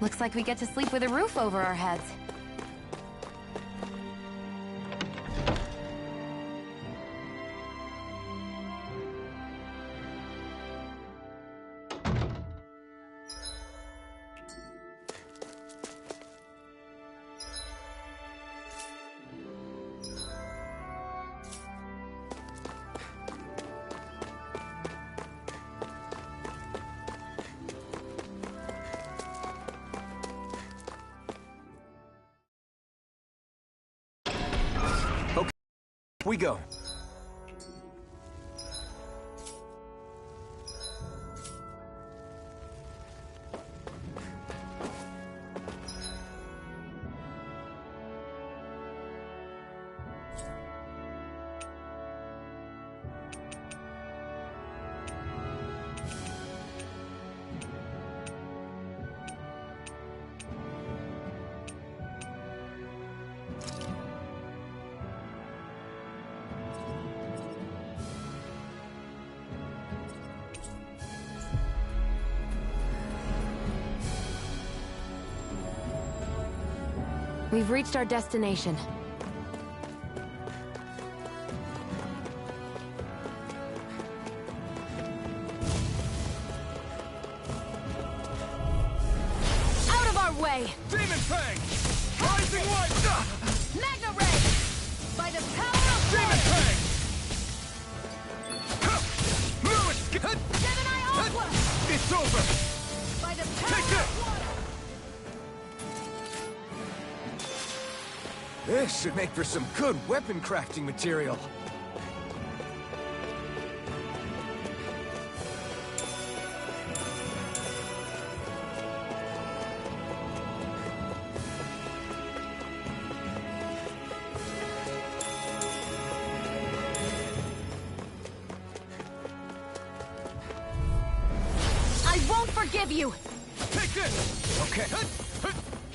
Looks like we get to sleep with a roof over our heads. We go. We've reached our destination. Out of our way! Demon Fang! Rising Light! Magna Ray! By the power of Demon fire! Fang! Lewis! Gemini Aqua! It's over! By the Take power this! of water! This should make for some good weapon crafting material. I won't forgive you! Take this! Okay.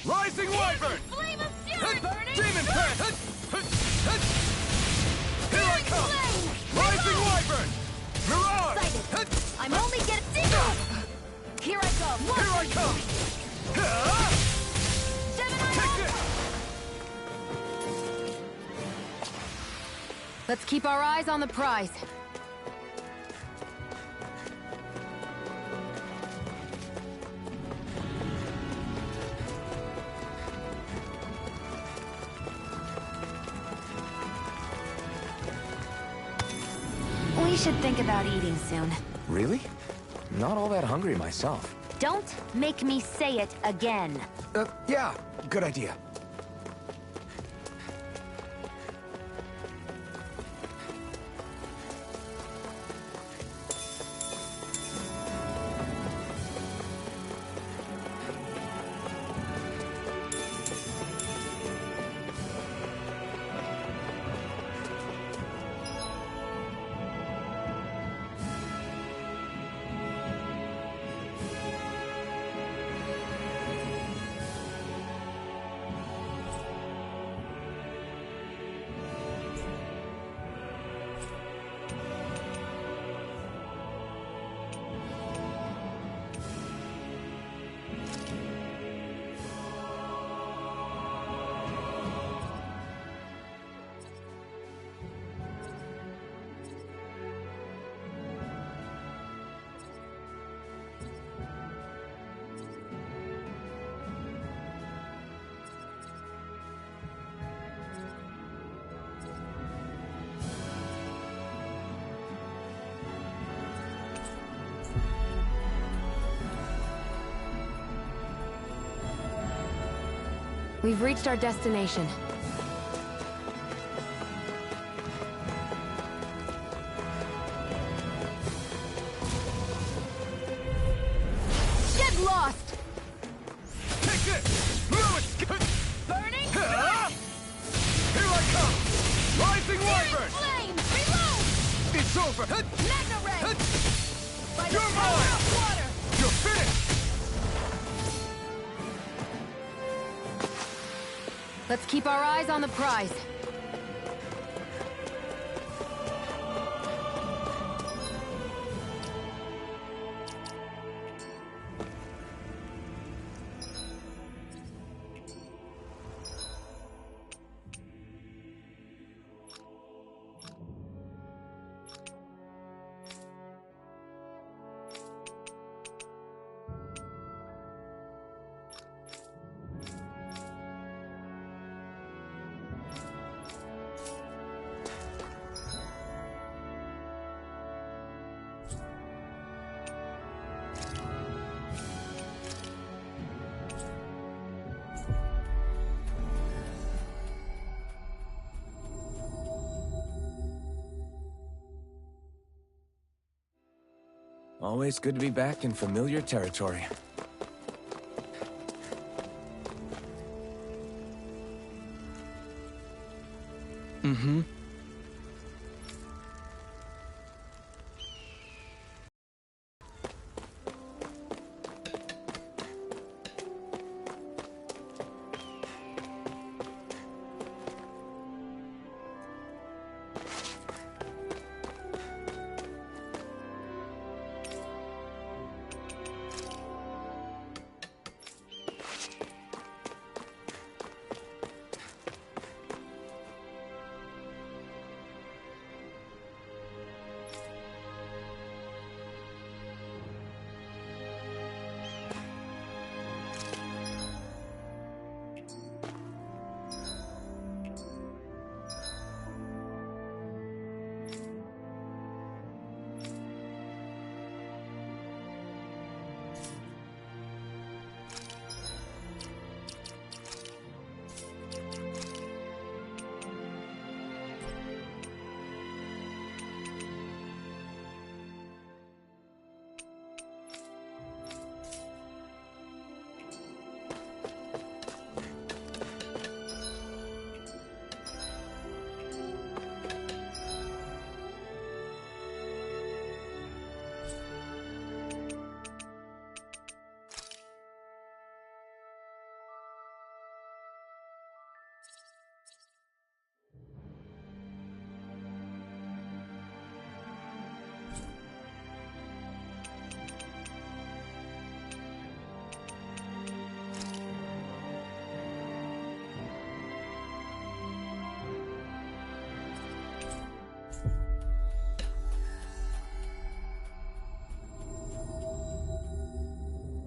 Rising Wyvern! Flame of fury! Burning Demon Fang! Here I come! flame! Rising Wyvern! Mirage! Excited. I'm only getting... Here I go! Here I come! Gemini Take Aqua! this! Let's keep our eyes on the prize. We should think about eating soon. Really? Not all that hungry myself. Don't make me say it again. Yeah, good idea. We've reached our destination. Get lost! Take this! Lewis! Burning Here I come! Rising Wyvern! flame! Reload! It's over! Magna Ray! By the You're power mine! of water! You're finished! Let's keep our eyes on the prize. Always good to be back in familiar territory. Mm-hmm.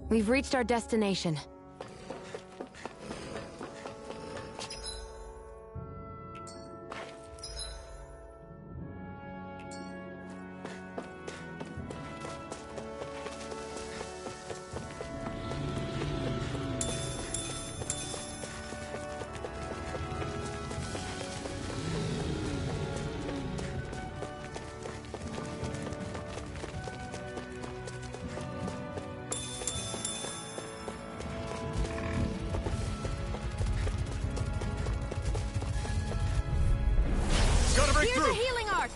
We've reached our destination. Here's the healing art!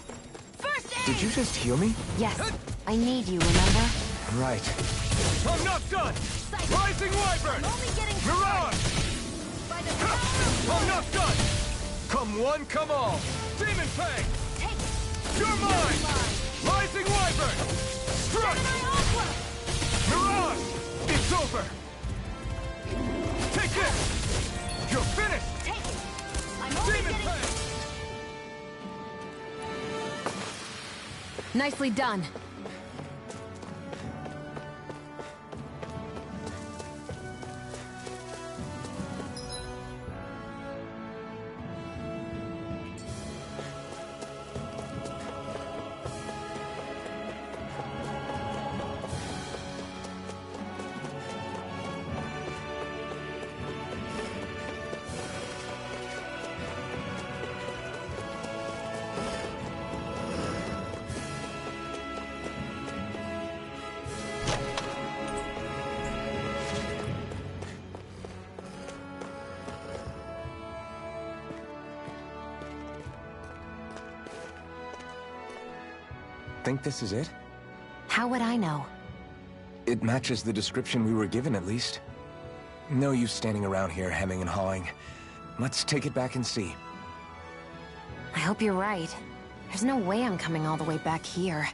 First aid! Did you just heal me? Yes. I need you, remember? Right. I'm not done! Cycle. Rising Wyvern! I'm only getting Mirage! started. By the power of I'm one. not done! Come one, come all! Demon Fang! Take it. You're mine! Rising Wyvern! Strike! Gemini Aqua! Mirage! It's over! Take this! You're finished! Take it. I'm only Demon getting... Fang! Nicely done. Think this is it? How would I know? It matches the description we were given, at least. No use standing around here hemming and hawing. Let's take it back and see. I hope you're right. There's no way I'm coming all the way back here.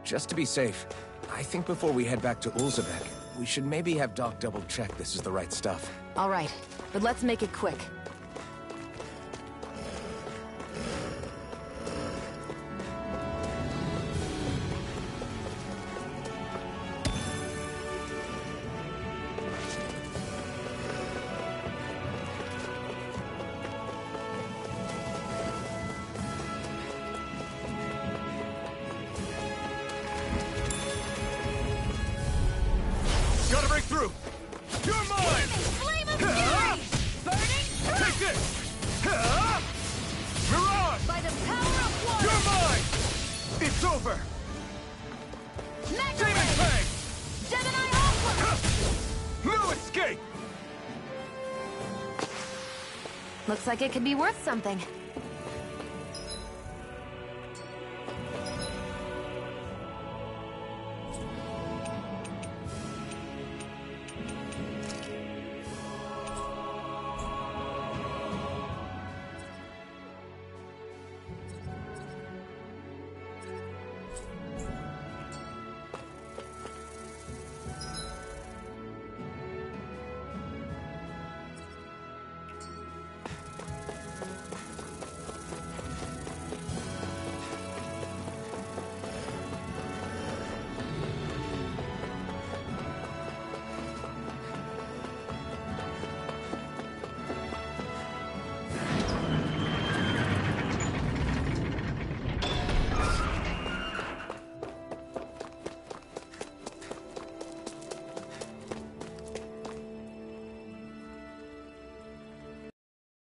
Just to be safe, I think before we head back to Ulzabek, we should maybe have Doc double-check this is the right stuff. All right, but let's make it quick. Gotta break through! You're mine! Flame of fury! Burning Take this! Mirage! by the power of one! You're mine! It's over! Mega Demon Ray! Fang! Gemini Aqua! No escape! Looks like it could be worth something.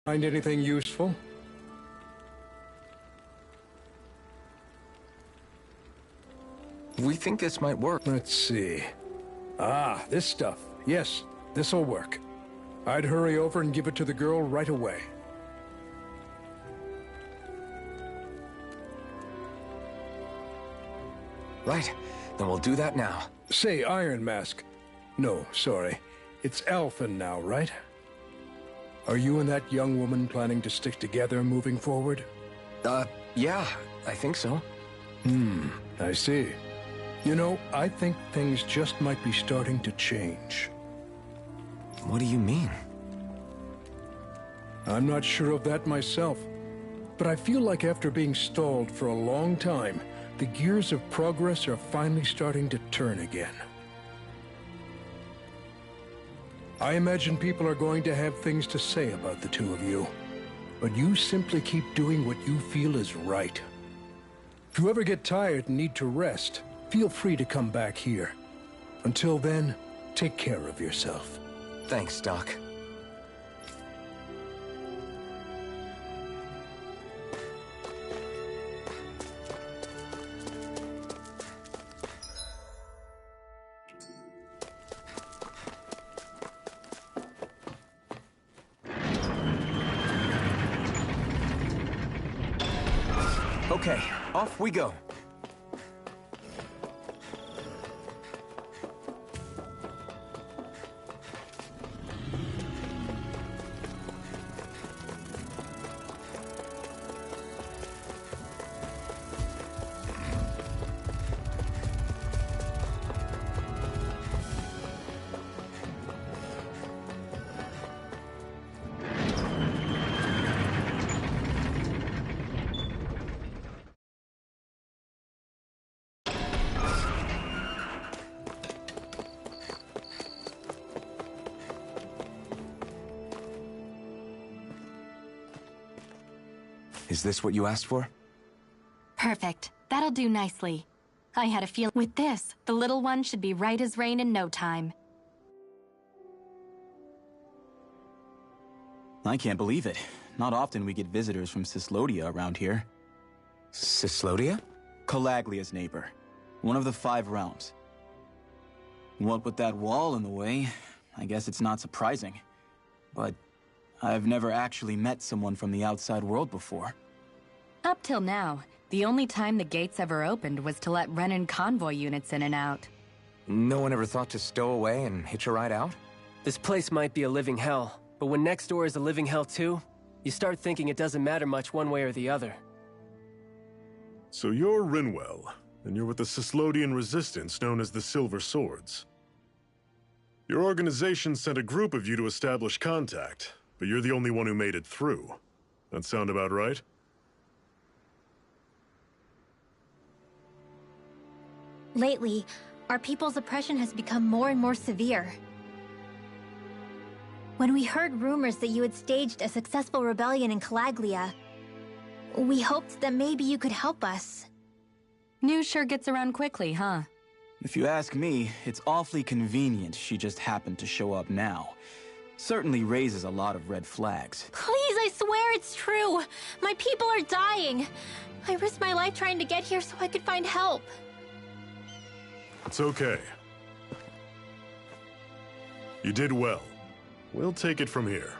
Find anything useful? We think this might work. Let's see. Ah, this stuff. Yes, this'll work. I'd hurry over and give it to the girl right away. Right, then we'll do that now. Say, Iron Mask. No, sorry. It's Alphen now, right? Are you and that young woman planning to stick together moving forward? Yeah, I think so. I see. You know, I think things just might be starting to change. What do you mean? I'm not sure of that myself, but I feel like after being stalled for a long time, the gears of progress are finally starting to turn again. I imagine people are going to have things to say about the two of you, but you simply keep doing what you feel is right. If you ever get tired and need to rest, feel free to come back here. Until then, take care of yourself. Thanks, Doc. Okay, off we go. Is this what you asked for? Perfect. That'll do nicely. I had a feel with this, the little one should be right as rain in no time. I can't believe it. Not often we get visitors from Cyslodia around here. Cyslodia? Calaglia's neighbor. One of the 5 realms. What with that wall in the way, I guess it's not surprising. But I've never actually met someone from the outside world before. Up till now, the only time the gates ever opened was to let Renan convoy units in and out. No one ever thought to stow away and hitch a ride out? This place might be a living hell, but when next door is a living hell too, you start thinking it doesn't matter much one way or the other. So you're Rinwell, and you're with the Cyslodian resistance known as the Silver Swords. Your organization sent a group of you to establish contact, but you're the only one who made it through. That sound about right? Lately, our people's oppression has become more and more severe. When we heard rumors that you had staged a successful rebellion in Calaglia, we hoped that maybe you could help us. News sure gets around quickly, huh? If you ask me, it's awfully convenient she just happened to show up now. Certainly raises a lot of red flags. Please I swear it's true. My people are dying. I risked my life trying to get here so I could find help. It's okay. You did well. We'll take it from here.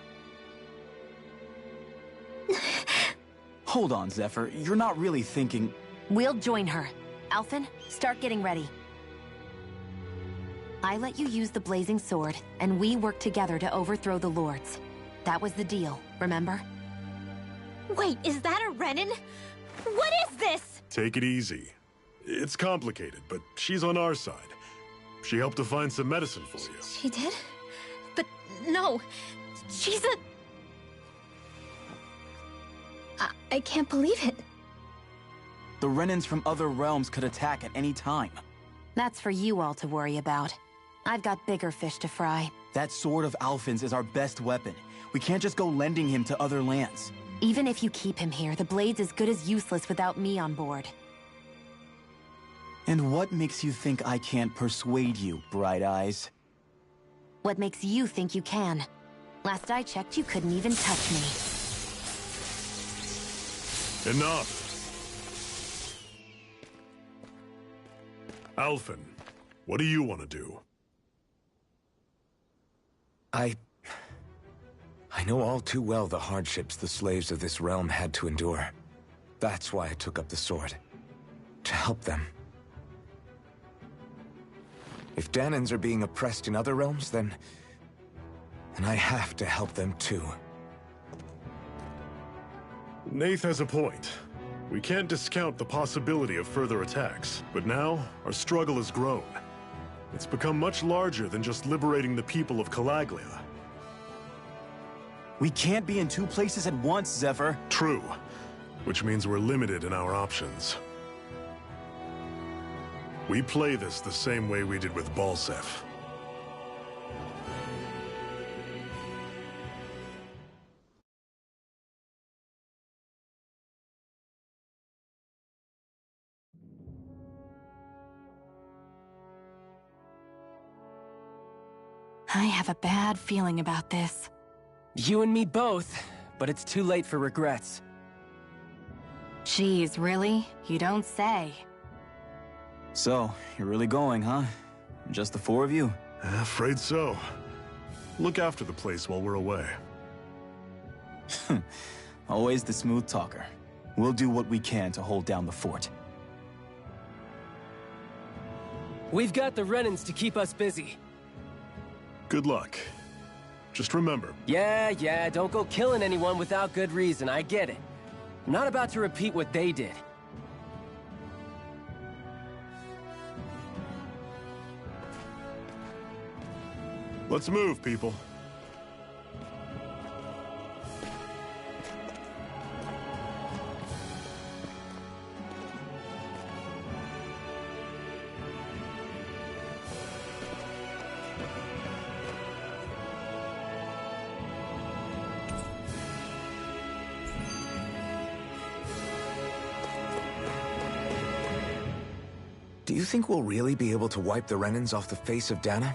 Hold on, Zephyr. You're not really thinking... We'll join her. Alphen, start getting ready. I let you use the blazing sword, and we worked together to overthrow the Lords. That was the deal, remember? Wait, is that a Renan? What is this? Take it easy. It's complicated, but she's on our side. She helped to find some medicine for you. She did? But no, she's a... I can't believe it. The Renans from other realms could attack at any time. That's for you all to worry about. I've got bigger fish to fry. That sword of Alphen's is our best weapon. We can't just go lending him to other lands. Even if you keep him here, the blade's as good as useless without me on board. And what makes you think I can't persuade you, Bright Eyes? What makes you think you can? Last I checked, you couldn't even touch me. Enough! Alphen, what do you want to do? I know all too well the hardships the slaves of this realm had to endure. That's why I took up the sword. To help them. If Dahnans are being oppressed in other realms, then I have to help them too. Nath has a point. We can't discount the possibility of further attacks, but now our struggle has grown. It's become much larger than just liberating the people of Calaglia. We can't be in two places at once, Zephyr. True, which means we're limited in our options. We play this the same way we did with Balseph. I have a bad feeling about this. You and me both, but it's too late for regrets. Geez, really? You don't say. So, you're really going, huh? Just the four of you? Afraid so. Look after the place while we're away. Always the smooth talker. We'll do what we can to hold down the fort. We've got the Renans to keep us busy. Good luck. Just remember... Yeah, don't go killing anyone without good reason, I get it. I'm not about to repeat what they did. Let's move, people. Do you think we'll really be able to wipe the Renans off the face of Dahna?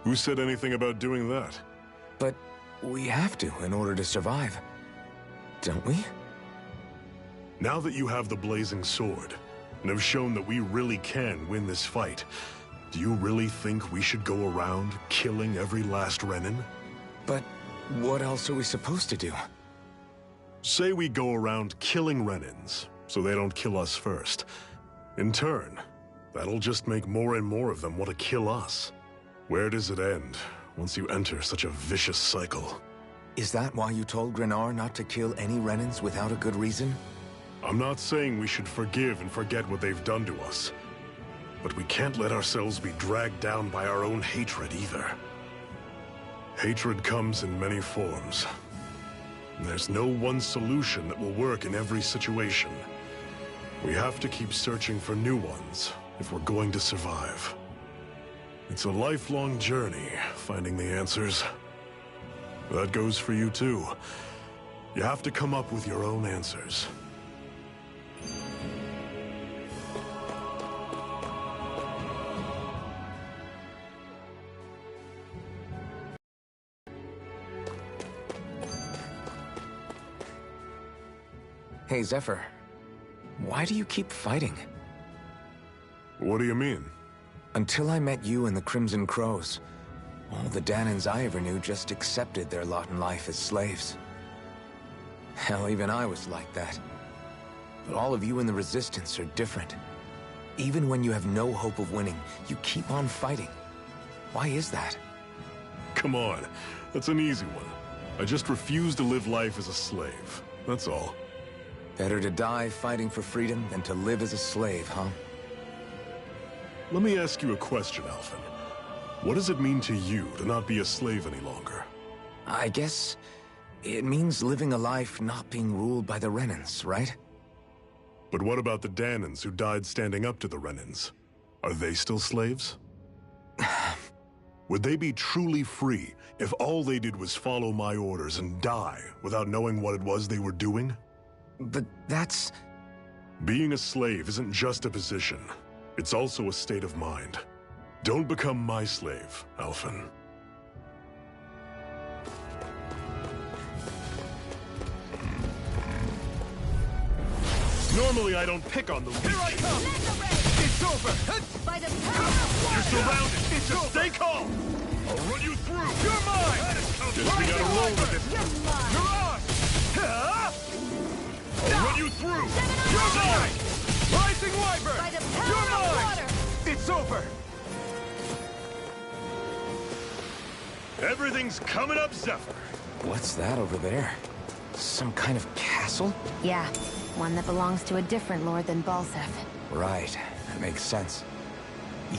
Who said anything about doing that? But we have to in order to survive. Don't we? Now that you have the Blazing Sword, and have shown that we really can win this fight, do you really think we should go around killing every last Renan? But what else are we supposed to do? Say we go around killing Renans, so they don't kill us first. In turn, that'll just make more and more of them want to kill us. Where does it end, once you enter such a vicious cycle? Is that why you told Grenar not to kill any Renans without a good reason? I'm not saying we should forgive and forget what they've done to us. But we can't let ourselves be dragged down by our own hatred either. Hatred comes in many forms. And there's no one solution that will work in every situation. We have to keep searching for new ones if we're going to survive. It's a lifelong journey, finding the answers. That goes for you too. You have to come up with your own answers. Hey, Zephyr. Why do you keep fighting? What do you mean? Until I met you and the Crimson Crows, all the Danans I ever knew just accepted their lot in life as slaves. Hell, even I was like that. But all of you in the Resistance are different. Even when you have no hope of winning, you keep on fighting. Why is that? Come on, that's an easy one. I just refuse to live life as a slave. That's all. Better to die fighting for freedom than to live as a slave, huh? Let me ask you a question, Alphen. What does it mean to you to not be a slave any longer? I guess it means living a life not being ruled by the Renans, right? But what about the Danans who died standing up to the Renans? Are they still slaves? Would they be truly free if all they did was follow my orders and die without knowing what it was they were doing? But that's... Being a slave isn't just a position. It's also a state of mind. Don't become my slave, Alphen. Normally I don't pick on the weak. Here I come! It's over! By the power of water! You're surrounded! It's just stay calm! I'll run you through! You're mine! Guess we gotta roll with it! You're on! I'll run you through! You're mine! Rising Wyvern! By the power You're of mine! water! It's over! Everything's coming up, Zephyr! What's that over there? Some kind of castle? Yeah, one that belongs to a different lord than Balseph. Right, that makes sense.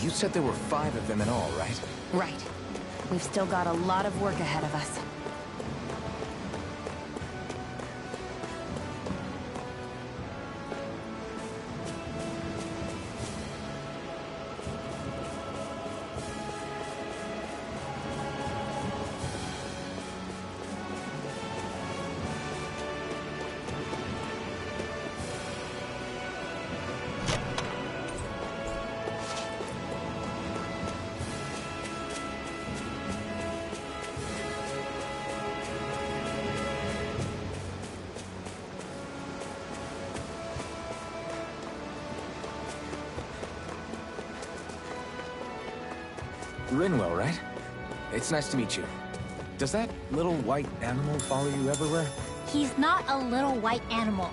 You said there were 5 of them in all, right? Right. We've still got a lot of work ahead of us. Rinwell, right? It's nice to meet you. Does that little white animal follow you everywhere? He's not a little white animal.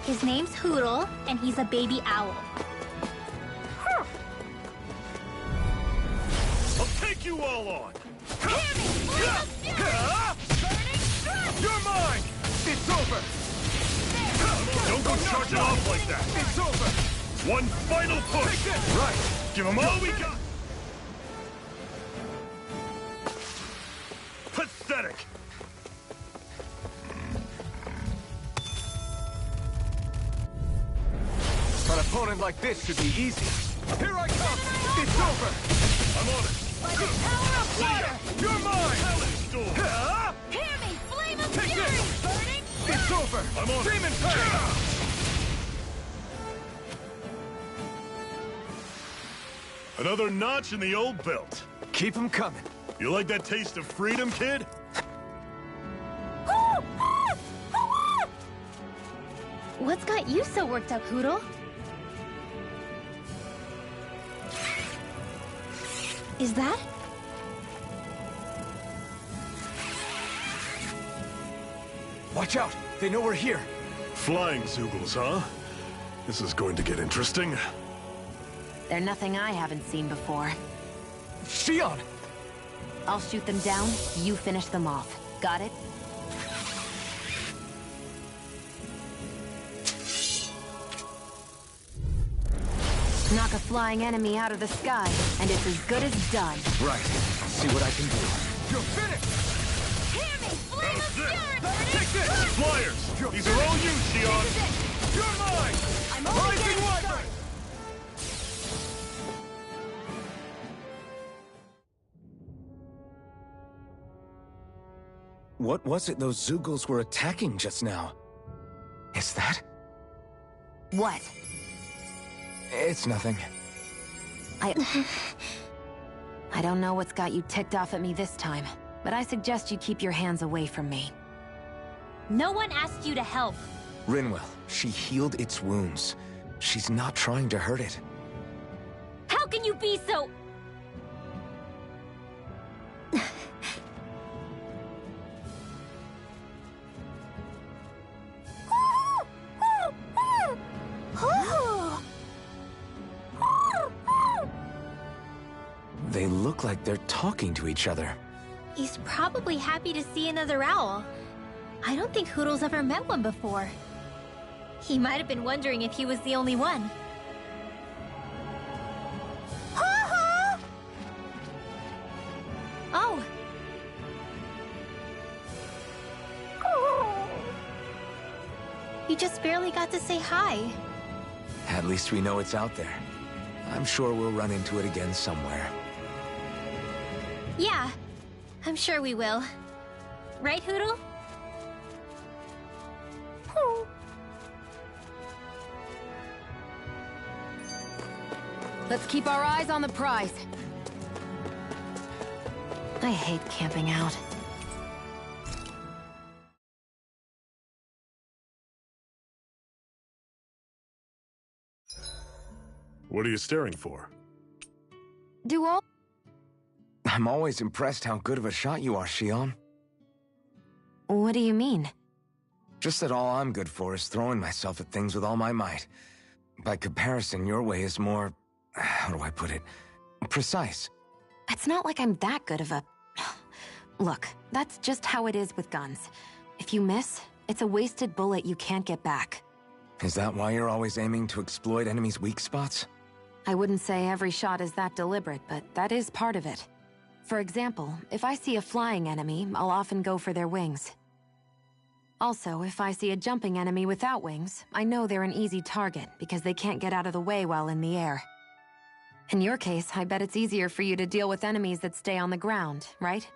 His name's Hootle, and he's a baby owl. I'll take you all on! You're mine! It's over! Don't go charging off like that! It's over! One final push! Take this! Right! Give them all we got! Pathetic! An opponent like this should be easy. Here I come! It's over! I'm on it! By the power of water! You're mine! Paladin Storm! Hear me! Flame of Take fury! this! Burning! It's over! I'm on it! Demon Fang! Another notch in the old belt. Keep them coming. You like that taste of freedom, kid? What's got you so worked up, Hootle? Is that? Watch out! They know we're here. Flying Zeugles, huh? This is going to get interesting. They're nothing I haven't seen before. Shionne! I'll shoot them down, you finish them off. Got it? Knock a flying enemy out of the sky, and it's as good as done. Right. See what I can do. You're finished! Hear me! Flame of fury! Take this! Flyers! These are all you, Shionne! You're mine! I'm only Rising getting Wyvern! started! What was it those Zeugles were attacking just now? Is that? What? It's nothing. I don't know what's got you ticked off at me this time, but I suggest you keep your hands away from me. No one asked you to help. Rinwell, She healed its wounds. She's not trying to hurt it. How can you be so... They look like they're talking to each other. He's probably happy to see another owl. I don't think Hoodle's ever met one before. He might have been wondering if he was the only one. Oh. You just barely got to say hi. At least we know it's out there. I'm sure we'll run into it again somewhere. Yeah, I'm sure we will. Right, Hoodle? Let's keep our eyes on the prize. I hate camping out. What are you staring for? Do all... I'm always impressed how good of a shot you are, Shionne. What do you mean? Just that all I'm good for is throwing myself at things with all my might. By comparison, your way is more... how do I put it? Precise. It's not like I'm that good of a... Look, that's just how it is with guns. If you miss, it's a wasted bullet you can't get back. Is that why you're always aiming to exploit enemies' weak spots? I wouldn't say every shot is that deliberate, but that is part of it. For example, if I see a flying enemy, I'll often go for their wings. Also, if I see a jumping enemy without wings, I know they're an easy target because they can't get out of the way while in the air. In your case, I bet it's easier for you to deal with enemies that stay on the ground, right?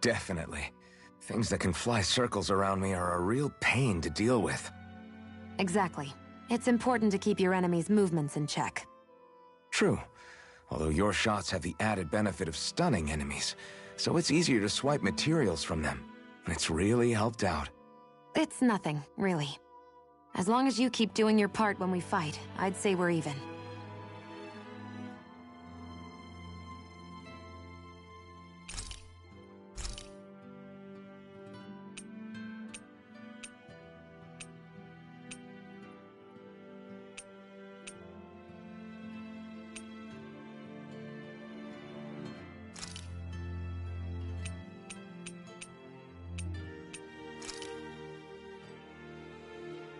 Definitely. Things that can fly circles around me are a real pain to deal with. Exactly. It's important to keep your enemy's movements in check. True. Although your shots have the added benefit of stunning enemies, so it's easier to swipe materials from them. It's really helped out. It's nothing, really. As long as you keep doing your part when we fight, I'd say we're even.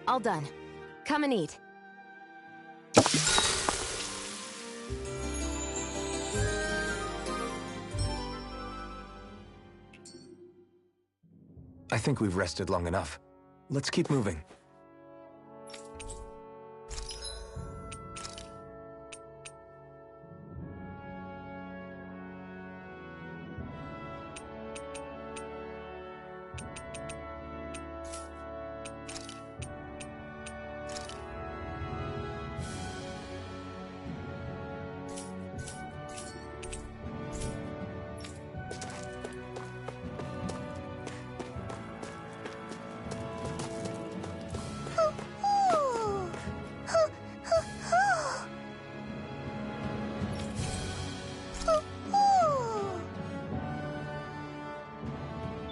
All done. Come and eat. I think we've rested long enough. Let's keep moving.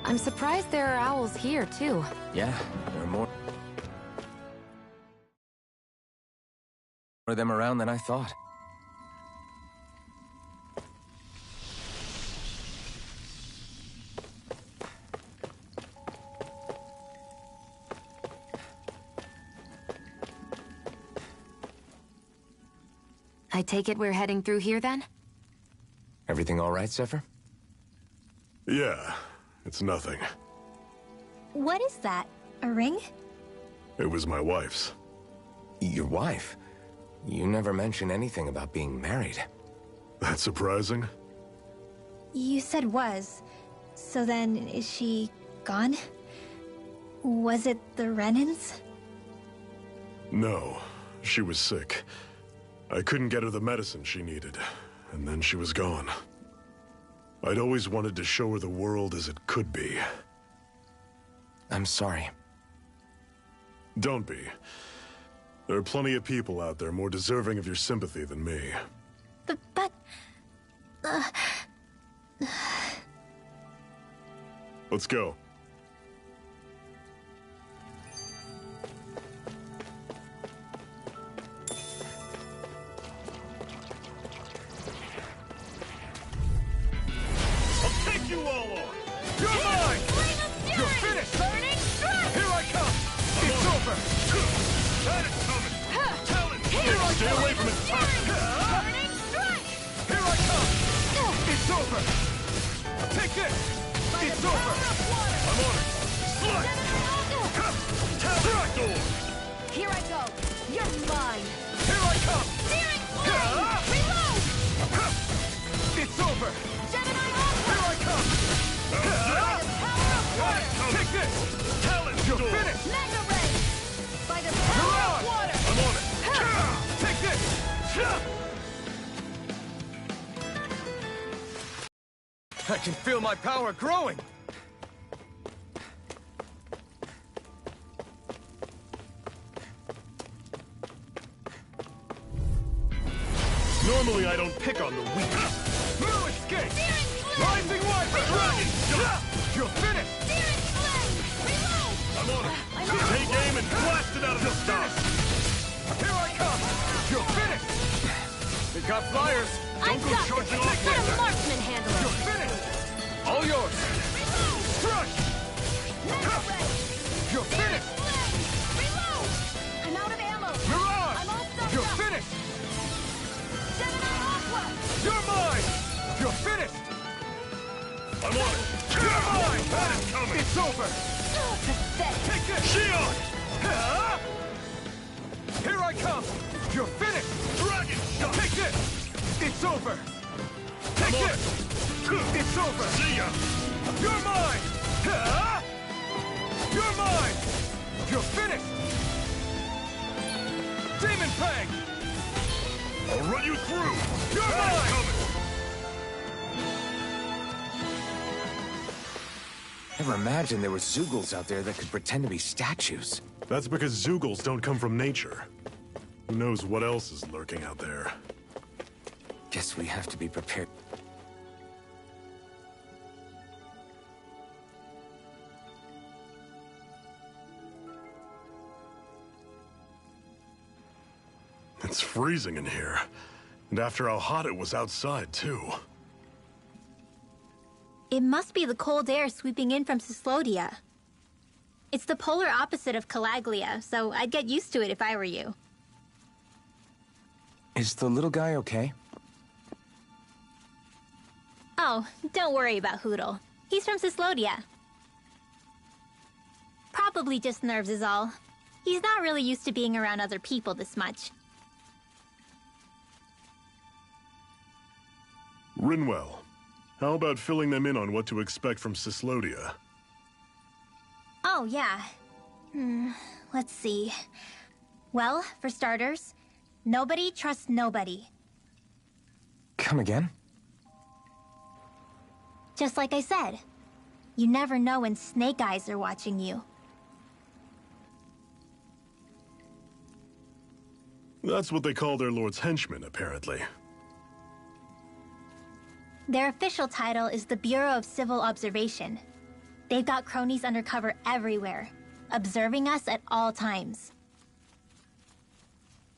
I'm surprised there are owls here, too. Yeah, there are more of them around than I thought. I take it we're heading through here, then? Everything all right, Zephyr? Yeah, it's nothing. What is that? A ring? It was my wife's. Your wife? You never mentioned anything about being married. That's surprising? You said was. So then, is she gone? Was it the Renans? No, she was sick. I couldn't get her the medicine she needed, and then she was gone. I'd always wanted to show her the world as it could be. I'm sorry. Don't be. There are plenty of people out there more deserving of your sympathy than me. But... Let's go. I'll take you all on! You're mine! You're finished! Burning strike! Here I come! It's over! That is coming! Tell it! Here I Stay come! away from its toxins! Burning strike! Here I come! It's over! Take this! It's over! I'm on it! Slide! Trapdoor! Here I go. You're mine. Here I come! Searing flame! Reload! It's over! Gemini Here Aqua! I come! Take this! You're finished! Mega Ray! By the You're power on! of water! I'm on it! Take this! I can feel my power growing! Normally I don't pick on the weak. No escape! Searing flame! Rising Wiper! Dragon! You're finished! Searing flame! Reload! I'm on it. Take aim and blast it out of the sky. Here I come! You're finished! They got flyers! I've go got charging this. off Let like a that. marksman handle it. You're finished! All yours! Reload! Crush! Mega Ray! You're finished! Flame! Reload! I'm out of ammo! You're on! I'm all stuffed You're up! finished! Gemini Aqua! You're mine! You're finished! I'm on it. You're mine! That is coming. It's over! Pathetic. Take this! Shion! Here I come! You're finished! Dragon shot! Take this! It's over! Take I'm on this! It's over! See ya! You're mine! You're mine! You're finished! Demon Fang! I'll run you through! You're That is mine! coming. Never imagined there were Zeugles out there that could pretend to be statues. That's because Zeugles don't come from nature. Who knows what else is lurking out there? Guess we have to be prepared. It's freezing in here. And after how hot it was outside, too. It must be the cold air sweeping in from Cyslodia. It's the polar opposite of Calaglia, so I'd get used to it if I were you. Is the little guy okay? Oh, don't worry about Hootle. He's from Cyslodia. Probably just nerves is all. He's not really used to being around other people this much. Rinwell, how about filling them in on what to expect from Cyslodia? Oh, yeah. Let's see. Well, for starters, nobody trusts nobody. Come again? Just like I said. You never know when Snake Eyes are watching you. That's what they call their lord's henchmen, apparently. Their official title is the Bureau of Civil Observation. They've got cronies undercover everywhere, observing us at all times.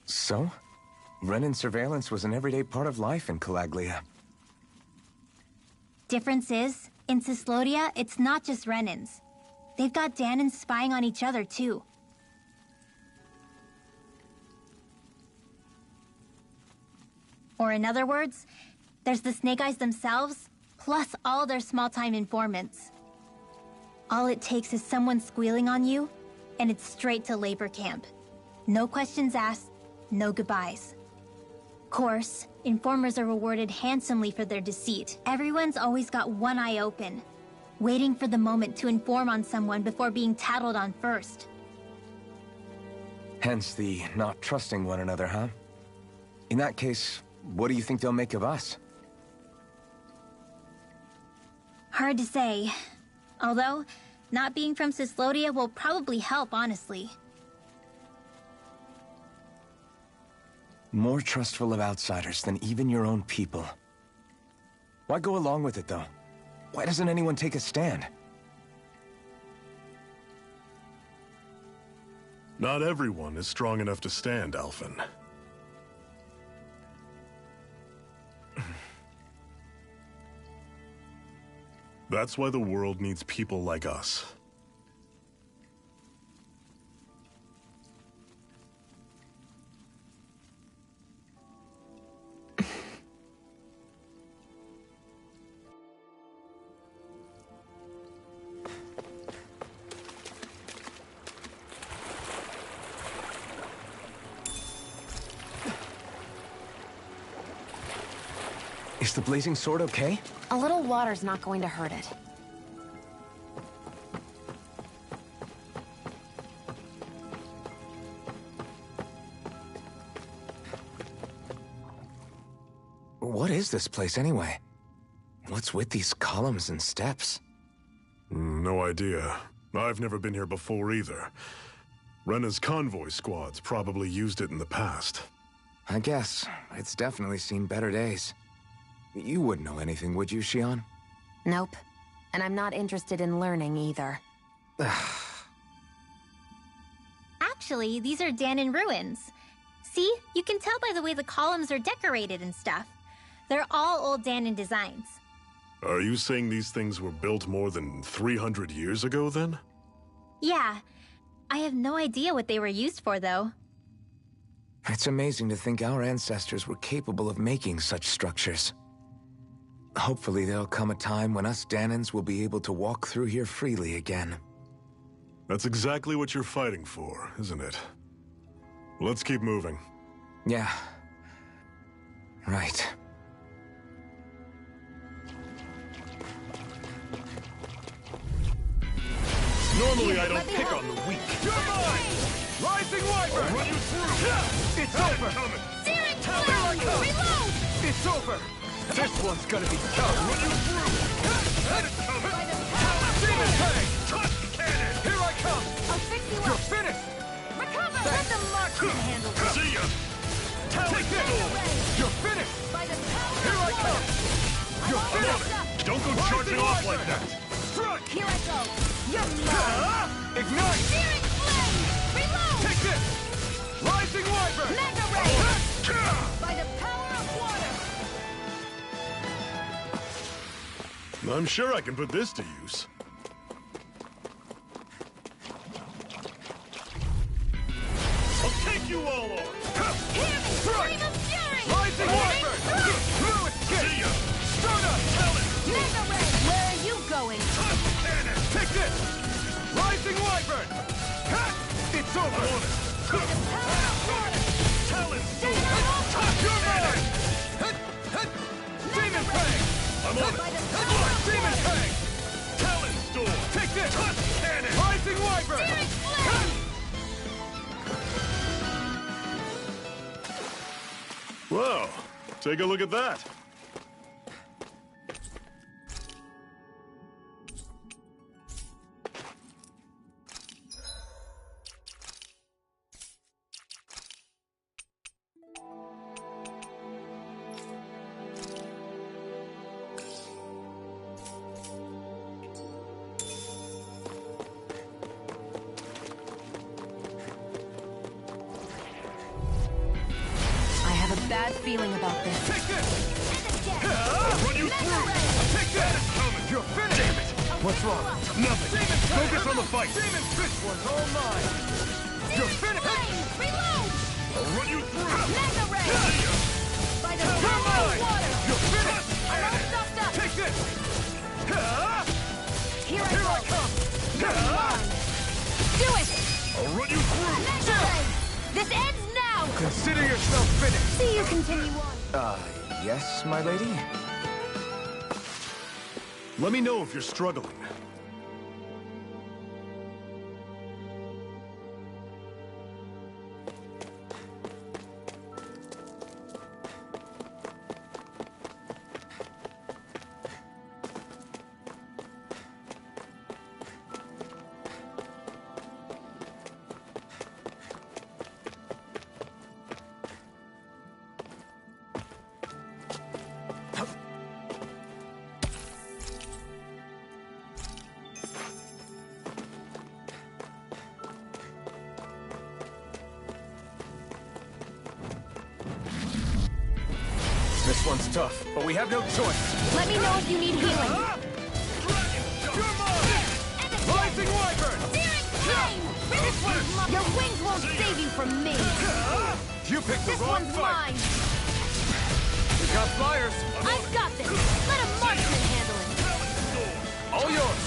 So? Renan surveillance was an everyday part of life in Calaglia. Difference is, in Cyslodia, it's not just Renans. They've got Danans spying on each other, too. Or in other words, there's the Snake Eyes themselves, plus all their small-time informants. All it takes is someone squealing on you, and it's straight to labor camp. No questions asked, no goodbyes. Course, informers are rewarded handsomely for their deceit. Everyone's always got one eye open, waiting for the moment to inform on someone before being tattled on first. Hence the not trusting one another, huh? In that case, what do you think they'll make of us? Hard to say. Although, not being from Cyslodia will probably help, honestly. More trustful of outsiders than even your own people. Why go along with it, though? Why doesn't anyone take a stand? Not everyone is strong enough to stand, Alphen. That's why the world needs people like us. Is the blazing sword okay? A little water's not going to hurt it. What is this place, anyway? What's with these columns and steps? No idea. I've never been here before either. Rena's convoy squads probably used it in the past. I guess. It's definitely seen better days. You wouldn't know anything, would you, Xion? Nope. And I'm not interested in learning either. Actually, these are Dahnan ruins. See? You can tell by the way the columns are decorated and stuff. They're all old Dahnan designs. Are you saying these things were built more than 300 years ago, then? Yeah. I have no idea what they were used for, though. It's amazing to think our ancestors were capable of making such structures. Hopefully there'll come a time when us Dahnans will be able to walk through here freely again. That's exactly what you're fighting for, isn't it? Let's keep moving. Yeah. Right. Normally I don't pick on the weak. You're mine! Rising Wyvern! I'll run you through! It's over! Searing Flame! Flame! Reload! It's over! This one's gonna be tough! Run you through! Demon Fang! Tusk Cannon! Here I come! I'll fix you You're up! finished! Recover! Let the marksman handle this! See ya! Take this! You're finished! By the power Here I of come! water! You're finished! Don't go charging off like that! Strike! Here I go! You're mine! Ignite! Searing Flame! Reload! Take this! Rising Wyvern! Mega Ray! By the power of water! I'm sure I can put this to use. I'll take you all on! Hear me! Scream of fury! Rising Wyvern! Blue escape! See ya! Stunner! Mega Ray! Where are you going? Tusk Cannon! Take this! Rising Wyvern! Ha! It's over! By the power of water! Talon! You're mine! Demon Fang! I'm on By it! the power of Demon water! Fang! Talon Storm! Take this! Tusk Cannon! Rising Wyvern! Searing Flame! Well, take a look at that. I have a bad feeling about this. Take this! I'll run you through! Take that! Coming! You're finished! Damn it! What's wrong? Nothing! Demon Fang! Focus on the fight! Demon, this one's all mine! You're finished! Flame! Reload! I'll run you through! Mega Ray! See ya! By the You're power of mine! water! You're finished! I'm all stopped up! Take this! Here I Here go! I come! Do it! I'll run you through! Mega Ray! This ends now! Consider yourself finished! See you continue on. Yes, my lady? Let me know if you're struggling. Sounds tough, but we have no choice. Let me know if you need healing. You're mine! Rising Wyvern! Searing flame! This one's mine! Your wings won't save you from me! You picked the This wrong one's fight! mine! We got flyers! I've got this! Let a marksman handle it! All yours!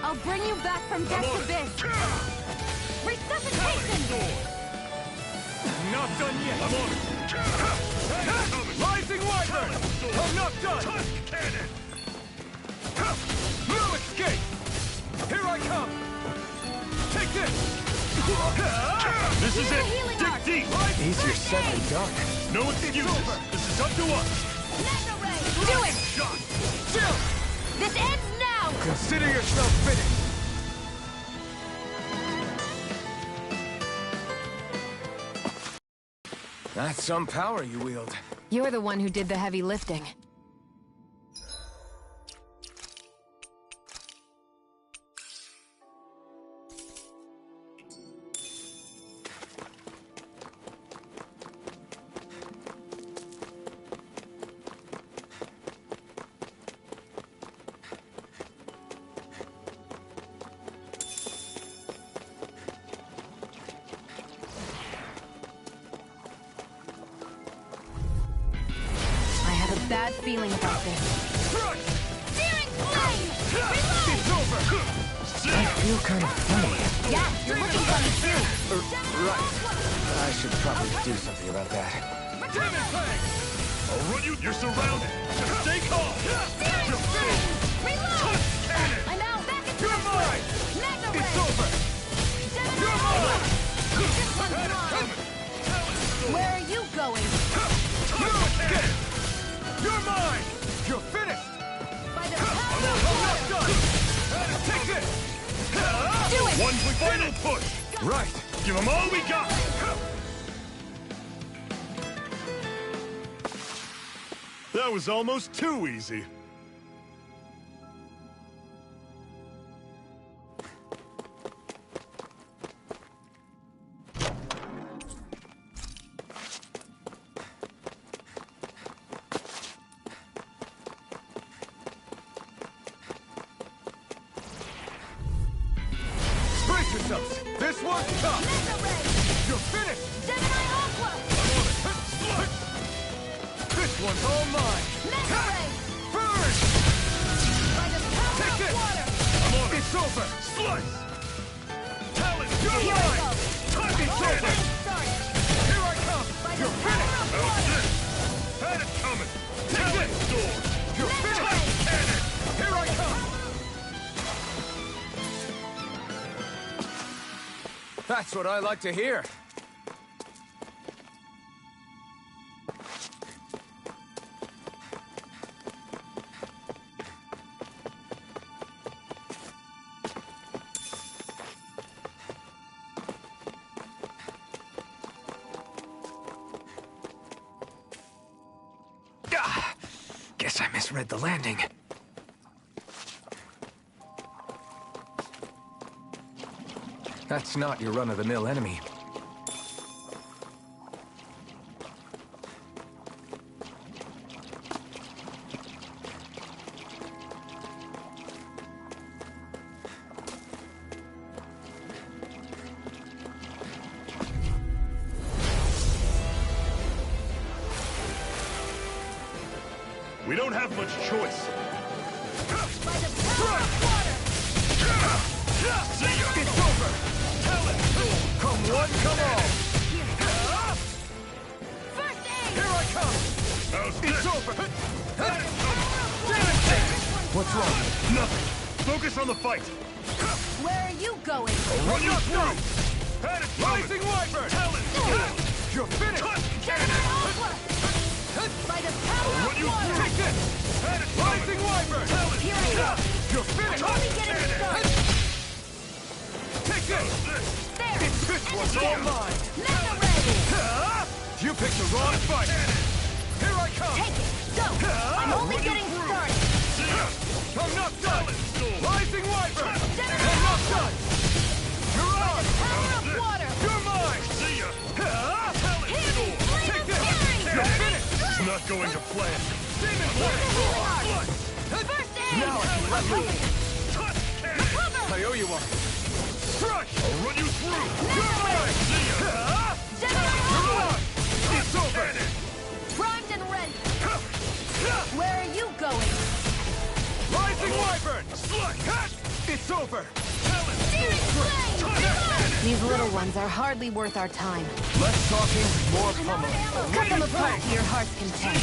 I'll bring you back from death's abyss! Resuscitation! Not done yet! I'm on it! Rising Wyvern! I'm not done! No escape! Here I come! Take this! This is Use the it! healing Dig arc. deep! Easier said than done. No excuses! This is up to us! Do it! Shot! Jill! This ends now! Consider yourself finished! That's some power you wield. You're the one who did the heavy lifting. Bad feeling about this. Searing flame! Reload! It's over! I feel kind of funny. Yeah, you're looking funny too. Right. I should probably do something about that. Demon Fang! I'll run you! You're surrounded! Just stay calm! Searing flame! Reload! I'm out! Back into You're mine! Mega It's Ray! over! You're mine! This one's mine! Where are you going? No escape! You're mine! You're finished! By the power I'm of not water! done! Take this! Do it! One final push! Right! Give them all we got! That was almost too easy. Brace yourselves! This one's tough! Mega Ray! You're finished! Gemini Aqua! This one's all mine! Mega Ray! Burn! By the power Take of this! water! I'm on it! It's over! Slice! Talon! You're Here I mine! go! It's Only over! getting started! Here I come! By the You're power finished! of How's water! this? Had it coming! Take Talon this! sword! You're Mega finished! Ray! Cannon! Here I come! That's what I like to hear. Guess I misread the landing. That's not your run-of-the-mill enemy. We don't have much choice. By the power of water! See ya! It's over! Come one, come all! First aid! Here I come! How's It's this? over! What's wrong? Nothing. Focus on the fight. Where are you going? Run you not through. done. Had it coming. Rising Wyvern! Talon! You're finished! Gemini Aqua! By the power Run of you water! through. Take this! Had it coming. Rising Wyvern! Here I go! You're finished! I'm only getting started! Take this! There! This one's all mine! Mega Ray! You picked the wrong fight! Here I come! Take it! Go! I'm only getting started! I'm not done! Rising Wyvern! I'm not done! You're on! Power of water! You're mine! See ya! Take this! You're finished! It's not going to plan. Demon Blade! First aid! Now I can let loose! Recover! I owe you one! Crush! I'll run you through! You're mine! Gemini You're Aqua! on! It's over! Primed and ready! Where are you going? Rising Wyvern! It's over! Searing Flame! These little ones are hardly worth our time. Less talking, more pummeling. Cut them apart to your heart's content.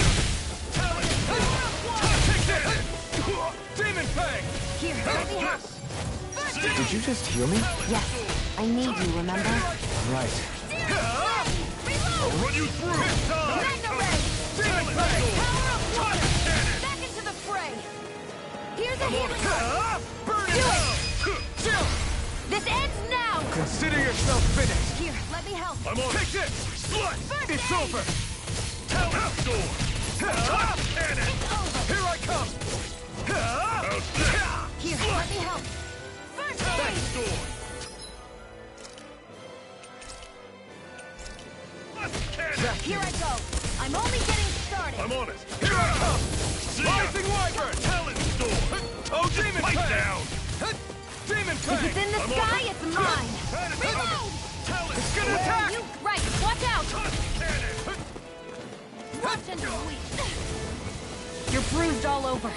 Demon Fang! Here, let me help. Did you just heal me? Yes, I need you, remember? Right. I'll run you through! Magna Ray! Demon Fang! Power of water! Back into the fray! Here's a healing heart! Burn Do it! it! This ends now! Consider yourself finished! Here, let me help. I'm on Take it! this! First It's aid! over! Talon Storm! Cannon! It's over! Here I come! How's this? Here, let me help. First aid! Storm! Cannon! Here I go. I'm only getting started. I'm on it! Here I come! See ya! Rising Wyvern! Talon Storm! Oh, Demon Fight Fang! down! Demon If Fang! it's in the I'm sky, on. it's mine. Reload! Talon It's gonna Where are attack! you? Right, watch out! Cannon! Watch and sweep. You're bruised all over.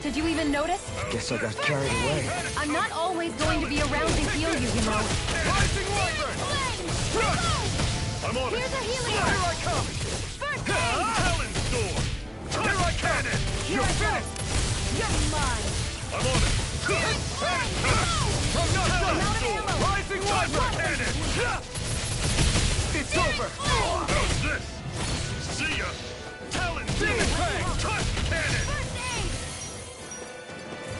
Did you even notice? Guess I got carried away. I'm not always going to be around to heal you, you know. Rising Wyvern! Flame! Reload! I'm on Here's it! a healing Here heart. I come! First aid! Talon Storm! Here I come! Here You're I go. finished! You're mine. I'm on it! Searing Flame! Reload! I'm not done! I'm out of ammo. Rising Wyvern! Cannon! It's over! How's this? See ya! Talon Demon Storm! Fang! Cannon! First aid!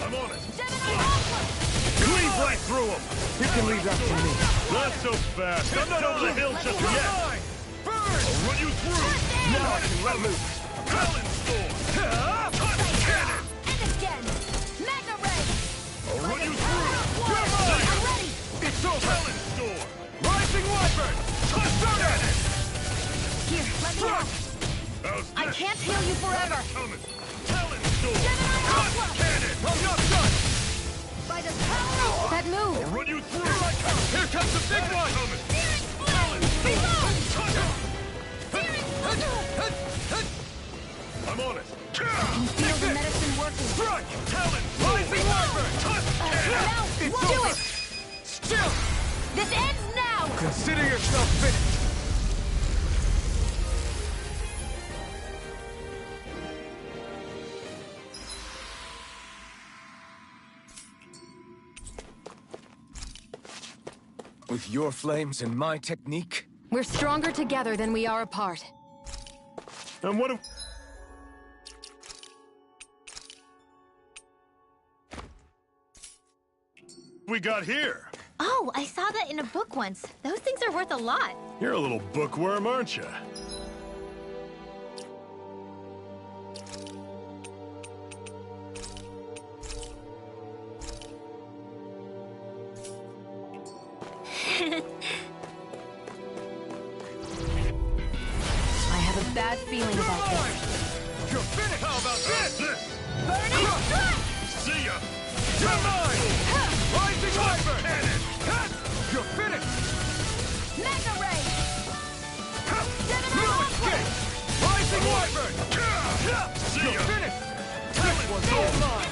I'm on it! Gemini Aqua! Cleave right through him! You can leave that to me. Not so fast! I'm not over the hill just You're yet! mine! Burn! I'll run you through! Now I can let loose! Talon Storm! Cannon! And again! Magna Ray! I'll run you through! You're mine! I'm ready! It's over! Talon Storm! Rising Wyvern! Cannon! Here, let me help. How's I this? can't heal you forever. Coming! Talon Storm! Gemini Aqua! Cannon! I'm not done! By the power of That move! I'll run you through! Here I come! Here comes the big one! Coming! Searing Flame! Reload! Searing I'm on it! Feel the medicine working. Strike! Talon! Rising Wyvern! Now, It's we'll do over! it! Still! This ends now! Consider yourself finished! With your flames and my technique? We're stronger together than we are apart. And what if... we got here? Oh, I saw that in a book once. Those things are worth a lot. You're a little bookworm, aren't you? I have a bad feeling about this. You're finished! How about How's this? this? Burning strike! See ya! You're mine! Rising Wyvern! Cannon! You're finished! Magna Ray! Gemini No Aqua! escape! Rising Wyvern! See You're ya! finished! This one's all mine!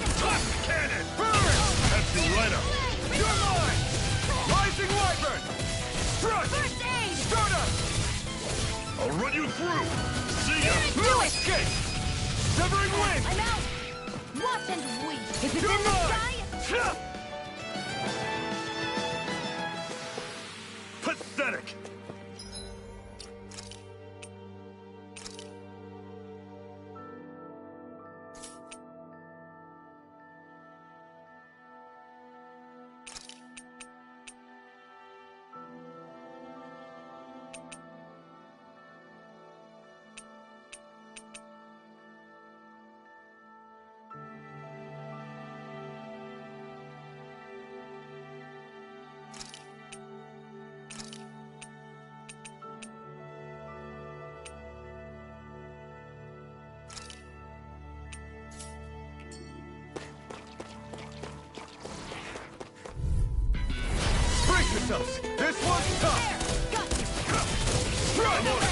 Cannon! Burn! That's you right up! You're mine! Rising Wyvern! Strike! First aid! Start up! I'll run you through! See ya! No escape! Severing wind! I'm out! Watch and weep! If it's You're in the mine! sky, Pathetic! yourselves. This one's tough. I'm on it.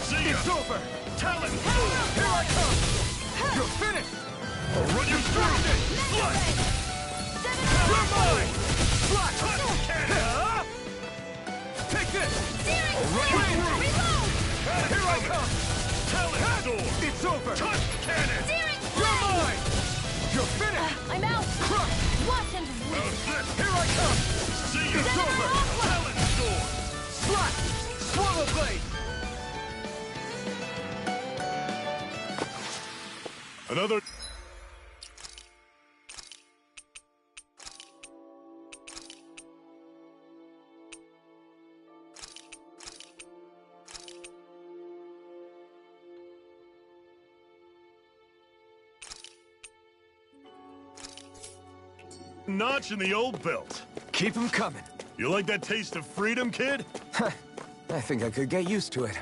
See ya. It's over. Talon Here I come. You're finished. I'll run you through. Slut. You're mine. Slut. Touch cannon. Take this. I'll run you through. Here I come. Talon sword. It's over. Touch cannon. You're mine. You're finished. I'm out. Crush. Watch and How's this? Here I come. See ya. It's over. Talon sword. Slap. Swallow blade. Another... notch in the old belt. Keep 'em coming. You like that taste of freedom, kid? I think I could get used to it.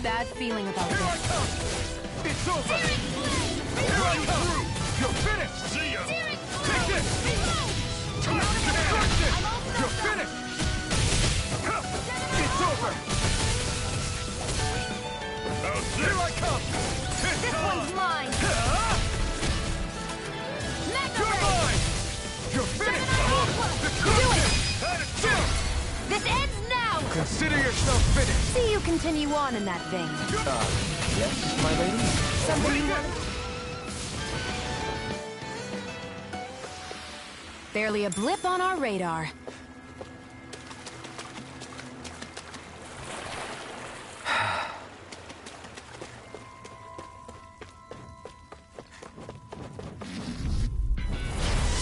Bad feeling about Here I this. come. It's over. Here I come. You're finished. See ya. Take this. Destruction. You're finished. It's over. How's Here this? I come. This one's mine. You're mine. You're finished. Destruction. This ends now. Consider yourself finished. See you continue on in that vein. Yes, my lady? Something you want? Barely a blip on our radar.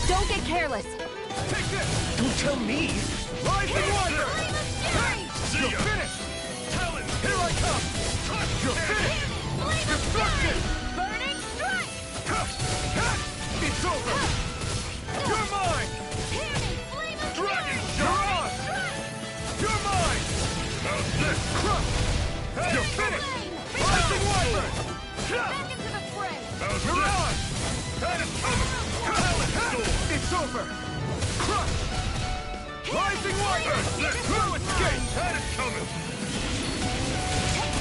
Don't get careless. Take this. Don't tell me! Rising Wonder. See You're ya. finished. Talon. Here I come. You're finished. Destruction. Burning strike. It's over. You're mine. Dragon You're shot. on. You're mine. How's this? Crush. You're finished. Rising Wyvern. Back into the fray. How's You're this? on. That is coming. Talon sword. It's over. Crush. Rising Wyvern. No escape. That is coming.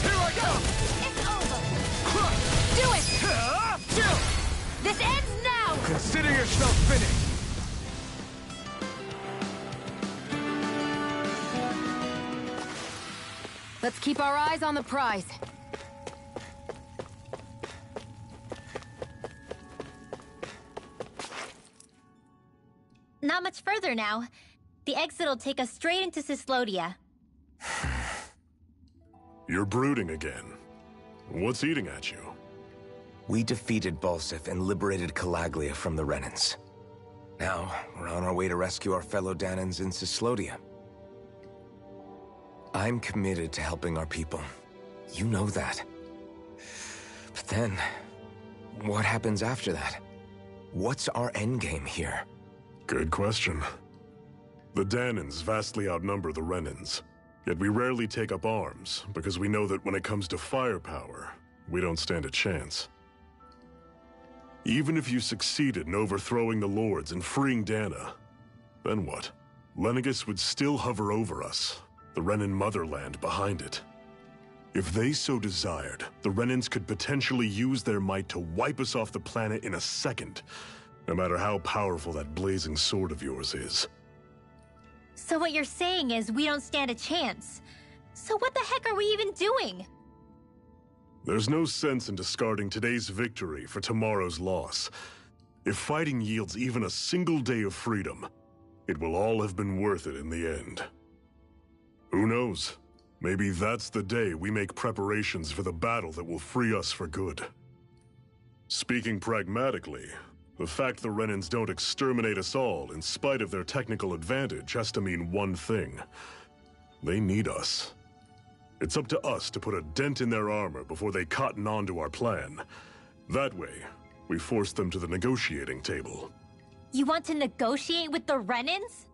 Here I come. It's over. Crush. Do it. Chill. This ends now. Consider yourself finished. Let's keep our eyes on the prize. Not much further now. The exit'll take us straight into Cyslodia. You're brooding again. What's eating at you? We defeated Balsif and liberated Calaglia from the Renans. Now, we're on our way to rescue our fellow Dahnans in Cyslodia. I'm committed to helping our people. You know that. But then, what happens after that? What's our endgame here? Good question. The Dahnans vastly outnumber the Renans. Yet we rarely take up arms, because we know that when it comes to firepower, we don't stand a chance. Even if you succeeded in overthrowing the Lords and freeing Dahna, then what? Lenegis would still hover over us, the Renan motherland behind it. If they so desired, the Renans could potentially use their might to wipe us off the planet in a second, no matter how powerful that blazing sword of yours is. So what you're saying is we don't stand a chance. So what the heck are we even doing? There's no sense in discarding today's victory for tomorrow's loss. If fighting yields even a single day of freedom, it will all have been worth it in the end. Who knows? Maybe that's the day we make preparations for the battle that will free us for good. Speaking pragmatically, the fact the Renans don't exterminate us all in spite of their technical advantage has to mean one thing. They need us. It's up to us to put a dent in their armor before they cotton on to our plan. That way, we force them to the negotiating table. You want to negotiate with the Renans?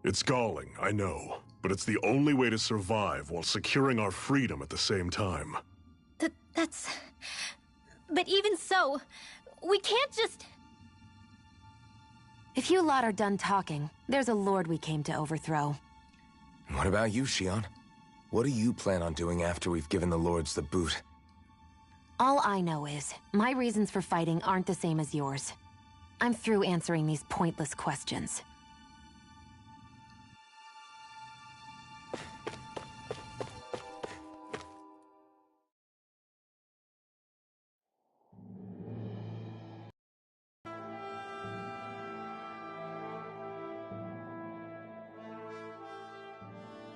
It's galling, I know, but it's the only way to survive while securing our freedom at the same time. That's... But even so, we can't just... If you lot are done talking, there's a lord we came to overthrow. What about you, Shionne? What do you plan on doing after we've given the lords the boot? All I know is, my reasons for fighting aren't the same as yours. I'm through answering these pointless questions.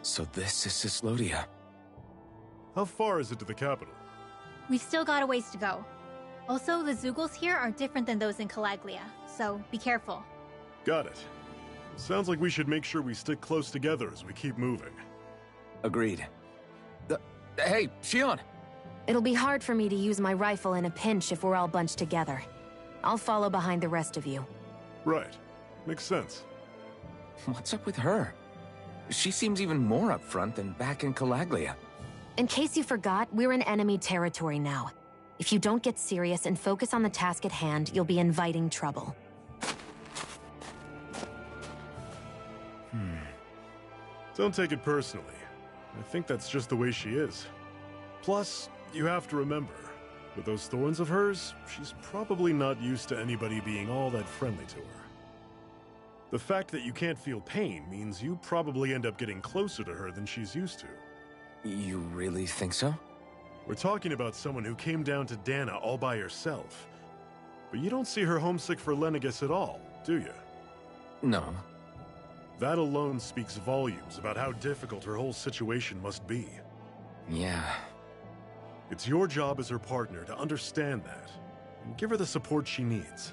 So this is Cyslodia. How far is it to the capital? We've still got a ways to go. Also, the Zeugles here are different than those in Calaglia, so be careful. Got it. Sounds like we should make sure we stick close together as we keep moving. Agreed. Hey, Shionne! It'll be hard for me to use my rifle in a pinch if we're all bunched together. I'll follow behind the rest of you. Right. Makes sense. What's up with her? She seems even more upfront than back in Calaglia. In case you forgot, we're in enemy territory now. If you don't get serious and focus on the task at hand, you'll be inviting trouble. Don't take it personally. I think that's just the way she is. Plus, you have to remember, with those thorns of hers, she's probably not used to anybody being all that friendly to her. The fact that you can't feel pain means you probably end up getting closer to her than she's used to. You really think so? We're talking about someone who came down to Dahna all by herself. But you don't see her homesick for Lenegis at all, do you? No. That alone speaks volumes about how difficult her whole situation must be. Yeah. It's your job as her partner to understand that, and give her the support she needs.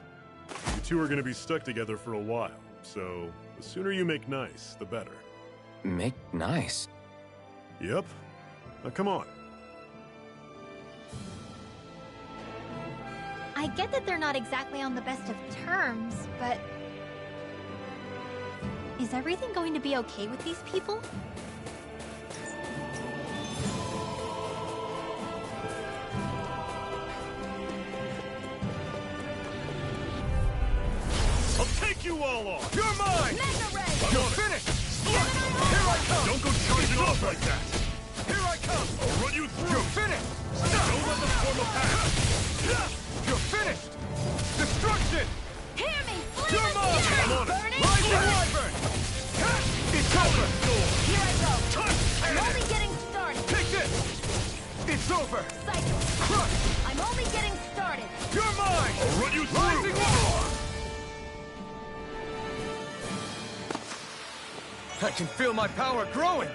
You two are going to be stuck together for a while, so the sooner you make nice, the better. Make nice? Yep. Now come on. I get that they're not exactly on the best of terms, but... Is everything going to be okay with these people? I'll take you all on! You're mine! I'm You're on it. finished! Slut! Here I come! Don't go charging off like that! Here I come! I'll run you through! You're finished! Don't let them form a path! You're finished! Destruction! Hear me! You're mine! I'm on it! Rising Wyvern! It's over! Here I go! I'm Cannon! only getting started! Take this! It's over! Cycle! Crush! I'm only getting started! You're mine! I'll run you through! Rising Wyvern! I can feel my power growing!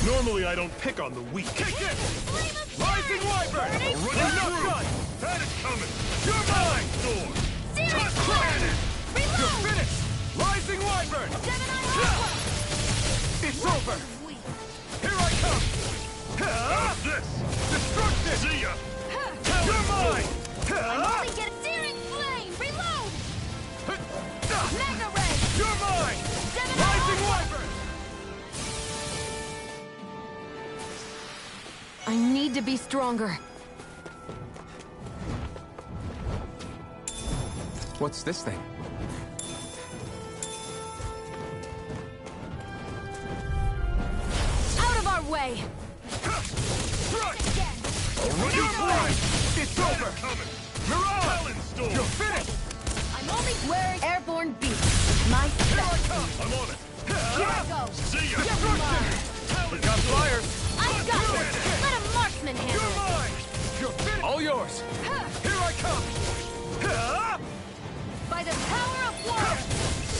Normally I don't pick on the weak. Kick it! Rising Wyvern! I'll run You're you not through! done! That is coming! You're mine! Sword! Searing Cannon! You're finished! Rising Wyvern! It's over! Here I come! How's this? Destruction! See ya! You're mine! I'm only getting searing flame! Reload! Mega ray! You're mine! Gemini Rising Wyvern! I need to be stronger. What's this thing? way! Strike! I'll run you through! It's over! Mirage! You're finished! I'm only wearing airborne beast. My step. I'm on it! Here I go! See ya! We got flyers! I've got this! Let a marksman handle You're it! mine! You're finished! All yours! Here I come! By the power of water!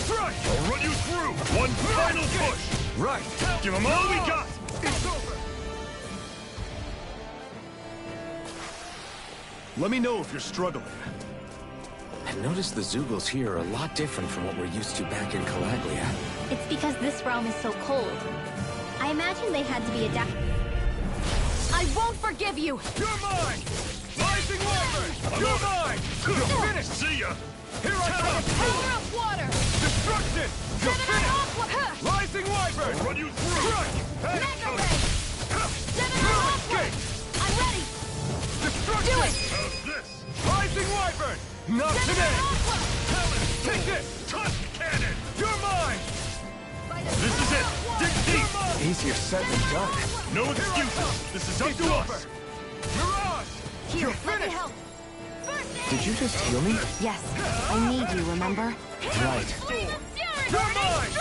Strike! I'll run you through! One final push! Right! Give them all we got! It's over! Let me know if you're struggling. I noticed the Zeugles here are a lot different from what we're used to back in Calaglia. It's because this realm is so cold. I imagine they had to be adapted. I won't forgive you! You're mine! Rising Wyvern! You're mine! You're finished! See ya! Here I come! Power of water! Destruction! You're Seven finished! Aqua! Rising Wyvern! I'll run you through! Strike! Mega Ray! Seven Aqua! I'm ready! Destruction! Do it! How's this? Rising Wyvern! Not today! Aqua! Take this! Tusk Cannon! You're mine! By the This is it! power of Dig water! deep! Easier said than done. No excuses! This is up to us! Mirage! Here, You're let me finished! help! Did you just heal me? Yes, I need you, remember? Right. You're mine!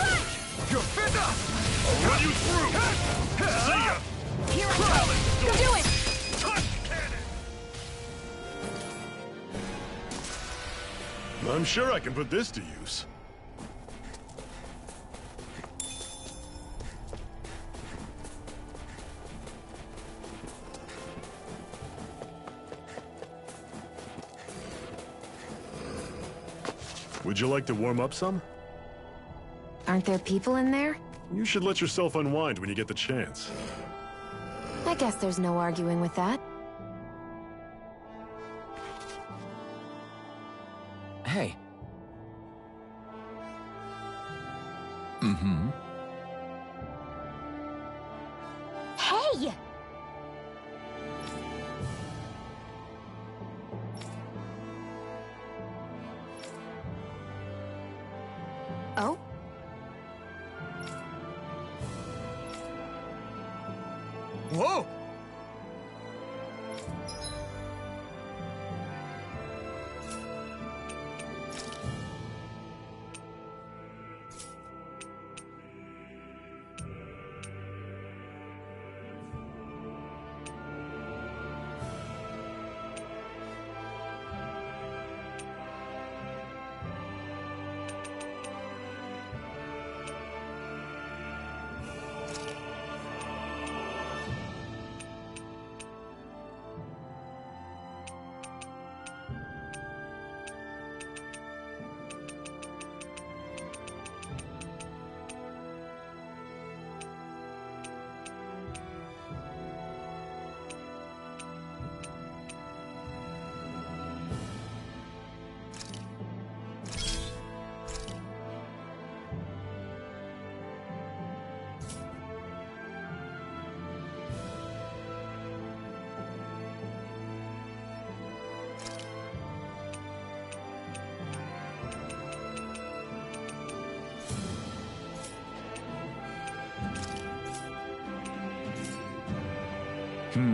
You're finished! I'll run you through! See ya! Here I go! Go do it! Tusk Cannon! I'm sure I can put this to use. Would you like to warm up some? Aren't there people in there? You should let yourself unwind when you get the chance. I guess there's no arguing with that. Hey. Mm-hmm. Hey! Oh? Whoa!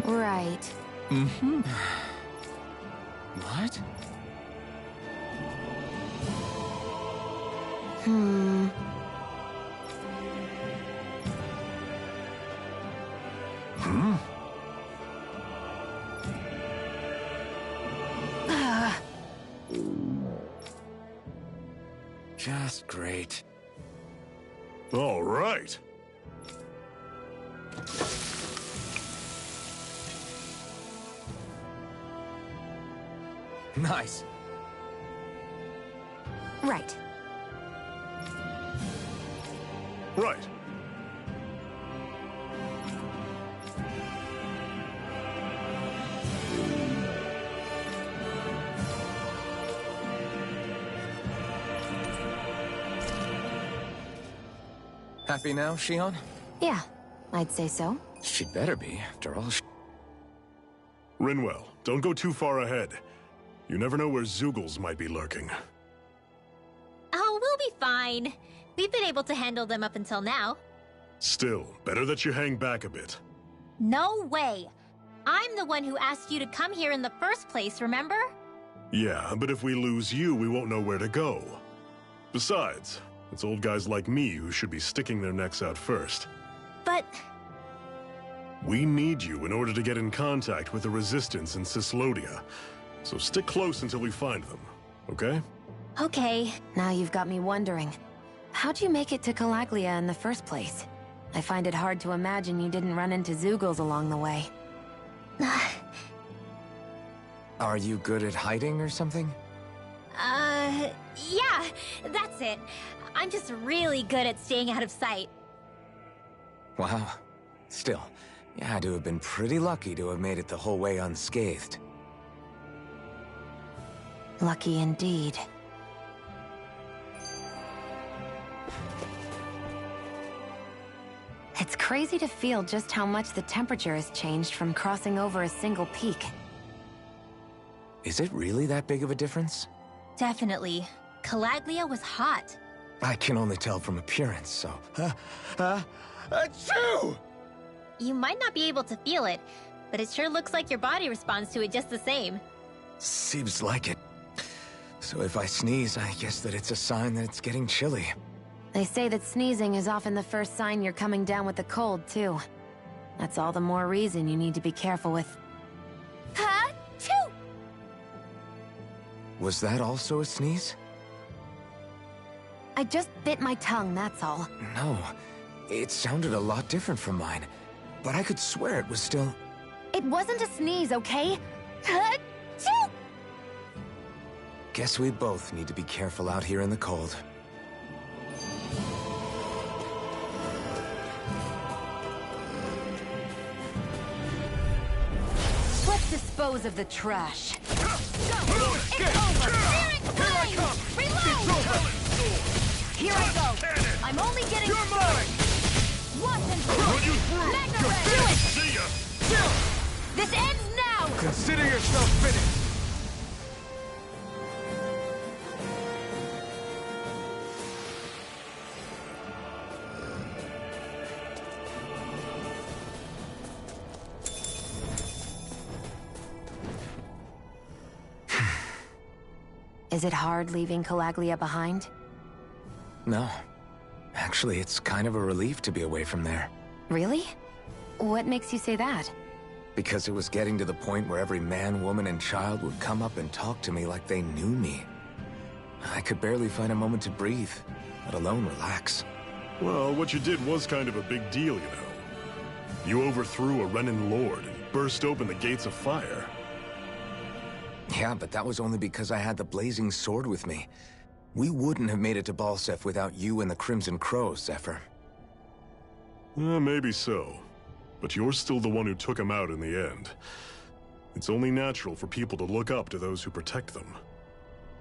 Right. Mm-hmm. What? Hmm. Hmm? Just great. All right. Nice. Right. Right. Happy now, Shion? Yeah, I'd say so. She'd better be, after all. Rinwell, don't go too far ahead. You never know where Zeugles might be lurking. Oh, we'll be fine. We've been able to handle them up until now. Still, better that you hang back a bit. No way! I'm the one who asked you to come here in the first place, remember? Yeah, but if we lose you, we won't know where to go. Besides, it's old guys like me who should be sticking their necks out first. But... We need you in order to get in contact with the Resistance in Cyslodia. So stick close until we find them, okay? Okay. Now you've got me wondering. How'd you make it to Calaglia in the first place? I find it hard to imagine you didn't run into Zeugles along the way. Are you good at hiding or something? Yeah, that's it. I'm just really good at staying out of sight. Wow. Still, you had to have been pretty lucky to have made it the whole way unscathed. Lucky indeed. It's crazy to feel just how much the temperature has changed from crossing over a single peak. Is it really that big of a difference? Definitely. Calaglia was hot. I can only tell from appearance, so... Achoo! You might not be able to feel it, but it sure looks like your body responds to it just the same. Seems like it. So if I sneeze, I guess that it's a sign that it's getting chilly. They say that sneezing is often the first sign you're coming down with the cold, too. That's all the more reason you need to be careful with... Ha-choo! Was that also a sneeze? I just bit my tongue, that's all. No. It sounded a lot different from mine. But I could swear it was still... It wasn't a sneeze, okay? Ha-choo! Guess we both need to be careful out here in the cold. Let's dispose of the trash. Go! It's over! Here I come! It's over! Here I go! I'm only getting You're mine! Watch and Run you through! Magna You're Ray! finished! See ya! This ends now! Consider yourself finished! Is it hard leaving Calaglia behind? No. Actually, it's kind of a relief to be away from there. Really? What makes you say that? Because it was getting to the point where every man, woman, and child would come up and talk to me like they knew me. I could barely find a moment to breathe, let alone relax. Well, what you did was kind of a big deal, you know. You overthrew a Renan Lord and burst open the gates of fire. Yeah, but that was only because I had the Blazing Sword with me. We wouldn't have made it to Balseph without you and the Crimson Crows, Zephyr. Maybe so. But you're still the one who took him out in the end. It's only natural for people to look up to those who protect them.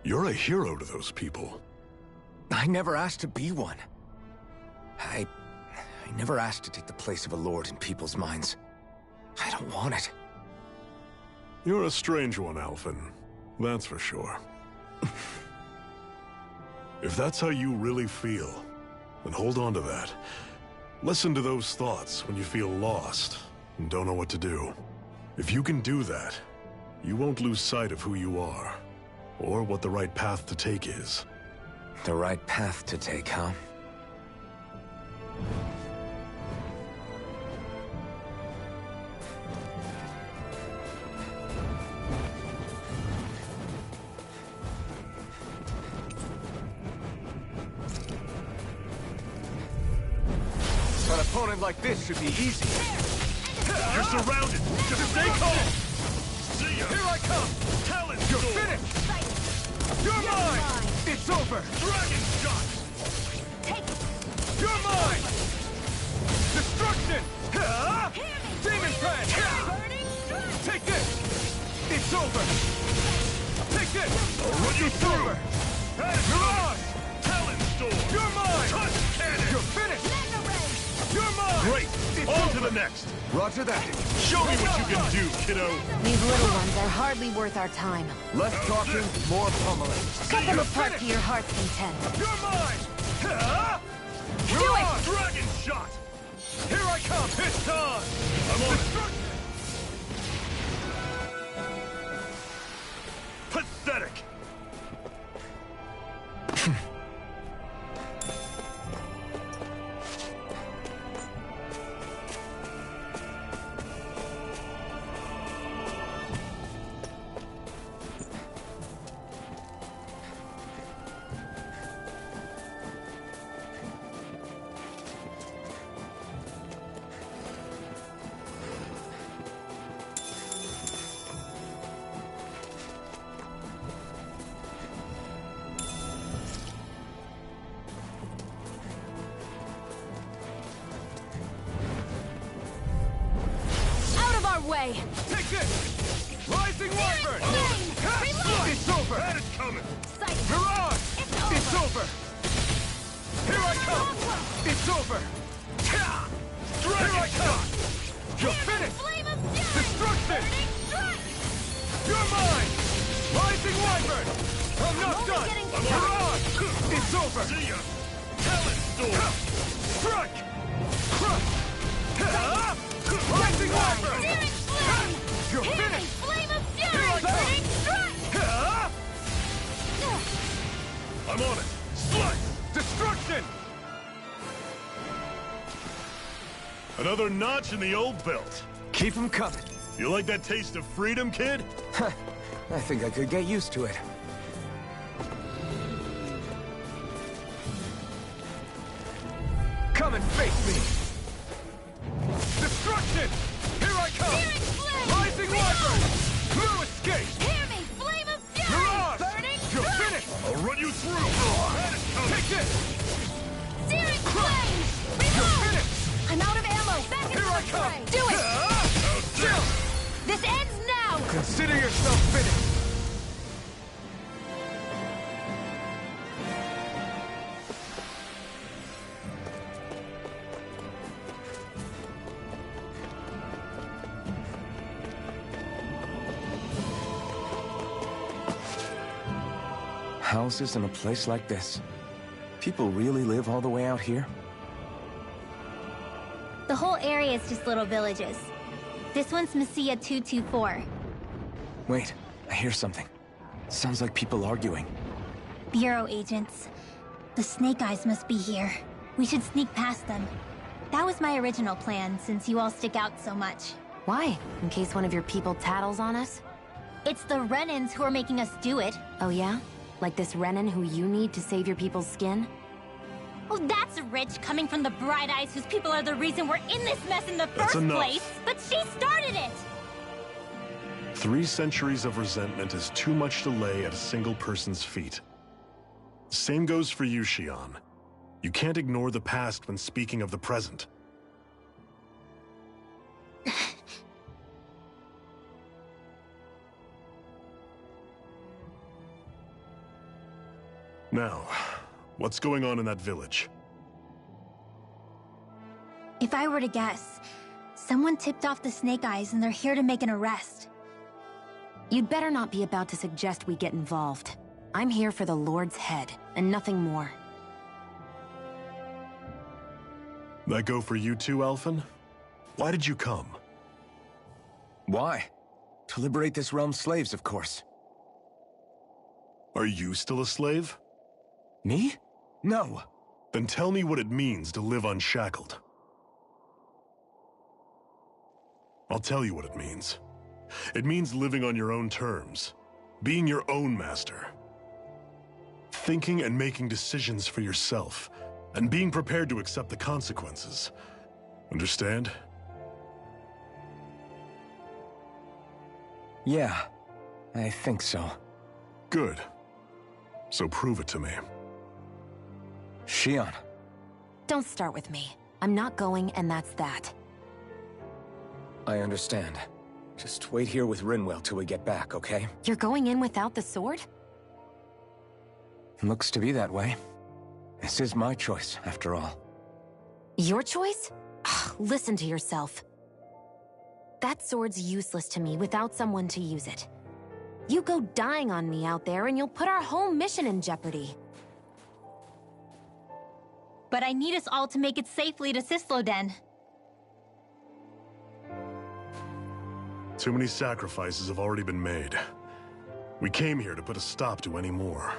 You're a hero to those people. I never asked to be one. I never asked to take the place of a lord in people's minds. I don't want it. You're a strange one, Alphen. That's for sure. If that's how you really feel, then hold on to that. Listen to those thoughts when you feel lost and don't know what to do. If you can do that, you won't lose sight of who you are, or what the right path to take is. The right path to take, huh? An opponent like this should be easy. You're surrounded. Just stay calm. See ya. Here I come. Talon You're sword. Finished. You're mine. It's over. Dragon shot. Take it. You're mine. Destruction. Demon Fan. Take this. It's over. Take this. I'll run you through. You're on. Talon Storm. You're mine. Touch cannon. You're finished. You're mine! Great! On to the next! Roger that! Show me what you can do, kiddo! These little ones are hardly worth our time. Less talking, more pummeling. Cut them apart to your heart's content. You're mine! You're on! Dragon shot! Here I come! It's on! I'm on it. Pathetic! Way. Take this! Rising Wyvern! It's over! That is coming! Mirage! It's over! Here I come! It's over! Here I come! You're finished! Destruction! You're mine! Rising Wyvern! I'm not done! Mirage! It's over! See ya! Talent Storm! Strike! Crush! Rising Wyvern! You're finished! Flame of Here I Fury! come! Strike! I'm on it! Slice! Destruction! Another notch in the old belt. Keep them coming. You like that taste of freedom, kid? I think I could get used to it. Come and face me! Destruction! Here I come! Rising Wyvern! No escape! Hear me! Flame of Fury! Mirage! Burning You're strike! finished! I'll run you through! That is coming! Take this! Searing flame! You're Reload! finished! I'm out of ammo! Back into Here I the come! fray! Do it! Chill! This ends now! Consider yourself finished! Houses in a place like this. People really live all the way out here? The whole area is just little villages. This one's Messia 224. Wait, I hear something. Sounds like people arguing. Bureau agents. The Snake Eyes must be here. We should sneak past them. That was my original plan, since you all stick out so much. Why? In case one of your people tattles on us? It's the Renans who are making us do it. Oh yeah? Like this Renan who you need to save your people's skin? Oh, that's rich, coming from the Bright Eyes whose people are the reason we're in this mess in the That's first enough. place. But she started it! 3 centuries of resentment is too much to lay at a single person's feet. Same goes for you, Xion. You can't ignore the past when speaking of the present. Now, what's going on in that village? If I were to guess, someone tipped off the Snake Eyes and they're here to make an arrest. You'd better not be about to suggest we get involved. I'm here for the Lord's head, and nothing more. That go for you too, Alphen? Why did you come? Why? To liberate this realm's slaves, of course. Are you still a slave? Me? No. Then tell me what it means to live unshackled. I'll tell you what it means. It means living on your own terms, being your own master. Thinking and making decisions for yourself, and being prepared to accept the consequences. Understand? Yeah, I think so. Good. So prove it to me. Xion. Don't start with me. I'm not going, and that's that. I understand. Just wait here with Rinwell till we get back, okay? You're going in without the sword? Looks to be that way. This is my choice, after all. Your choice? Ugh, listen to yourself. That sword's useless to me without someone to use it. You go dying on me out there and you'll put our whole mission in jeopardy. But I need us all to make it safely to Cisloden. Too many sacrifices have already been made. We came here to put a stop to any more.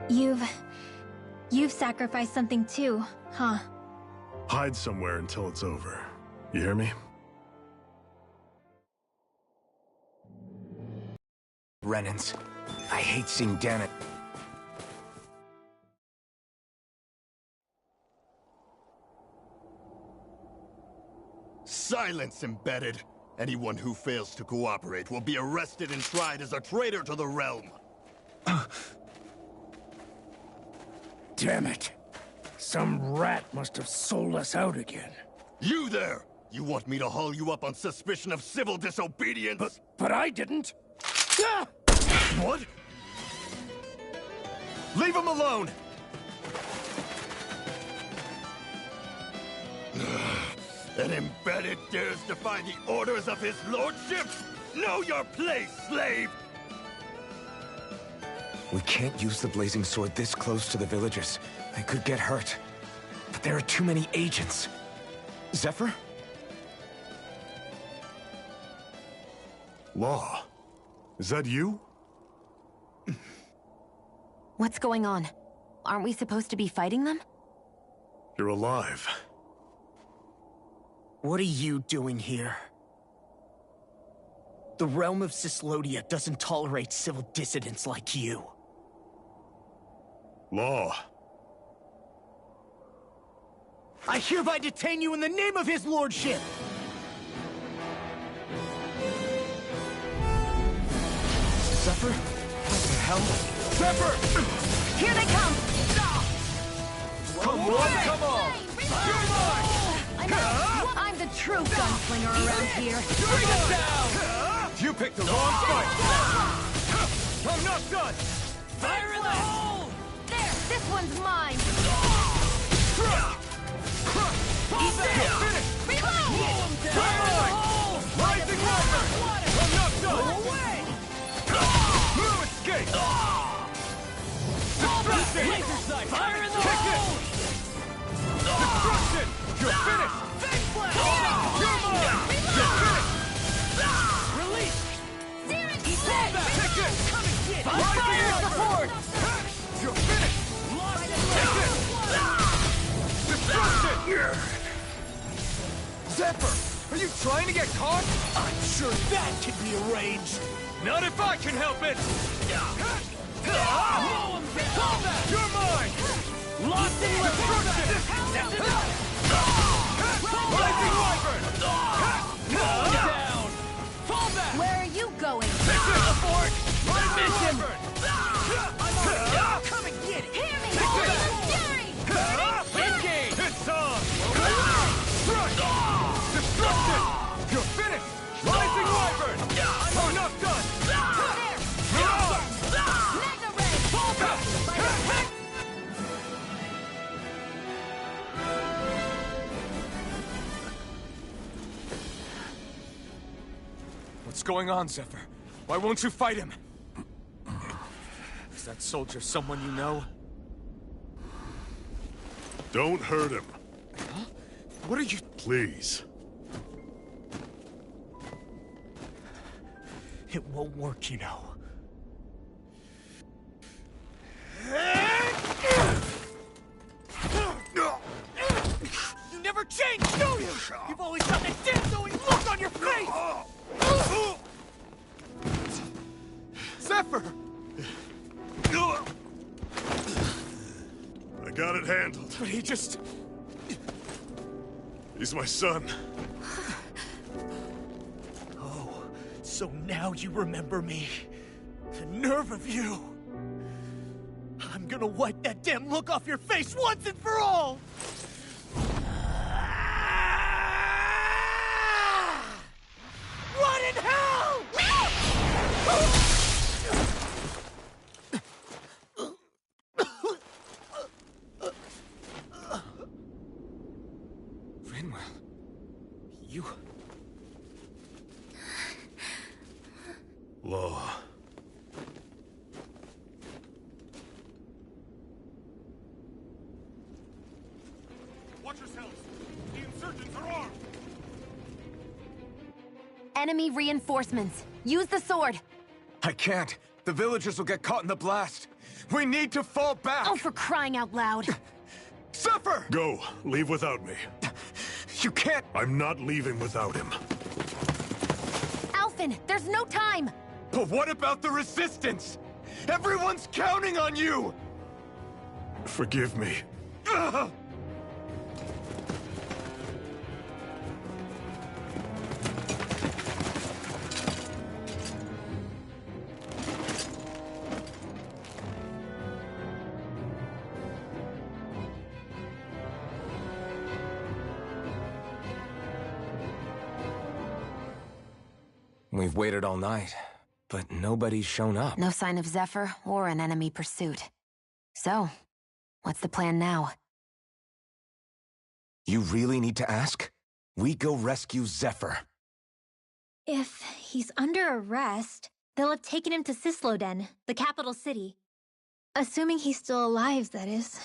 You've sacrificed something too, huh? Hide somewhere until it's over. You hear me? Renans. I hate seeing Danon. Silence, Embedded! Anyone who fails to cooperate will be arrested and tried as a traitor to the realm. Damn it. Some rat must have sold us out again. You there! You want me to haul you up on suspicion of civil disobedience? But I didn't. Ah! What? Leave him alone! An Embedded dares defy the orders of his lordship? Know your place, slave! We can't use the blazing sword this close to the villagers. They could get hurt. But there are too many agents. Zephyr? Law. Is that you? What's going on? Aren't we supposed to be fighting them? You're alive. What are you doing here? The realm of Cyslodia doesn't tolerate civil dissidents like you. Law. I hereby detain you in the name of his lordship! Zephyr? What the hell? Zephyr! Here they come! Come on, come on! You're mine! I'm the true gunslinger around here. Bring it down! You picked the wrong fight! I'm not done! Fire in the hole! There! This one's mine! He's there! Reload! Rising Wyvern! I'm not done! Go away! No escape! Destruction! Fire in the hole! Destruction! You're finished! You're mine! You're finished! Release! Take it! Fire support! You're finished! Take it! Destruction! Zephyr! Are you trying to get caught? I'm sure that can be arranged! Not if I can help it! You're mine! Lost in Destruction! Rising Wyvern! Down! Fall back! Where are you going? Abort! Rising Wyvern! Come and get it! Hear me! Fury! Engage! It's on! Strike! Destruction! You're finished! Rising Wyvern! I'm not done! Mega Ray! Fall back! What's going on, Zephyr? Why won't you fight him? Is that soldier someone you know? Don't hurt him. Huh? What are you... Please. It won't work, you know. You never change, do you? You've always got that death-knowing look on your face! Zephyr! I got it handled. But he just... He's my son. Oh, so now you remember me. The nerve of you! I'm gonna wipe that damn look off your face once and for all! Run in hell! Rinwell... You... Law. Watch yourselves! The insurgents are armed! enemy reinforcements. Use the sword. I can't. The villagers will get caught in the blast. We need to fall back! Oh, for crying out loud. Zephyr! Go. Leave without me. You can't... I'm not leaving without him. Alphen, there's no time! But what about the Resistance? Everyone's counting on you! Forgive me. Ugh! We've waited all night, but nobody's shown up. No sign of Zephyr or an enemy pursuit. So, what's the plan now? You really need to ask? We go rescue Zephyr. If he's under arrest, they'll have taken him to Cisloden, the capital city. Assuming he's still alive, that is.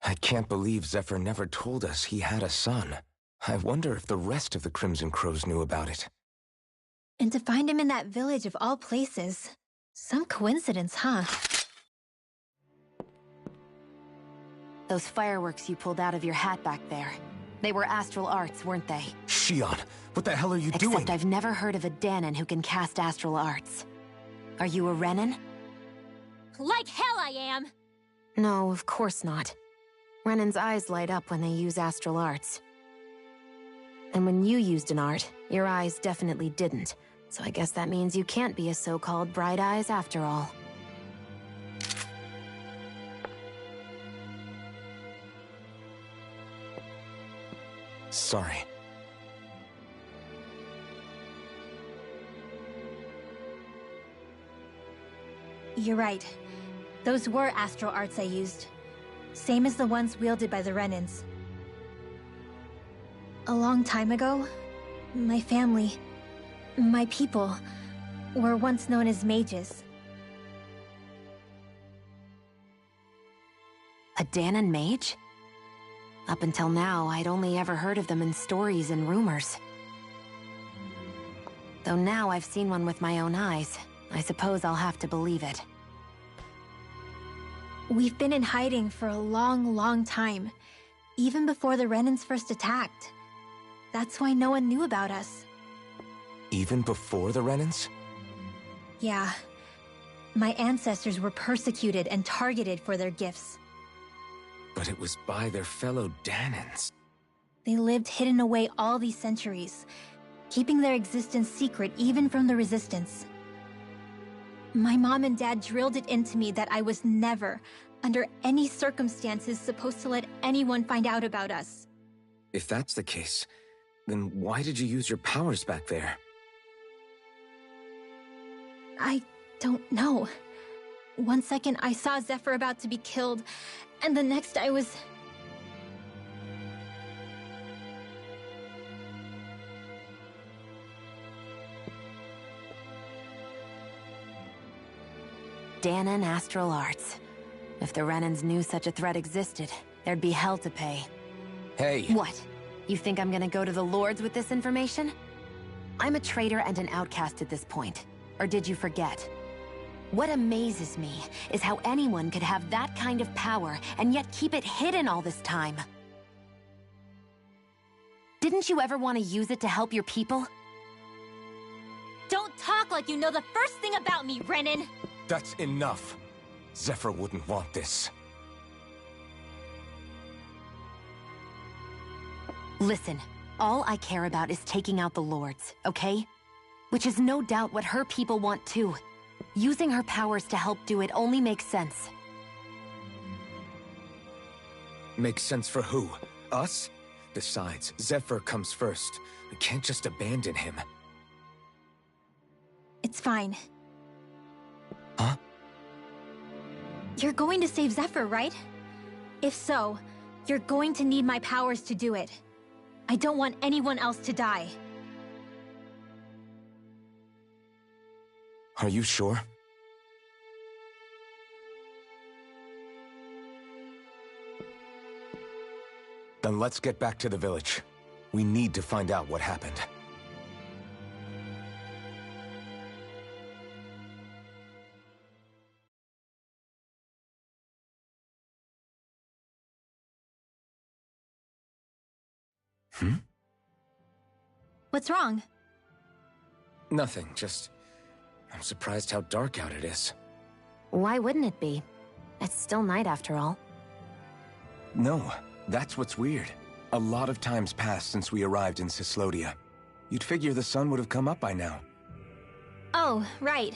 I can't believe Zephyr never told us he had a son. I wonder if the rest of the Crimson Crows knew about it. And to find him in that village of all places. Some coincidence, huh? Those fireworks you pulled out of your hat back there. They were astral arts, weren't they? Shionne, what the hell are you doing? Except I've never heard of a Dahnan who can cast astral arts. Are you a Renan? Like hell I am! No, of course not. Renan's eyes light up when they use astral arts. And when you used an art, your eyes definitely didn't. So I guess that means you can't be a so-called Bright Eyes after all. Sorry. You're right. Those were astral arts I used. Same as the ones wielded by the Renans. A long time ago, my family, my people, were once known as mages. A Dahnan mage? Up until now, I'd only ever heard of them in stories and rumors. Though now I've seen one with my own eyes, I suppose I'll have to believe it. We've been in hiding for a long, long time. Even before the Renans first attacked. That's why no one knew about us. Even before the Renans? Yeah. My ancestors were persecuted and targeted for their gifts. But it was by their fellow Dahnans. They lived hidden away all these centuries, keeping their existence secret even from the Resistance. My mom and dad drilled it into me that I was never, under any circumstances, supposed to let anyone find out about us. If that's the case, then why did you use your powers back there? I don't know. One second I saw Zephyr about to be killed, and the next I was... Dahnan astral arts. If the Renans knew such a threat existed, there'd be hell to pay. Hey! What? You think I'm gonna go to the Lords with this information? I'm a traitor and an outcast at this point. Or did you forget? What amazes me is how anyone could have that kind of power and yet keep it hidden all this time. Didn't you ever want to use it to help your people? Don't talk like you know the first thing about me, Renan! That's enough. Zephyr wouldn't want this. Listen, all I care about is taking out the Lords, okay? Which is no doubt what her people want too. Using her powers to help do it only makes sense. Makes sense for who? Us? Besides, Zephyr comes first. We can't just abandon him. It's fine. Huh? You're going to save Zephyr, right? If so, you're going to need my powers to do it. I don't want anyone else to die. Are you sure? Then let's get back to the village. We need to find out what happened. What's wrong? Nothing, just... I'm surprised how dark out it is. Why wouldn't it be? It's still night after all. No, that's what's weird. A lot of time's passed since we arrived in Cyslodia. You'd figure the sun would have come up by now. Oh, right.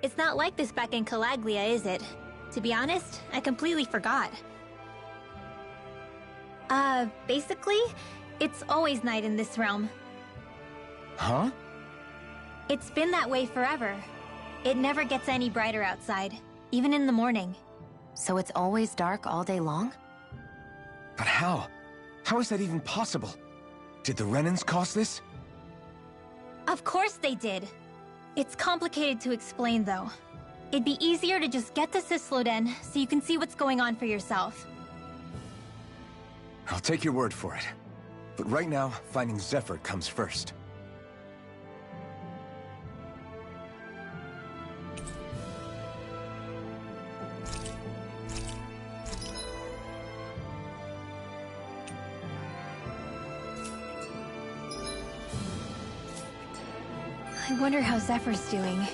It's not like this back in Calaglia, is it? To be honest, I completely forgot. Basically, it's always night in this realm. Huh? It's been that way forever. It never gets any brighter outside, even in the morning. So it's always dark all day long? But how? How is that even possible? Did the Renans cause this? Of course they did. It's complicated to explain, though. It'd be easier to just get to Cysloden so you can see what's going on for yourself. I'll take your word for it. But right now, finding Zephyr comes first. I wonder how Zephyr's doing.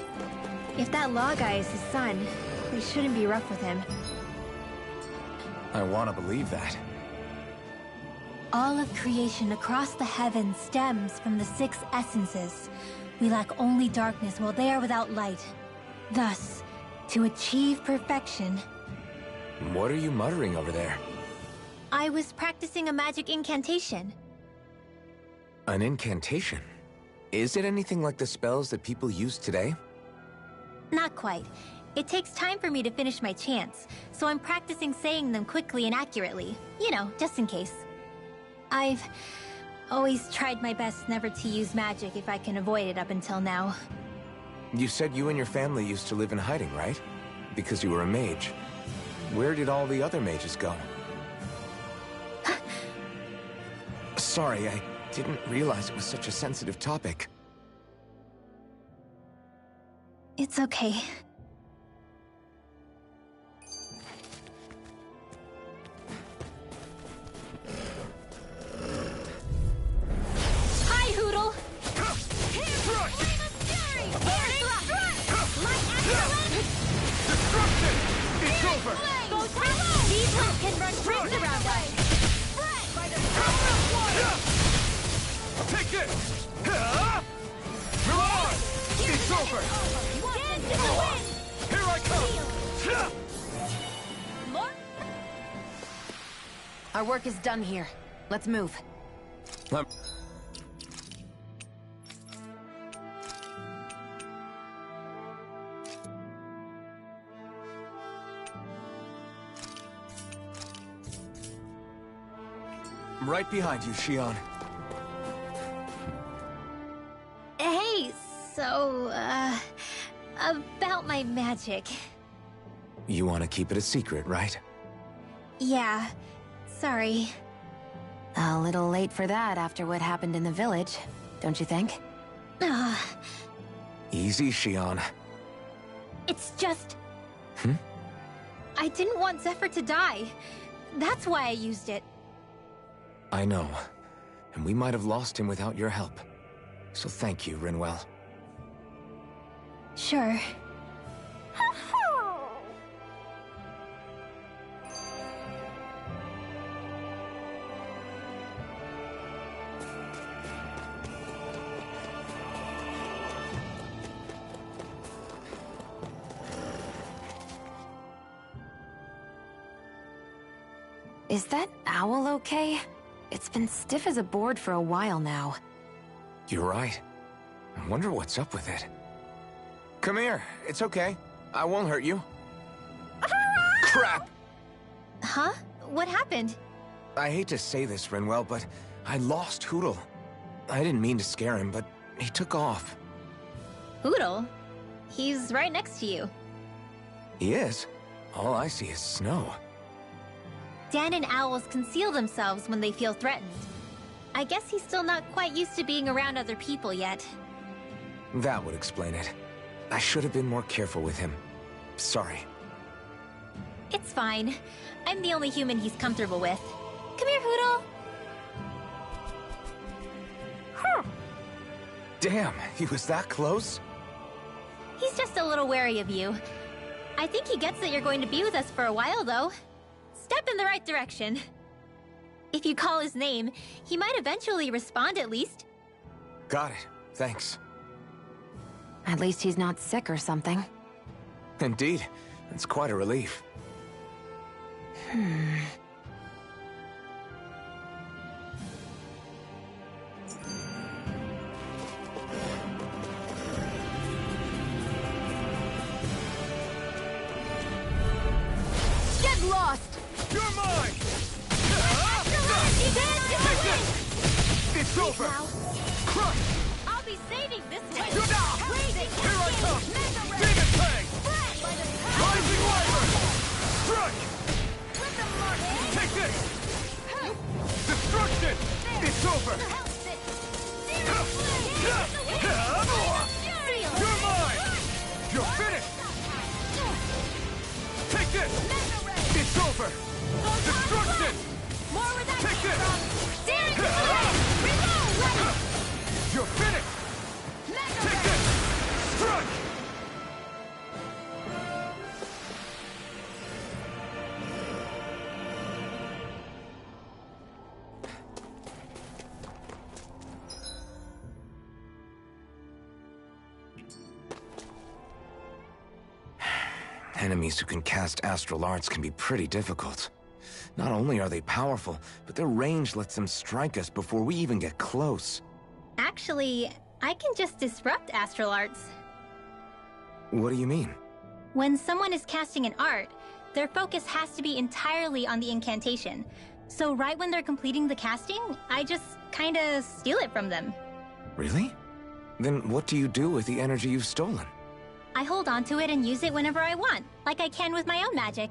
If that Law guy is his son, we shouldn't be rough with him. I want to believe that. All of creation across the heavens stems from the 6 essences. We lack only darkness while they are without light. Thus, to achieve perfection... What are you muttering over there? I was practicing a magic incantation. An incantation? Is it anything like the spells that people use today? Not quite. It takes time for me to finish my chants, so I'm practicing saying them quickly and accurately. You know, just in case. I've always tried my best never to use magic if I can avoid it up until now. You said you and your family used to live in hiding, right? Because you were a mage. Where did all the other mages go? Sorry, I didn't realize it was such a sensitive topic. It's okay. Hi, Hootle! Destruction! It's over! These ones can run rings around us! Take it! You're on! It's over! Here I come! Our work is done here. Let's move. I'm right behind you, Shionne. Hey, so, about my magic. You want to keep it a secret, right? Yeah, sorry. A little late for that after what happened in the village, don't you think? Easy, Shionne. It's just... I didn't want Zephyr to die. That's why I used it. I know. And we might have lost him without your help. So thank you, Rinwell. Sure. Is that owl okay? It's been stiff as a board for a while now. You're right. I wonder what's up with it. Come here. It's okay. I won't hurt you. Crap! Huh? What happened? I hate to say this, Rinwell, but I lost Hootle. I didn't mean to scare him, but he took off. Hootle? He's right next to you. He is? All I see is snow. Dan and owls conceal themselves when they feel threatened. I guess he's still not quite used to being around other people yet. That would explain it. I should have been more careful with him. Sorry. It's fine. I'm the only human he's comfortable with. Come here, Hootle! Damn, he was that close? He's just a little wary of you. I think he gets that you're going to be with us for a while, though. Step in the right direction. If you call his name, he might eventually respond at least. Got it. Thanks. At least he's not sick or something. Indeed. That's quite a relief. Get lost! You're mine! It's over! Crush! I'll be saving this one! Here I come! Demon Fang! Rising Wyvern! Strike! Take this! Destruction! It's over! You're mine! You're finished! Take this! It's over! Destruction! More where that Take came this! from! Steering to the left! Reload! You're finished! Take this! Strike! Enemies who can cast astral arts can be pretty difficult. Not only are they powerful, but their range lets them strike us before we even get close. Actually, I can just disrupt astral arts. What do you mean? When someone is casting an art, their focus has to be entirely on the incantation. So right when they're completing the casting, I just kinda steal it from them. Really? Then what do you do with the energy you've stolen? I hold onto it and use it whenever I want, like I can with my own magic.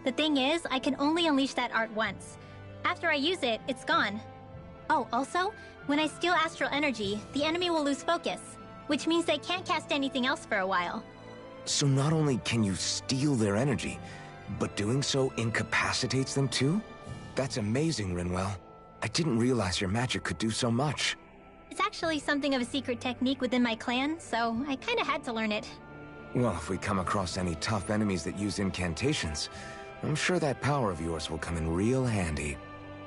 The thing is, I can only unleash that art once. After I use it, it's gone. Oh, also, when I steal astral energy, the enemy will lose focus, which means they can't cast anything else for a while. So not only can you steal their energy, but doing so incapacitates them too? That's amazing, Rinwell. I didn't realize your magic could do so much. It's actually something of a secret technique within my clan, so I kinda had to learn it. Well, if we come across any tough enemies that use incantations, I'm sure that power of yours will come in real handy.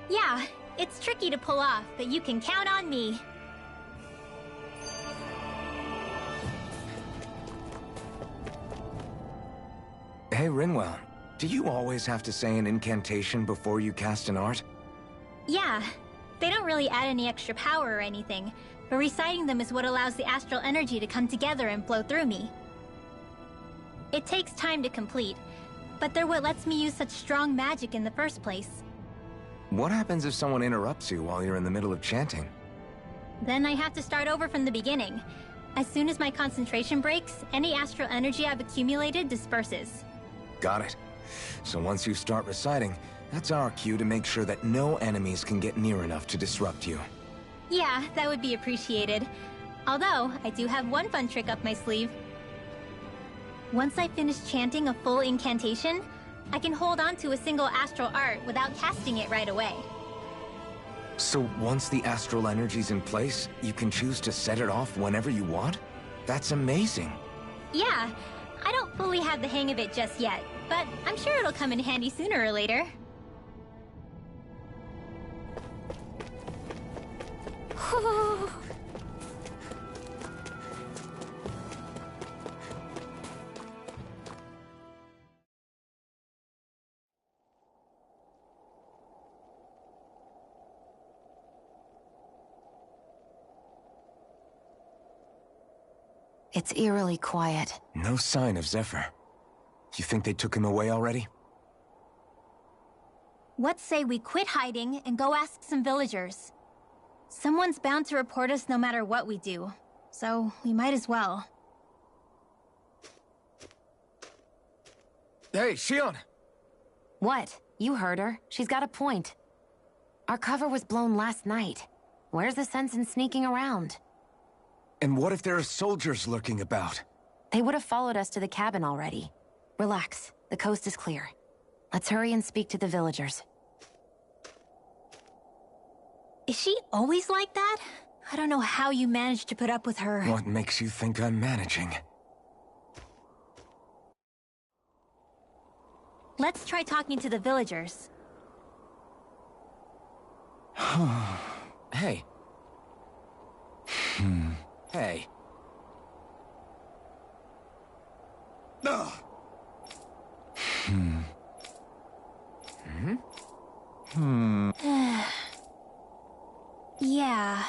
Yeah, it's tricky to pull off, but you can count on me. Hey, Rinwell, do you always have to say an incantation before you cast an art? Yeah, they don't really add any extra power or anything, but reciting them is what allows the astral energy to come together and flow through me. It takes time to complete, but they're what lets me use such strong magic in the first place. What happens if someone interrupts you while you're in the middle of chanting? Then I have to start over from the beginning. As soon as my concentration breaks, any astral energy I've accumulated disperses. Got it. So once you start reciting, that's our cue to make sure that no enemies can get near enough to disrupt you. Yeah, that would be appreciated. Although, I do have one fun trick up my sleeve. Once I finish chanting a full incantation, I can hold on to a single astral art without casting it right away. So once the astral energy's in place, you can choose to set it off whenever you want? That's amazing. Yeah, I don't fully have the hang of it just yet, but I'm sure it'll come in handy sooner or later. It's eerily quiet. No sign of Zephyr. You think they took him away already? What say we quit hiding and go ask some villagers? Someone's bound to report us no matter what we do, so we might as well. Hey, Shionne! What? You heard her. She's got a point. Our cover was blown last night. Where's the sense in sneaking around? And what if there are soldiers lurking about? They would have followed us to the cabin already. Relax. The coast is clear. Let's hurry and speak to the villagers. Is she always like that? I don't know how you managed to put up with her. What makes you think I'm managing? Let's try talking to the villagers. Hey. Hey. Yeah.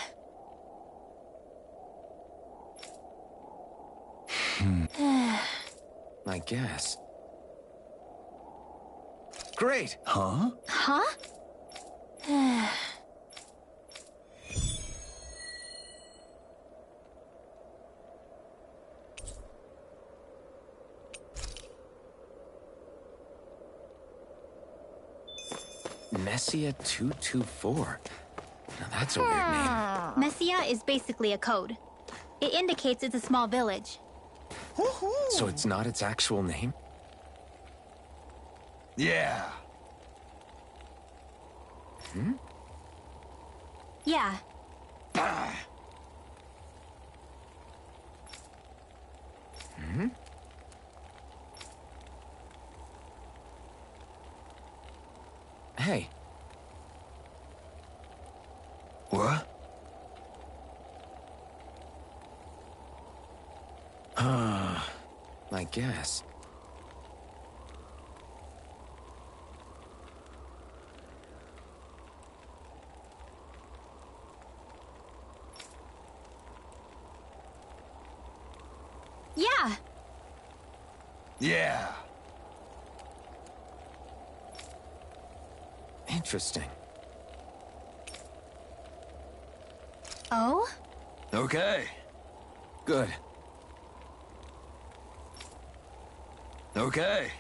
I guess. Great! Huh? Huh? Messia 224. Now that's a weird name. Messia is basically a code. It indicates it's a small village. So it's not its actual name? Yeah. Yeah. Hey. What? I guess. Yeah. Yeah. Interesting. Oh? Okay. Good. Okay.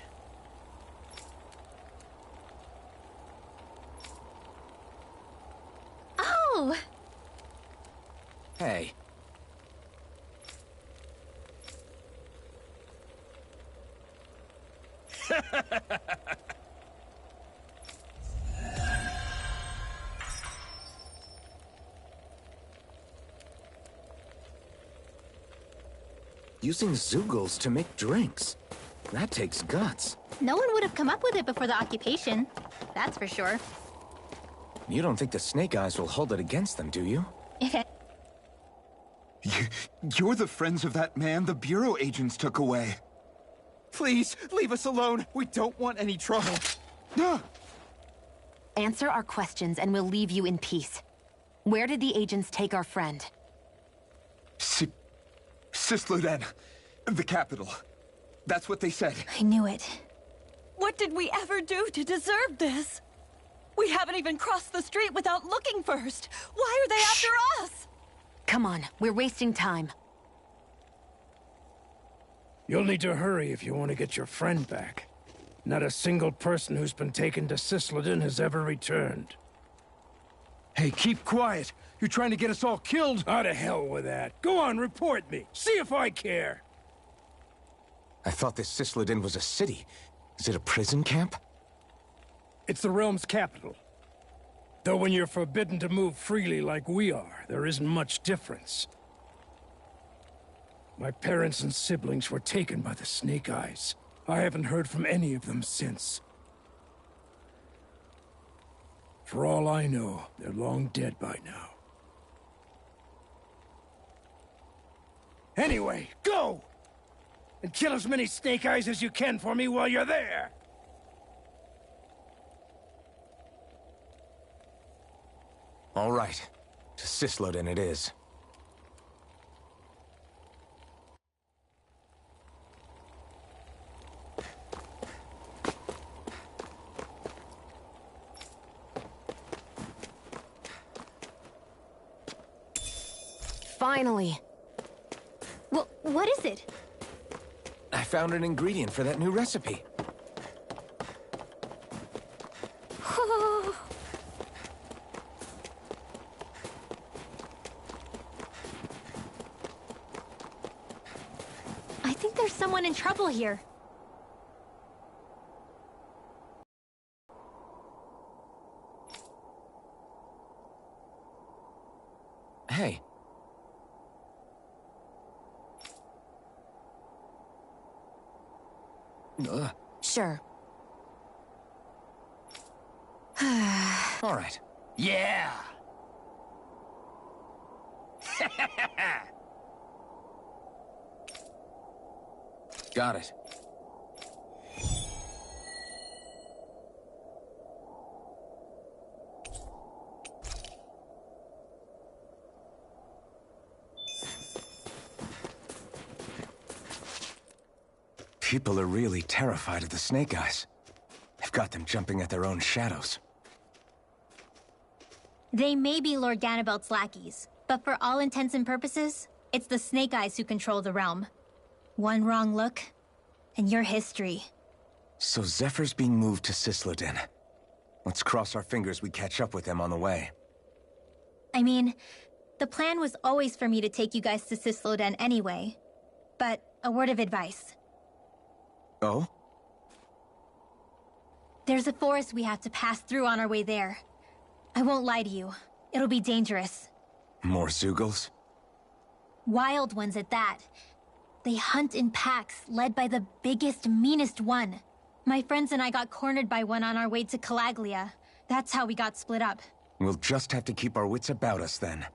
Oh! Hey. Using Zeugles to make drinks. That takes guts. No one would have come up with it before the occupation. That's for sure. You don't think the Snake Eyes will hold it against them, do you? You're the friends of that man the Bureau agents took away. Please, leave us alone. We don't want any trouble. Answer our questions and we'll leave you in peace. Where did the agents take our friend? Cisloden, the capital. That's what they said. I knew it. What did we ever do to deserve this? We haven't even crossed the street without looking first. Why are they after us? Come on, we're wasting time. You'll need to hurry if you want to get your friend back. Not a single person who's been taken to Cisloden has ever returned. Hey, keep quiet. You're trying to get us all killed? How to hell with that. Go on, report me. See if I care. I thought this Cisloden was a city. Is it a prison camp? It's the realm's capital. Though when you're forbidden to move freely like we are, there isn't much difference. My parents and siblings were taken by the Snake Eyes. I haven't heard from any of them since. For all I know, they're long dead by now. Anyway, go! And kill as many Snake Eyes as you can for me while you're there! All right. To Cisloden it is. Finally. What is it? I found an ingredient for that new recipe. I think there's someone in trouble here. Hey. Sure. All right. Yeah! Got it. People are really terrified of the Snake Eyes. They've got them jumping at their own shadows. They may be Lord Ganabelt's lackeys, but for all intents and purposes, it's the Snake Eyes who control the realm. One wrong look, and your history. So Zephyr's being moved to Cisloden. Let's cross our fingers we catch up with him on the way. I mean, the plan was always for me to take you guys to Cisloden anyway. But a word of advice. Oh? There's a forest we have to pass through on our way there. I won't lie to you. It'll be dangerous. More Zeugles? Wild ones at that. They hunt in packs, led by the biggest, meanest one. My friends and I got cornered by one on our way to Calaglia. That's how we got split up. We'll just have to keep our wits about us then.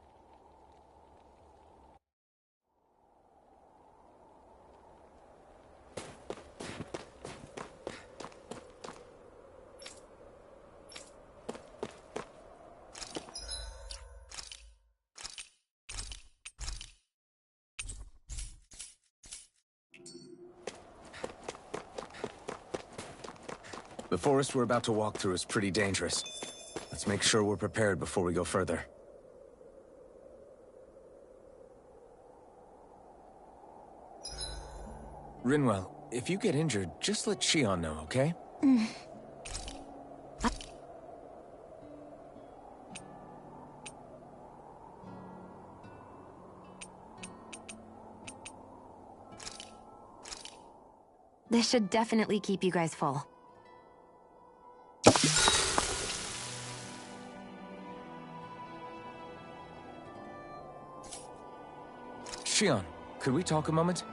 The forest we're about to walk through is pretty dangerous. Let's make sure we're prepared before we go further. Rinwell, if you get injured, just let Shion know, okay? This should definitely keep you guys full. Shion, could we talk a moment?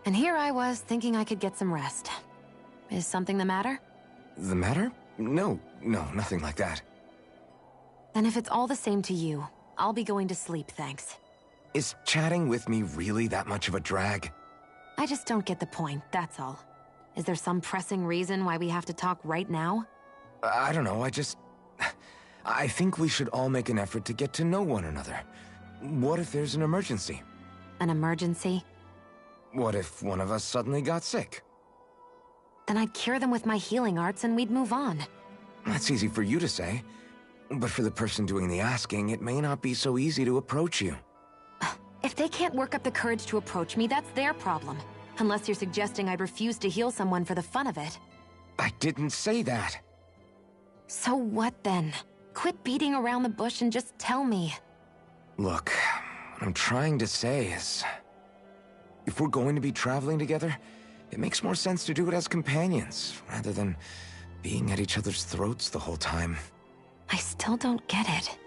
And here I was, thinking I could get some rest. Is something the matter? The matter? No, nothing like that. Then if it's all the same to you, I'll be going to sleep, thanks. Is chatting with me really that much of a drag? I just don't get the point, that's all. Is there some pressing reason why we have to talk right now? I don't know, I think we should all make an effort to get to know one another. What if there's an emergency? An emergency? What if one of us suddenly got sick? Then I'd cure them with my healing arts and we'd move on. That's easy for you to say. But for the person doing the asking, it may not be so easy to approach you. If they can't work up the courage to approach me, that's their problem. Unless you're suggesting I'd refuse to heal someone for the fun of it. I didn't say that. So what then? Quit beating around the bush and just tell me. Look, what I'm trying to say is... if we're going to be traveling together, it makes more sense to do it as companions, rather than being at each other's throats the whole time. I still don't get it.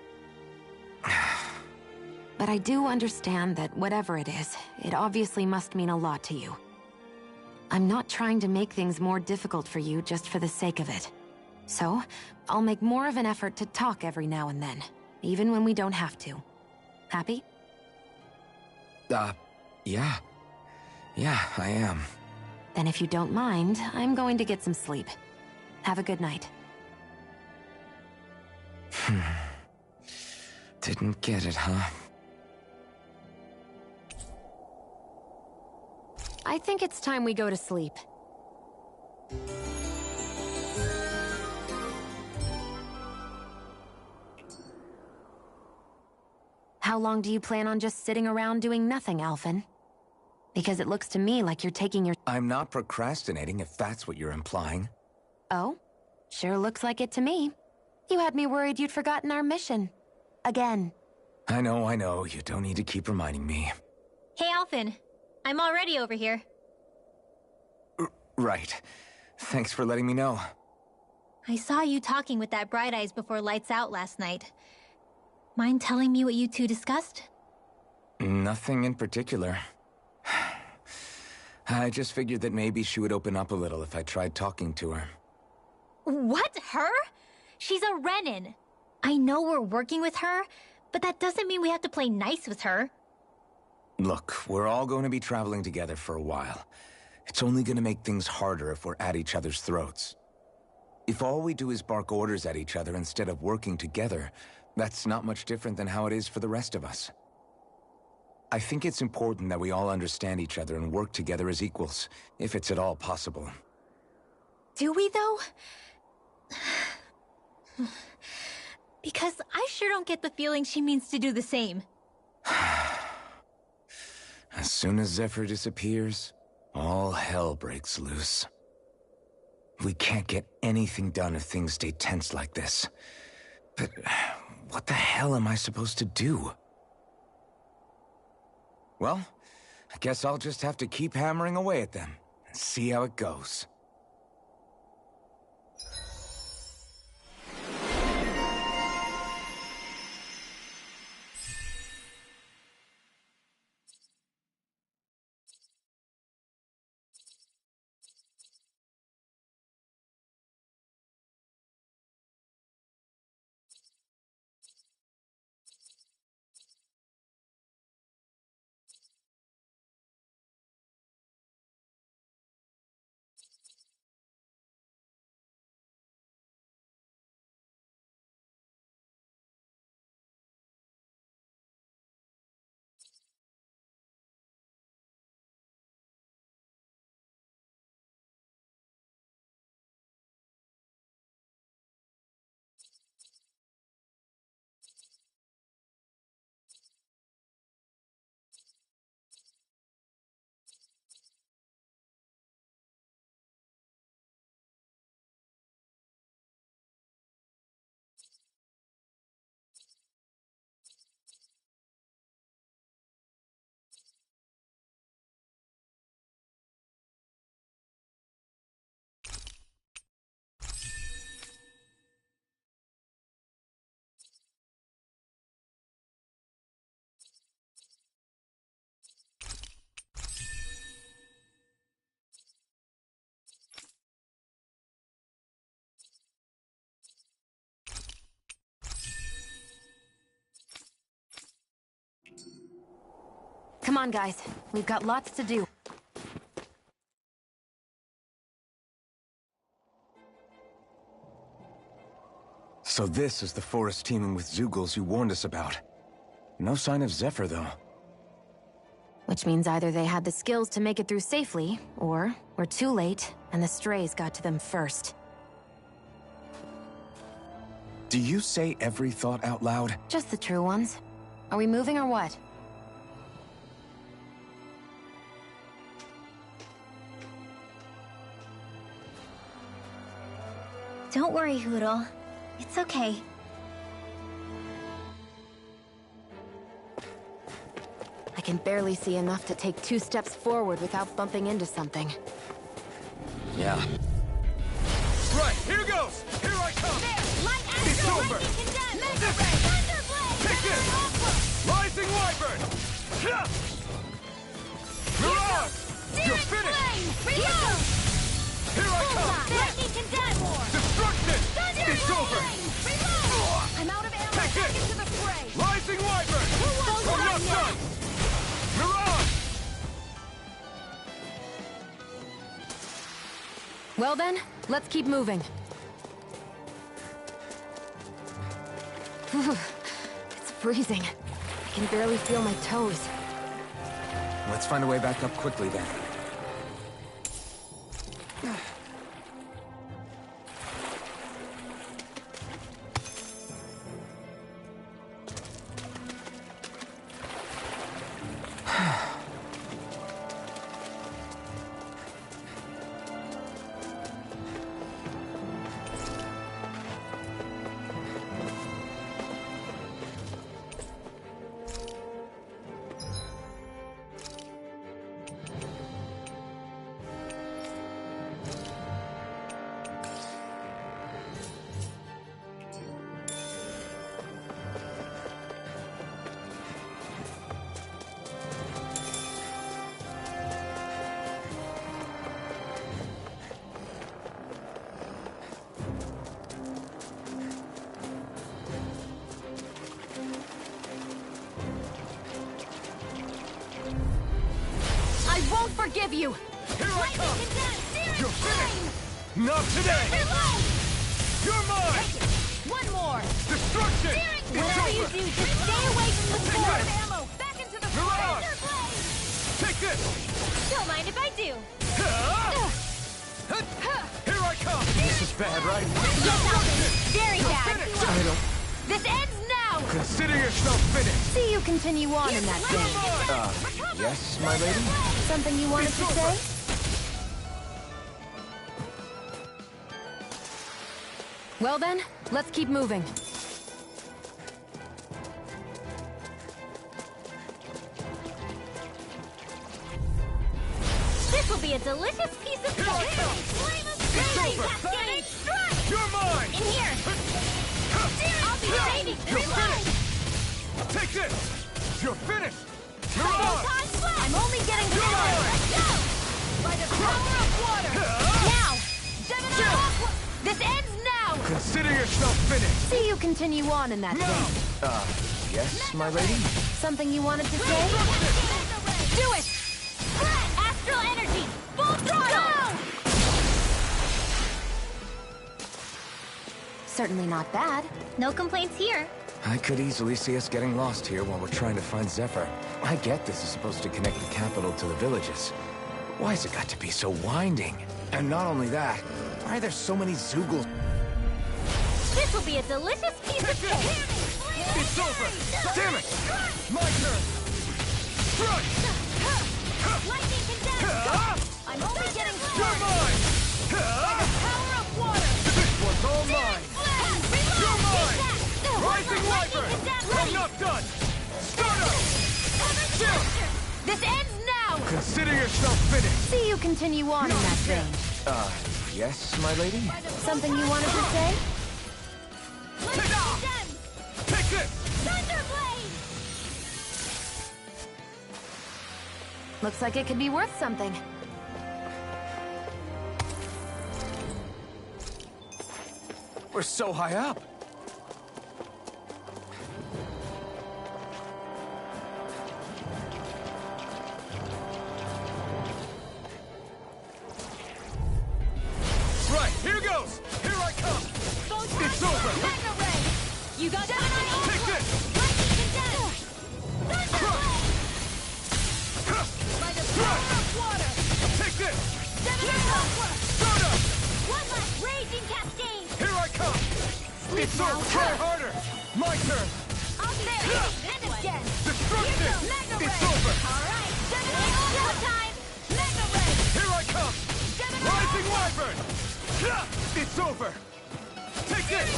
But I do understand that whatever it is, it obviously must mean a lot to you. I'm not trying to make things more difficult for you just for the sake of it. So, I'll make more of an effort to talk every now and then, even when we don't have to. Happy? Yeah. Yeah, I am. Then if you don't mind, I'm going to get some sleep. Have a good night. Didn't get it, huh? I think it's time we go to sleep. How long do you plan on just sitting around doing nothing, Alphen? Because it looks to me like you're taking your... I'm not procrastinating, if that's what you're implying. Oh? Sure looks like it to me. You had me worried you'd forgotten our mission. Again. I know. You don't need to keep reminding me. Hey, Alphen. I'm already over here. Right. Thanks for letting me know. I saw you talking with that Bright Eyes before lights out last night. Mind telling me what you two discussed? Nothing in particular. I just figured that maybe she would open up a little if I tried talking to her. What? Her? She's a Renin. I know we're working with her, but that doesn't mean we have to play nice with her. Look, we're all going to be traveling together for a while. It's only going to make things harder if we're at each other's throats. If all we do is bark orders at each other instead of working together, that's not much different than how it is for the rest of us. I think it's important that we all understand each other and work together as equals, if it's at all possible. Do we, though? Because I sure don't get the feeling she means to do the same. As soon as Zephyr disappears, all hell breaks loose. We can't get anything done if things stay tense like this. But what the hell am I supposed to do? Well, I guess I'll just have to keep hammering away at them and see how it goes. Come on, guys. We've got lots to do. So this is the forest teeming with Zeugles you warned us about. No sign of Zephyr, though. Which means either they had the skills to make it through safely, or we're too late, and the strays got to them first. Do you say every thought out loud? Just the true ones. Are we moving or what? Don't worry, Hootle. It's okay. I can barely see enough to take 2 steps forward without bumping into something. Yeah. Right, here goes! Here I come! There! Light It's Astral! over! Lightning Condemned! Mega Ray! Thunderblade! Take it! Rising Wyvern! Mirage! You're finished! Flame! Reload! Here I come! Lightning Condemned! Destruction! It's over! Reload! I'm out of ammo! Take Back it! into the fray! Rising Wyvern! Who I'm not done! Mirage! Well then, let's keep moving. It's freezing. I can barely feel my toes. Let's find a way back up quickly, then. I won't forgive you! Here I come! You're finished! Not today! You're mine! One more! Destruction! Whatever you do, just stay away from the sword. Ammo! Back into the Mirage! Take this! Don't mind if I do. Here I come! This is bad, right? Very bad. I don't... This ends now! Consider yourself finished! See you continue on in that vein. Yes, my lady? Something you wanted to say? Well then, let's keep moving. This will be a delicious piece of cake! Cascade! Strike! You're mine! In here! I'll be saving! Reload! Take this! You're finished! I'm only getting started! Let's go! By the power of water! Now! This ends now! Consider yourself finished! See you continue on in that vein. Yes, my lady? Something you wanted to say? Do it! Astral energy! Full throttle! Certainly not bad. No complaints here. I could easily see us getting lost here while we're trying to find Zephyr. I get this is supposed to connect the capital to the villages. Why's it got to be so winding? And not only that, why are there so many Zeugles? This will be a delicious piece of cake! It's over! Damn it! My turn! Strike! Lightning condemned! I'm only getting started! You're mine! By the power of water! This one's all mine! You're mine! Rising Wyvern! I'm not done! Start up! Still! This ends now! Consider yourself finished! See you continue on in that vein. Yes, my lady? Something you wanted to say? Take this! Thunderblade! Looks like it could be worth something. We're so high up. Right, here goes! Here I come! It's over! You got that? Take this! By the power of water! Take this! Start up! One last raging cascade! Here I come! It's over! Try harder! My turn! I'll be there! And again! Destruction! It's over! Alright! Showtime! Mega Ray! Here I come! Rising Wyvern! It's over! Take this!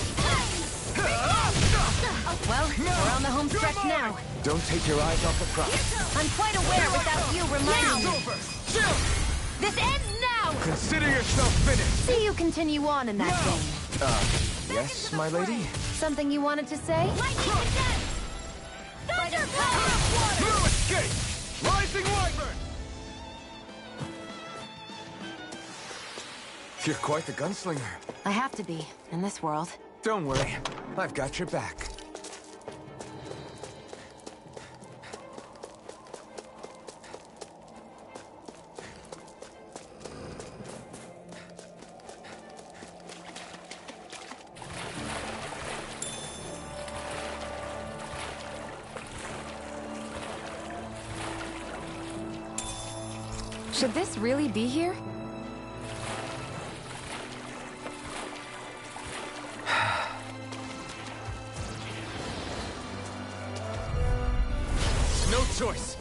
Well, we're on the home stretch now. Don't take your eyes off the prize. I'm quite aware without you reminding It's me. over! Chill! This ends now! Consider yourself finished! See you continue on in that vein. Yes, my lady? Something you wanted to say? Lightning condensed! Thunder power of water! No escape! Rising Wyvern! You're quite the gunslinger. I have to be, in this world. Don't worry, I've got your back. Should this really be here? No choice!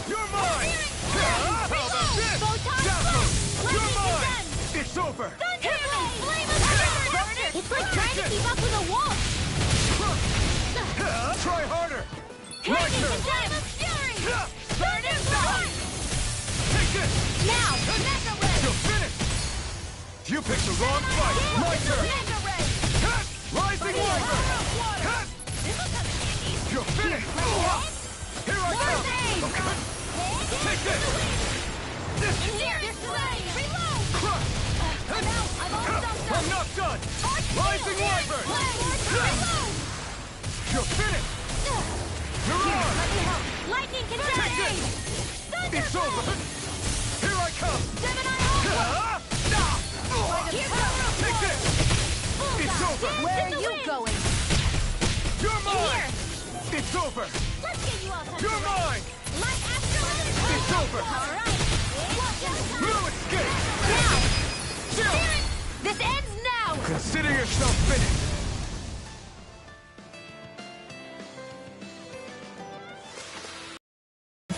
You're mine! How about this? Dazzle! You're mine! It's over! It's like trying to keep up with a wolf! Try harder! My turn! Burn and burn! Take this! Now! Mega Ray! You're finished! You picked the wrong fight! My turn! Mega Ray! Rising Wyvern! You're finished! Here I come! Okay. Take this! In here! This way! Reload! Crush! I'm out! I'm almost I'm not done! Rising Wyvern! Reload! You're finished! Mirage! Lightning Take condensed! this! It's over! Here I come! Take this! It's over! Where are you going? You're mine! It's over! Let's get you all some You're mine! It's over! No escape! This ends now! Consider yourself finished!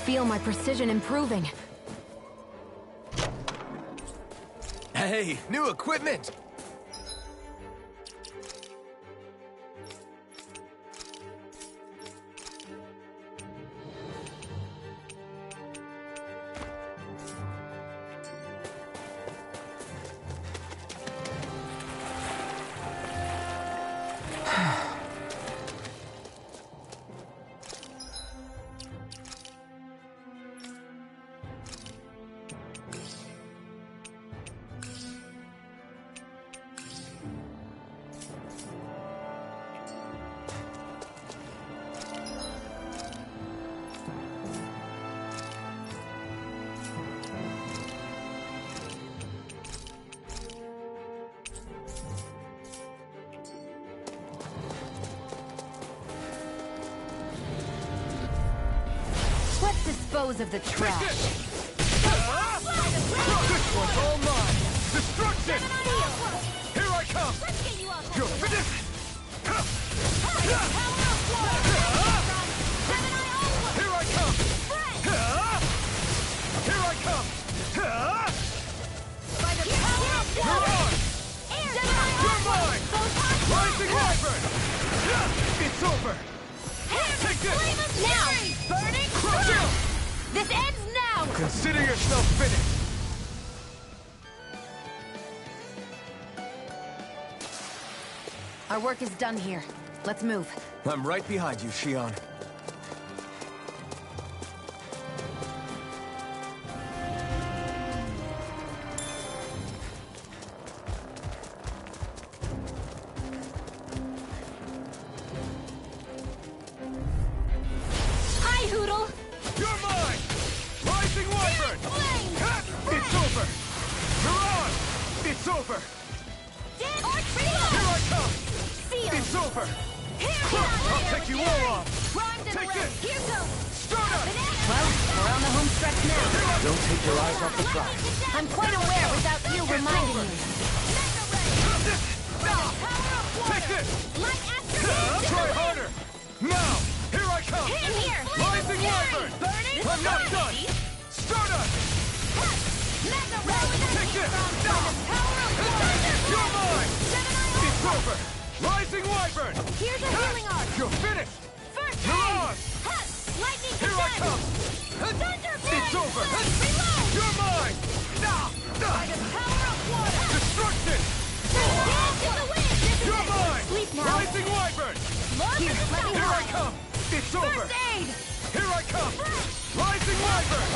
Feel my precision improving. Hey, new equipment! Let's dispose of the trash. This one's all mine! Destruction! Here I come! You're finished! Here I come! Here I come! You're on! You're mine! Rising Wyvern! It's over! Take this! Now! Burning Crush him! This ends now! Consider yourself finished! Our work is done here. Let's move. I'm right behind you, Shionne. Hi, Hootle! You're mine! Rising Wyvern! It's over! You're on! It's over! Here I come! It's over! I'll take you all off! Take this! Stardust! Well, we're on the home stretch now. Don't take your eyes off the prize. I'm quite aware without you reminding me. Take this! Try harder! Now! Here I come! Rising Wyvern! I'm not done! Stardust! Take this! You're mine! It's over! Rising Wyvern! Here's a healing arc! You're finished! First You're aid! on! Lightning Here I come! It's over! You're mine! By the power of water! Destruction! You're mine! Sleep now. Rising Wyvern! Here, let me Here I help. come! It's over! First aid! Here I come! Rising Wyvern!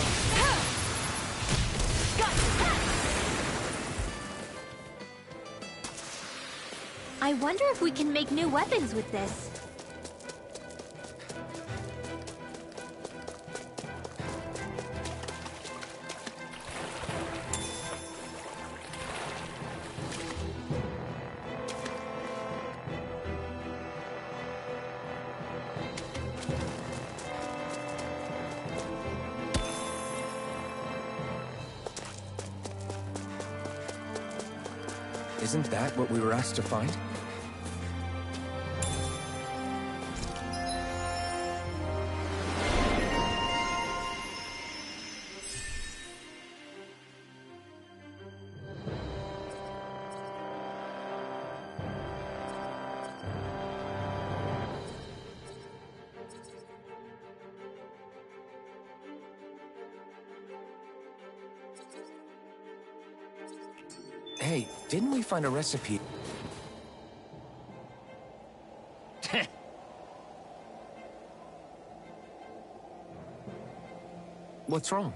I wonder if we can make new weapons with this. Isn't that what we were asked to find? Hey, didn't we find a recipe? What's wrong?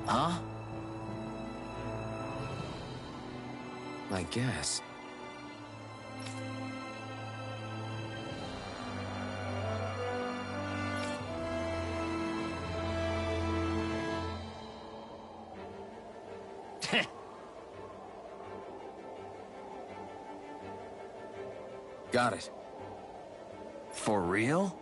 Huh? I guess. Got it. For real?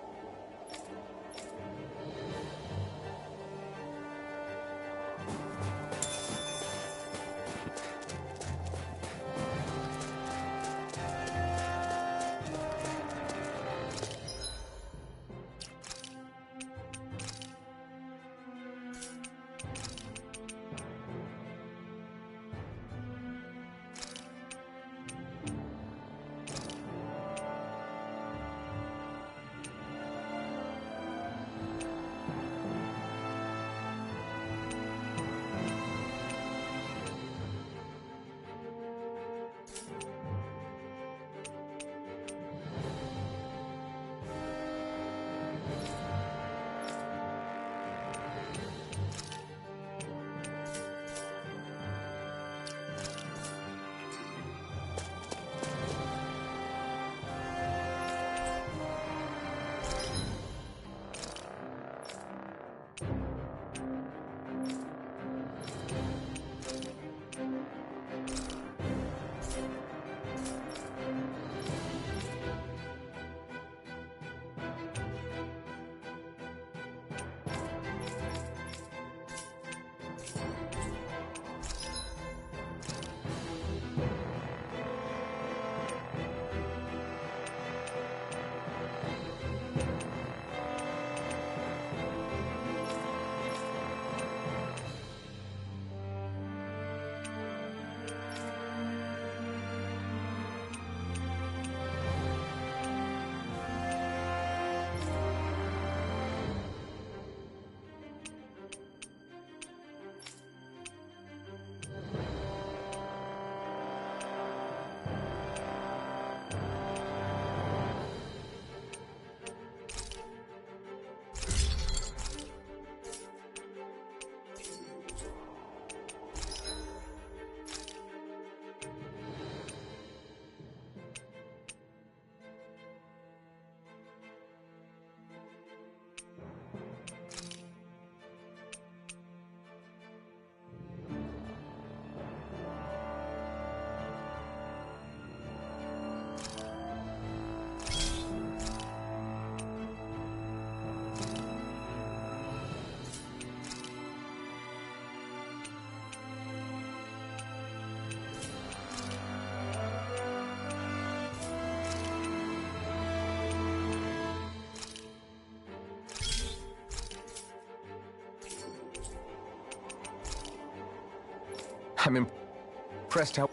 I'm impressed how...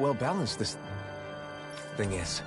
well balanced this thing is.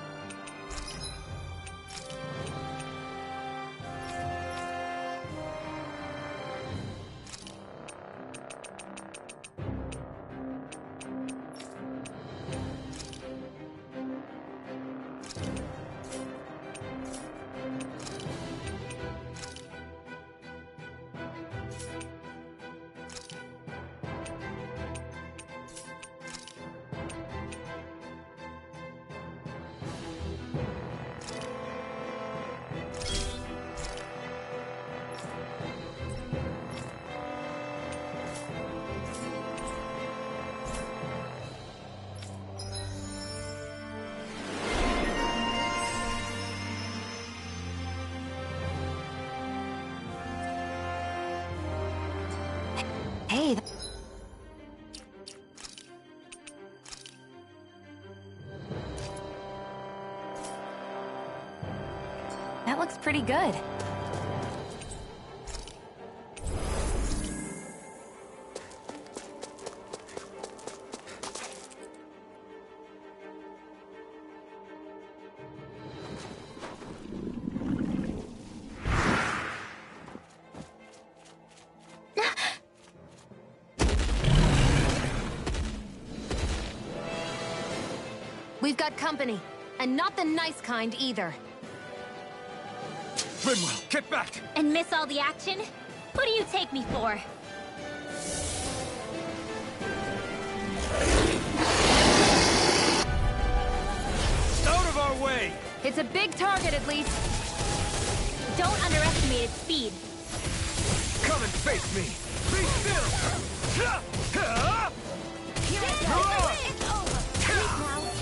That looks pretty good. We've got company, and not the nice kind either. Rinwell, get back! And miss all the action? Who do you take me for? Out of our way! It's a big target, at least. Don't underestimate its speed. Come and face me! Be still!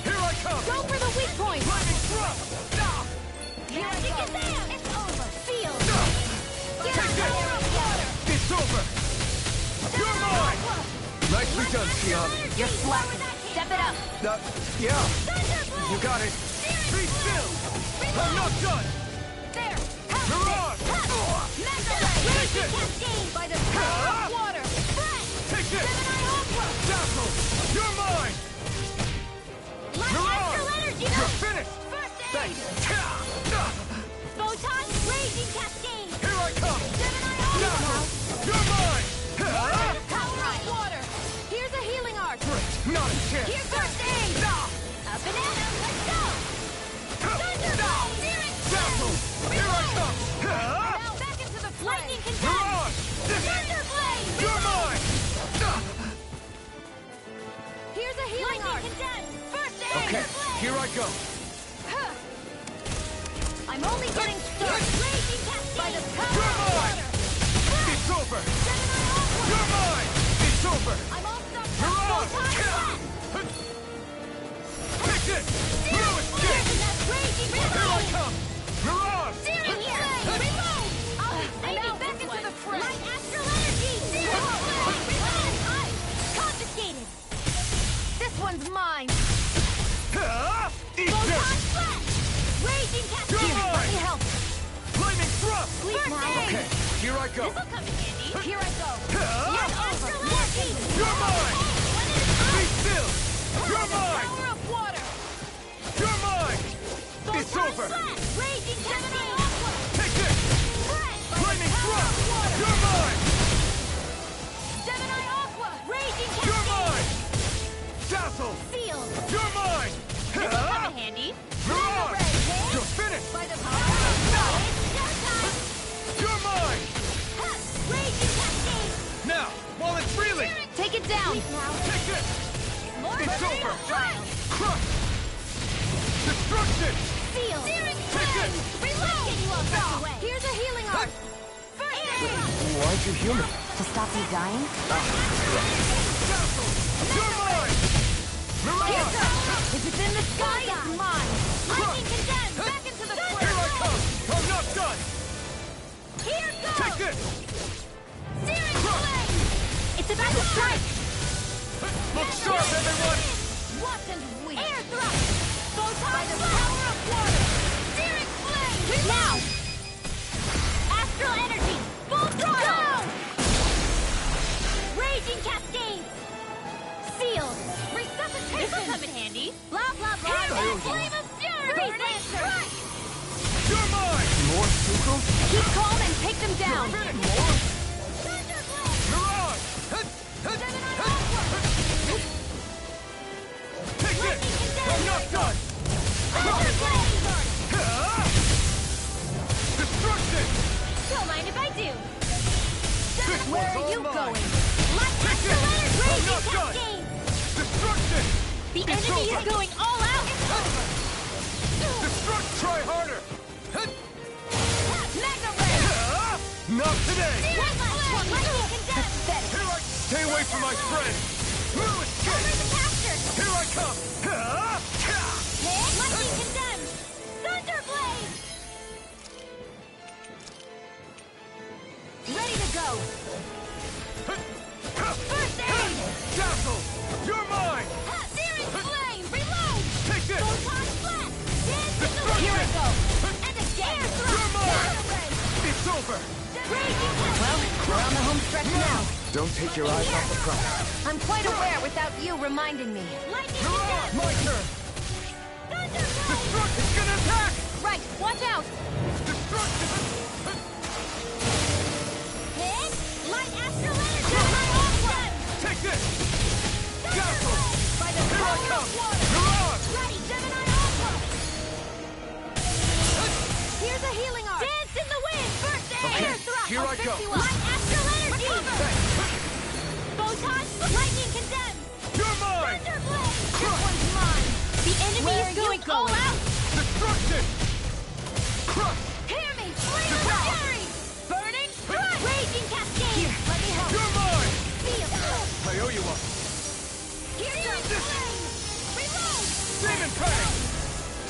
Here I come! Go for the weak point! Lightning thrust! Here I go! It's over! Feel! Take this! It's over! You're mine! Nicely done, Shionne. You're flat. Step it up. Yeah. You got it. Be still! I'm not done! There! Mirage! Take it! By the power of water! Take this! Dazzle! You're mine! Mirage! You're finished! Thanks! Photon Raging Cascade! Here I come! Dazzle! You're mine! Power of water! Here's a healing arc! Not a chance! Here's first aid! Up and at 'em! Let's go! Dazzle! Here I come! Now back into the fray! Lightning Condemn! Mirage! Thunderblade! You're mine! Here's a healing arc! First aid! Okay, here I go! I'm only getting started! Raging Cascade! By the power You're of mine! water! It's over! You're mine! It's over! I'm all stuck! Mirage! Take this! No escape! Here I come! Mirage! I'm out! Back into the fray! Light astral energy! Confiscated! This one's mine! Eat this! Raging Cascade! You're Let mine! me help! Lightning thrust! Please now! Okay, here I go! This'll come in handy. Here I go! Light astral energy! You're mine! Be still! You're mine! Power of water! You're mine! It's over! Raging Cascade! Take this! Lightning thrust! You're mine! Gemini Aqua! Raging You're Cascade! mine! Dazzle! Field! You're mine! This'll come in handy. Mirage! You're finished! By the power of Showtime! You're mine! Raging Cascade! Now, while it's reeling! Take it down! Take this! More It's over! trial! Crush! Destruction! Field! Take it! Reload! Get you all tucked away! Here's a healing arc! Why'd you heal me? To stop you dying? Dazzle! You're mine! Mirage! If it's in the sky, it's mine! Lightning Condemned! Back into the Here fray! I come! I'm not done! Here goes! Take this! Searing Flame! It's about to strike! Look sharp, everyone! What and we? Air thrust! Photon By the blast! power of water! Searing Flame! Now! Astral energy! Full throttle! Raging Cascade! Sealed! Resuscitation! This'll come in handy! Blah, blah, blah! Flame of Fury! Freeze Lancer! You're mine! More Sucrose? Keep calm and take them down! More! Mirage! Take this! I'm not done! Destruction! Don't mind if I do! Where one's are all you mine. going? Take this! I'm Raging not done! Cascade! Destruction! The It's enemy over. is going all out! Destruct! Try harder! Mega Ray! Not today! Pathetic! Here I... Stay away from my friend! No escape! Cover the capture! Here I come! Lightning Condemned! Thunderblade! Ready to go! First aid! Dazzle! You're mine! Searing Flame! Reload! Take this! Photon blast! Dance in the Destruction! Here I go! And again! You're over! Well, we're on the home stretch now. Don't take your eyes off the prize. I'm quite aware without you reminding me. Mirage! My turn! Destruct! It's gonna attack! Right, watch out! Destruction! Hit! Light astral energy! Take this! Dazzle! By the Here I power come! of water! Mirage! Ready, Gemini Alpha! Here's a healing arc! Dance in the wind! First aid! Okay, Air thrust! here I go. Light astral energy! Recover! Photon! Lightning condemned! You're mine! Thunderblade! This one's mine! The enemy is going all out! Destruction! Crush! Hear me! Flame of fury! Burning strike! Raging cascade! Here, let me help! You're mine! Feel! I owe you one. Here's your flame! Reload! Demon Fang!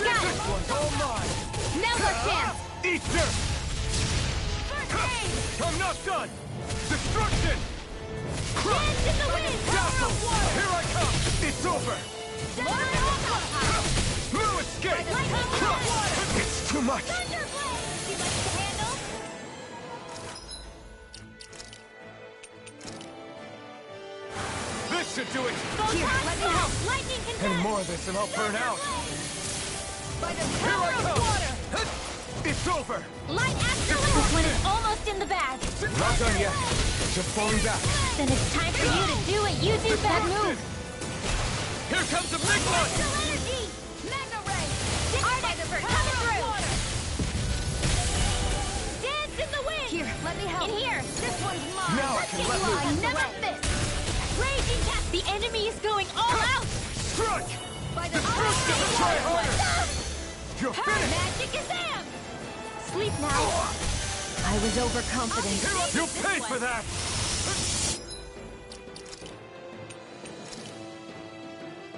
Got it! This one's all mine! Now's our chance! Eat this! First aid! I'm not done! Destruction! Dance in the wind! Dazzle! Here I come! It's over! Gemini Alpha! No escape! It's too much! Thunderblade! You like to handle? This should do it! Photon let me help! Lightning condemned! Any more of this and I'll burn out! By the Here power I of come! water! It's over! Light astral energy! This one is almost in the bag! Not done yet! Just falling back! Then it's time for you to do what you do best! Move! Here comes the big one! Astral energy! Mega ray! Artificer coming through! Dance in the wind! Here, let me help! In here! This one's mine! Now I can let loose! I never miss! Raging cast! The enemy is going all out! Strike! By the Try harder! You're finished! Magic is am! Sleep now! I was overconfident. You paid for that!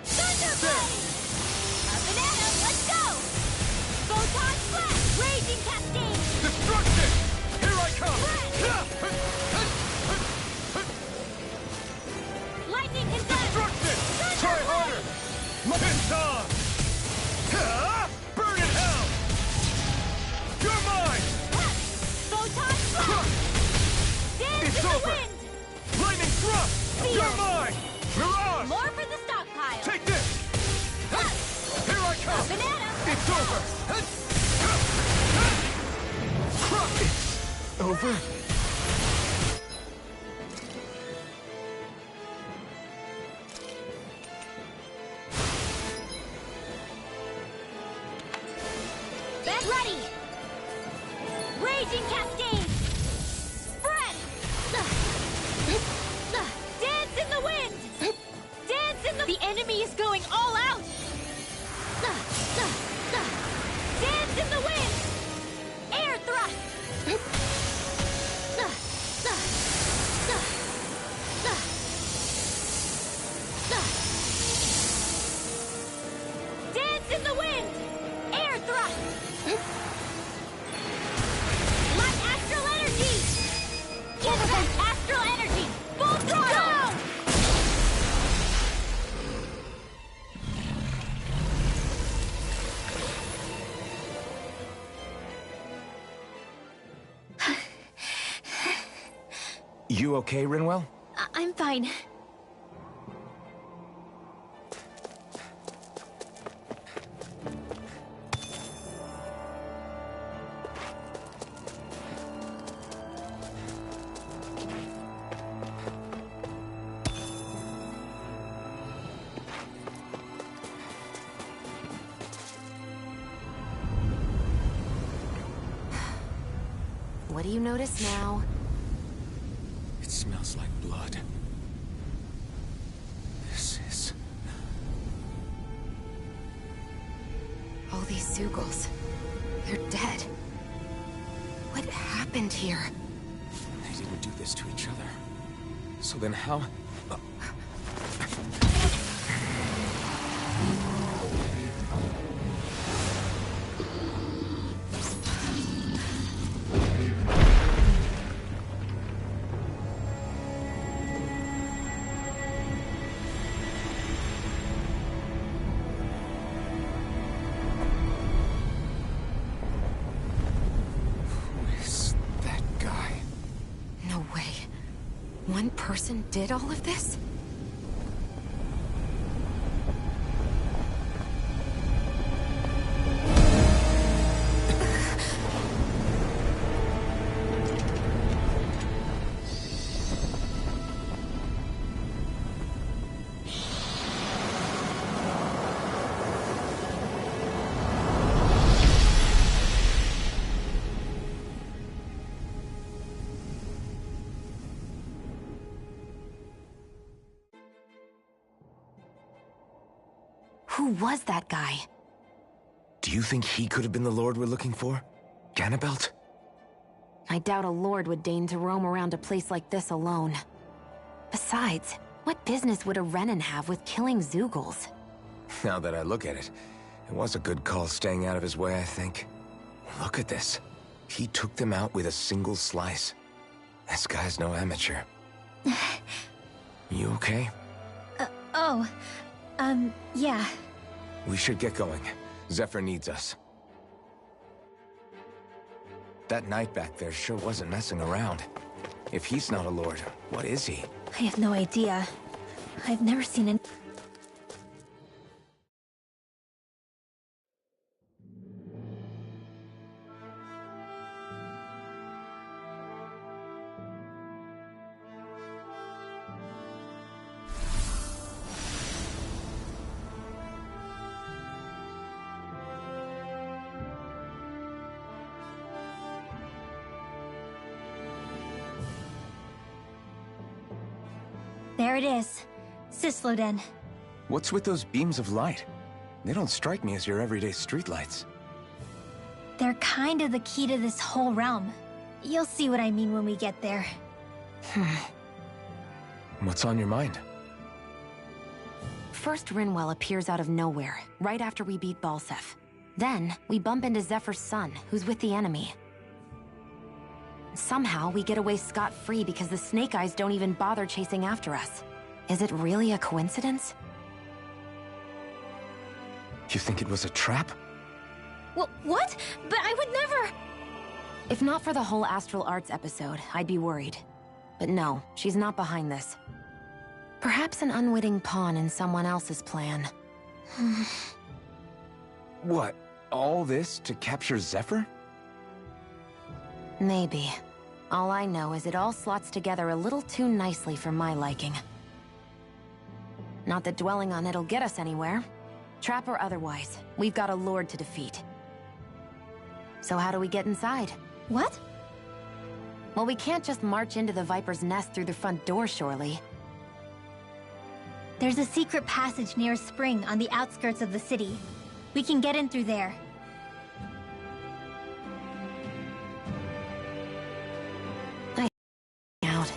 Thunderblade! A banana, let's go! Photon flash! Raging cascade! Destruction! Here I come! Lightning condemned! Destruction! Try harder! It's on! Burn in hell! You're mine! Photon flash! Dance It's in the over! wind! Lightning thrust! Feel. You're mine! Mirage! More for the stockpile! Take this! Here I come! A banana! It's over! It's over? Bed ready! Raging cascade! Spread! Dance in the wind! Dance in the... The enemy is going all out! Dance in the wind! Air thrust! Dance in the wind! Air thrust! Light astral energy! Instant astral energy! Full throttle! You okay, Rinwell? I'm fine. What do you notice now? It smells like blood. This is... All these Zeugles. They're dead. What happened here? They didn't do this to each other. So then how... Who is that person did all of this? Who was that guy? Do you think he could have been the Lord we're looking for? Ganabelt? I doubt a lord would deign to roam around a place like this alone. Besides, what business would a Renan have with killing Zeugles? Now that I look at it, it was a good call staying out of his way, I think. Look at this. He took them out with a single slice. This guy's no amateur. You okay? Yeah. We should get going. Zephyr needs us. That knight back there sure wasn't messing around. If he's not a lord, what is he? I have no idea. I've never seen an... There it is. Sysloden. What's with those beams of light? They don't strike me as your everyday streetlights. They're kind of the key to this whole realm. You'll see what I mean when we get there. What's on your mind? First, Rinwell appears out of nowhere, right after we beat Balseph. Then, we bump into Zephyr's son, who's with the enemy. Somehow, we get away scot-free because the Snake Eyes don't even bother chasing after us. Is it really a coincidence? You think it was a trap? What? But I would never... If not for the whole Astral Arts episode, I'd be worried. But no, she's not behind this. Perhaps an unwitting pawn in someone else's plan. What? All this to capture Zephyr? Maybe. All I know is it all slots together a little too nicely for my liking. Not that dwelling on it'll get us anywhere. Trap or otherwise, we've got a lord to defeat. So how do we get inside? What? Well, we can't just march into the Viper's nest through the front door, surely. There's a secret passage near a spring on the outskirts of the city. We can get in through there. Out.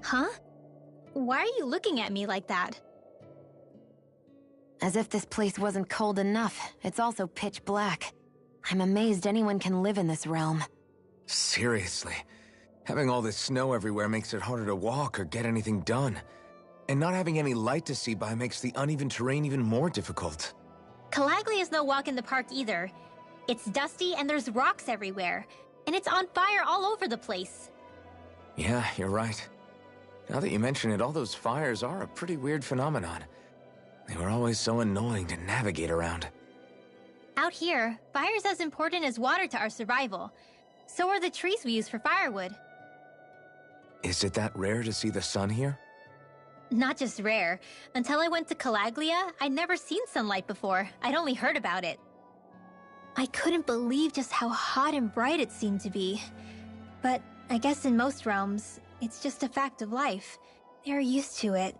Huh? Why are you looking at me like that? As if this place wasn't cold enough, it's also pitch black. I'm amazed anyone can live in this realm. Seriously. Having all this snow everywhere makes it harder to walk or get anything done. And not having any light to see by makes the uneven terrain even more difficult. Calaglia is no walk in the park either. It's dusty and there's rocks everywhere. And it's on fire all over the place. Yeah, you're right. Now that you mention it, all those fires are a pretty weird phenomenon. They were always so annoying to navigate around. Out here, fire's as important as water to our survival. So are the trees we use for firewood. Is it that rare to see the sun here? Not just rare. Until I went to Calaglia, I'd never seen sunlight before. I'd only heard about it. I couldn't believe just how hot and bright it seemed to be. But I guess in most realms, it's just a fact of life. They're used to it.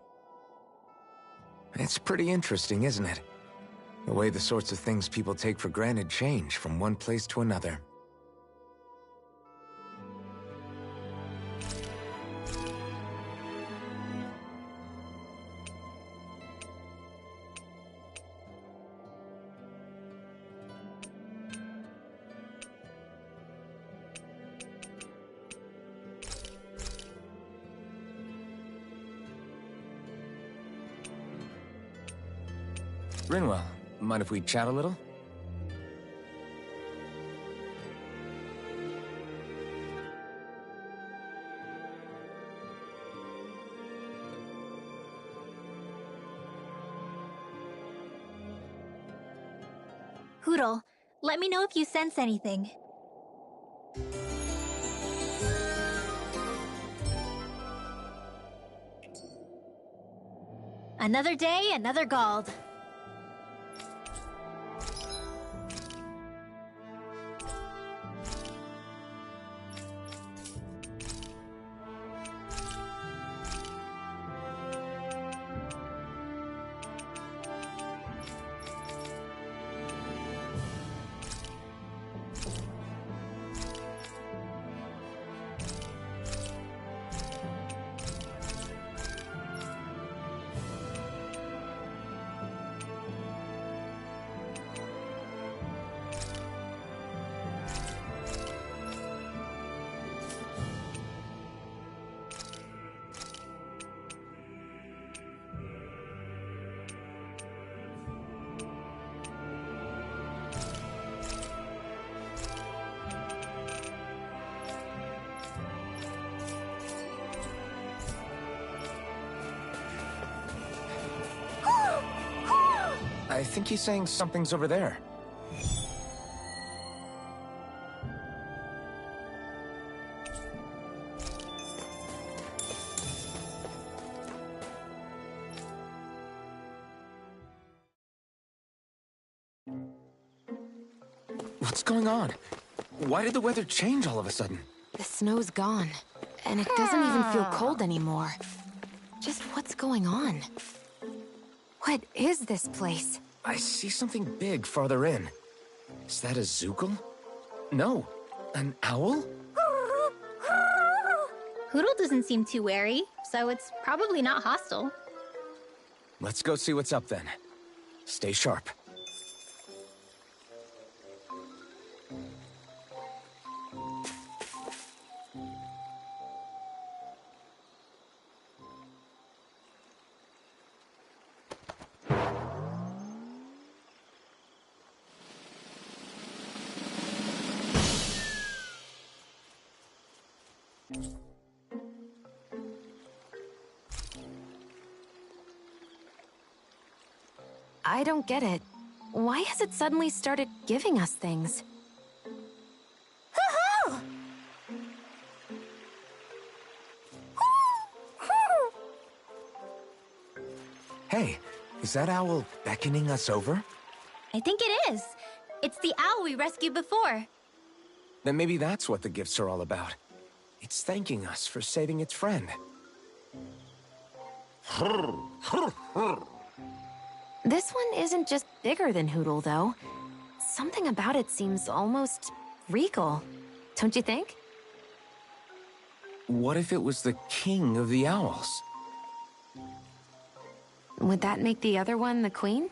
It's pretty interesting, isn't it? The way the sorts of things people take for granted change from one place to another. Rinwell, mind if we chat a little? Hootle, let me know if you sense anything. Another day, another Gald. I think he's saying something's over there. What's going on? Why did the weather change all of a sudden? The snow's gone, and it doesn't even feel cold anymore. Just what's going on? What is this place? I see something big farther in. Is that a Zookle? No, an owl? Hootle doesn't seem too wary, so it's probably not hostile. Let's go see what's up then. Stay sharp. I don't get it. Why has it suddenly started giving us things? Hey, is that owl beckoning us over? I think it is. It's the owl we rescued before. Then maybe that's what the gifts are all about. It's thanking us for saving its friend. This one isn't just bigger than Hootle, though. Something about it seems almost regal. Don't you think? What if it was the king of the owls? Would that make the other one the queen?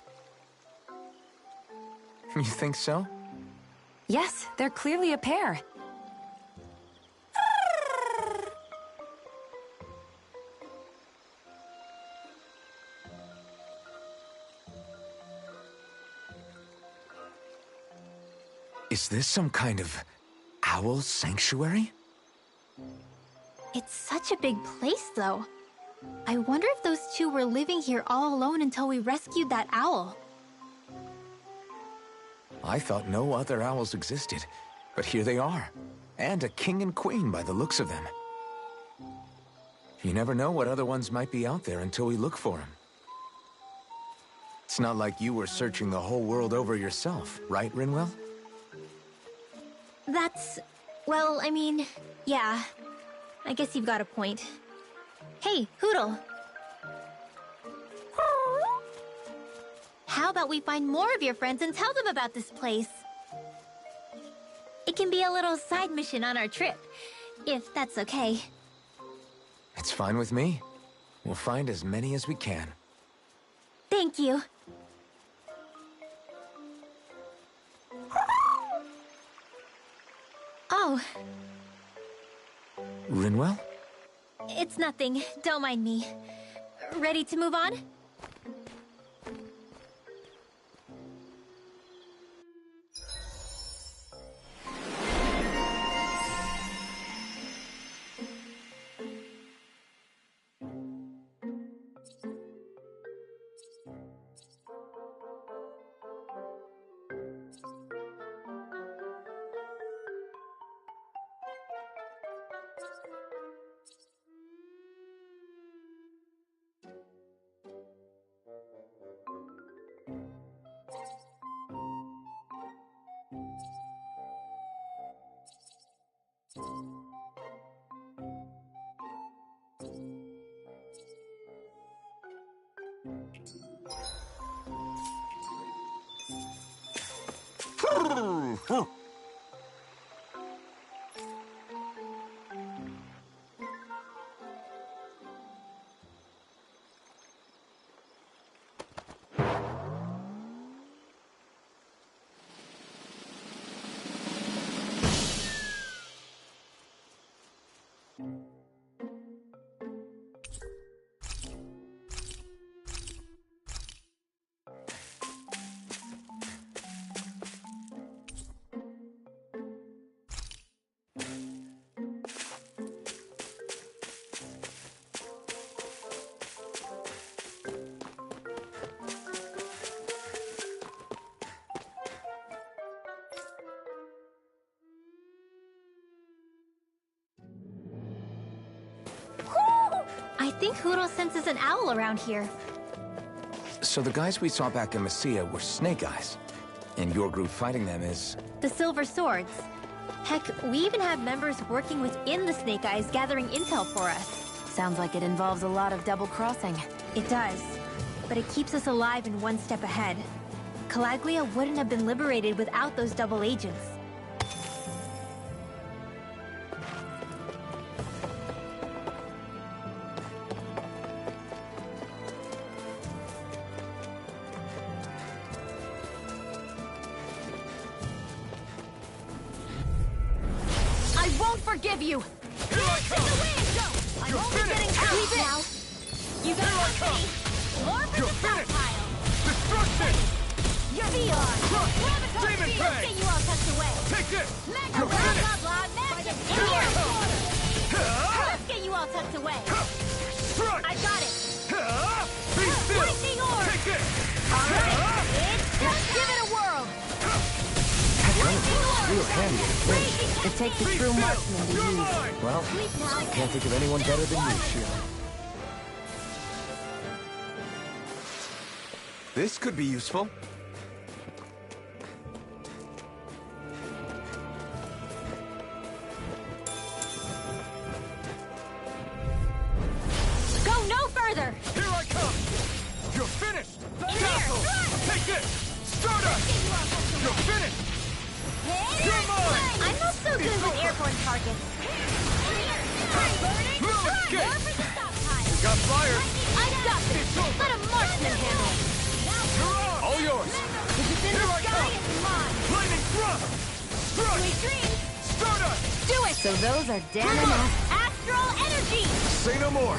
You think so? Yes, they're clearly a pair. Is this some kind of owl sanctuary? It's such a big place, though. I wonder if those two were living here all alone until we rescued that owl. I thought no other owls existed, but here they are. And a king and queen by the looks of them. You never know what other ones might be out there until we look for them. It's not like you were searching the whole world over yourself, right, Rinwell? That's... well, I mean, yeah. I guess you've got a point. Hey, Hootle. How about we find more of your friends and tell them about this place? It can be a little side mission on our trip, if that's okay. It's fine with me. We'll find as many as we can. Thank you. Oh. Rinwell? It's nothing. Don't mind me. Ready to move on? I think Huro senses an owl around here. So the guys we saw back in Messia were Snake Eyes, and your group fighting them is... The Silver Swords. Heck, we even have members working within the Snake Eyes gathering intel for us. Sounds like it involves a lot of double-crossing. It does. But it keeps us alive and one step ahead. Calaglia wouldn't have been liberated without those double agents. Forgive you! Here I come! I'm only getting close now! You got company! More for the south pile! Destruction! Beyond! Demon Prey! Get you all tucked away! Take this! Mega blah blah magic! In here! Let's get you all tucked away! Strike! I got it! Be still! Lightning orb! Take this! Alright! Let's give it a whirl! Real handy at a pinch. It takes a true marksman to use. Well, I can't think of anyone better than you, Sheila. This could be useful. Go no further! Here I come! You're finished! In Castle! here! Take this! Stardust! You're finished! You're mine! I'm not so good with airborne targets. Move! Escape! You got fire! I got this! Let a marksman handle it! You're on! All yours! If it's in Here the I sky, come! it's mine! Lightning thrust! Strike! Sweet dreams! Stardust! Do it! So those are Dan and Astral energy! Say no more!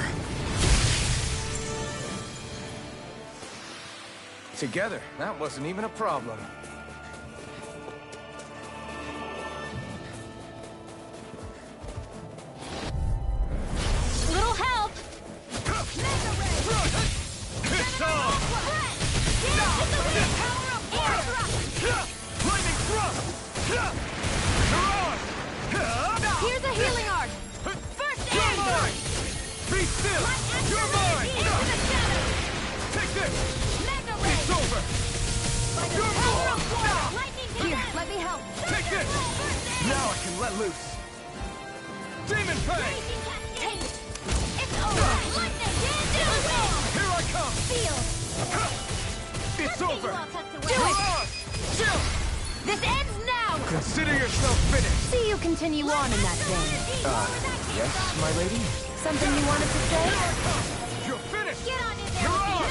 Together, that wasn't even a problem. Little help! It's on! Lightning thrust! You're on! Here's a healing arc! First You're aid! mine! Be still! You're mine! Take this! It's over! You're mine! Here, let me help! Take this! Now I can let loose. Demon Prey! Take it! It's over! Lightning! Here I come! Feel! It's over! Do it! Chill! This ends now! Consider yourself finished! See you continue on in that vein. Yes, my lady? Something you wanted to say? You're finished! Get on in there! You're on!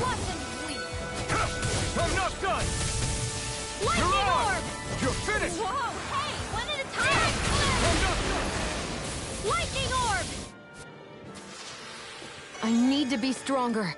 Watch them sleep! I'm not done! Lightning You're on! orb! You're finished! Whoa! Hey! One at a time! I'm not done! Lightning orb! I need to be stronger.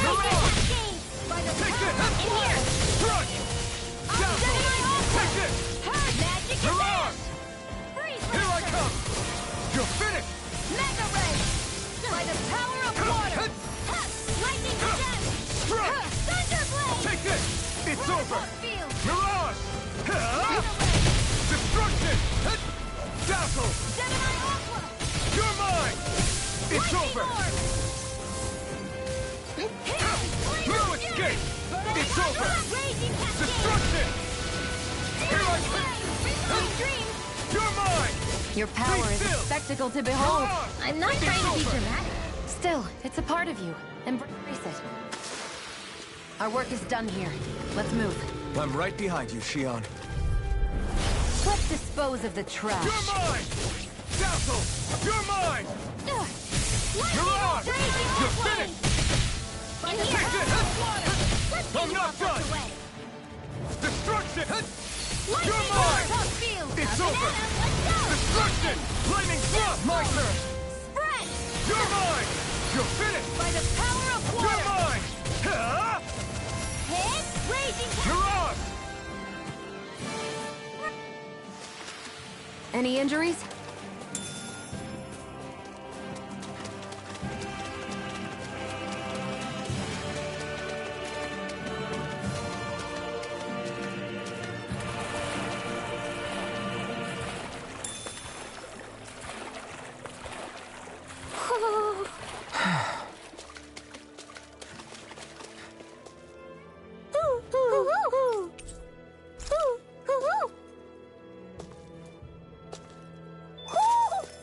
over! Take it! In here! Crush! Dazzle! Take it! Magic Mirage! Freeze Here I come! You're finished! Mega Ray! By the power of water! Lightning Descent! Thunderblade! Take it! It's over! Field! Mirage! Destruction! Dazzle! Gemini Aqua! You're mine! It's over! No escape! It's over! Destruction! Here I come! You're mine! Your power is a spectacle to behold. I'm not trying to be dramatic. Still, it's a part of you. Embrace it. Our work is done here. Let's move. I'm right behind you, Xion. Let's dispose of the trash. You're mine! Dazzle! You're mine! Mirage! You're finished! Take it! I'm not done! Destruction! You're mine! It's over! Destruction! Lightning thrust! My turn! Spread! You're mine! You're finished! By the power of water! You're mine! Hit! Raging Mirage! Any injuries?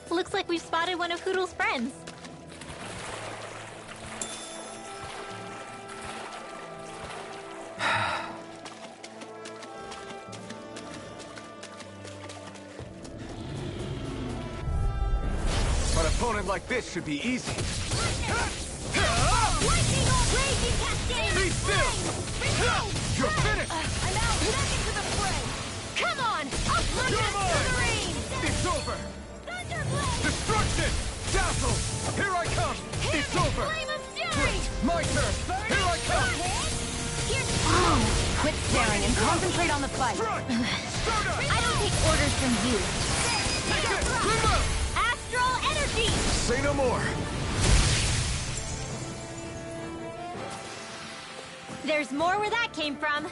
Looks like we've spotted one of Hoodle's friends. An opponent like this should be easy. Be still! You're finished! I'm out! Back into the fray! Come on! Uproot You're that mine! submarine! It's over! Thunderblade! Destruction! Dazzle! Here I come! It's over! Flame of fury! My turn! Here I come! Quit staring and concentrate on the fight. I don't take orders from you. Take it! Remote! Astral energy! Say no more. There's more where that came from.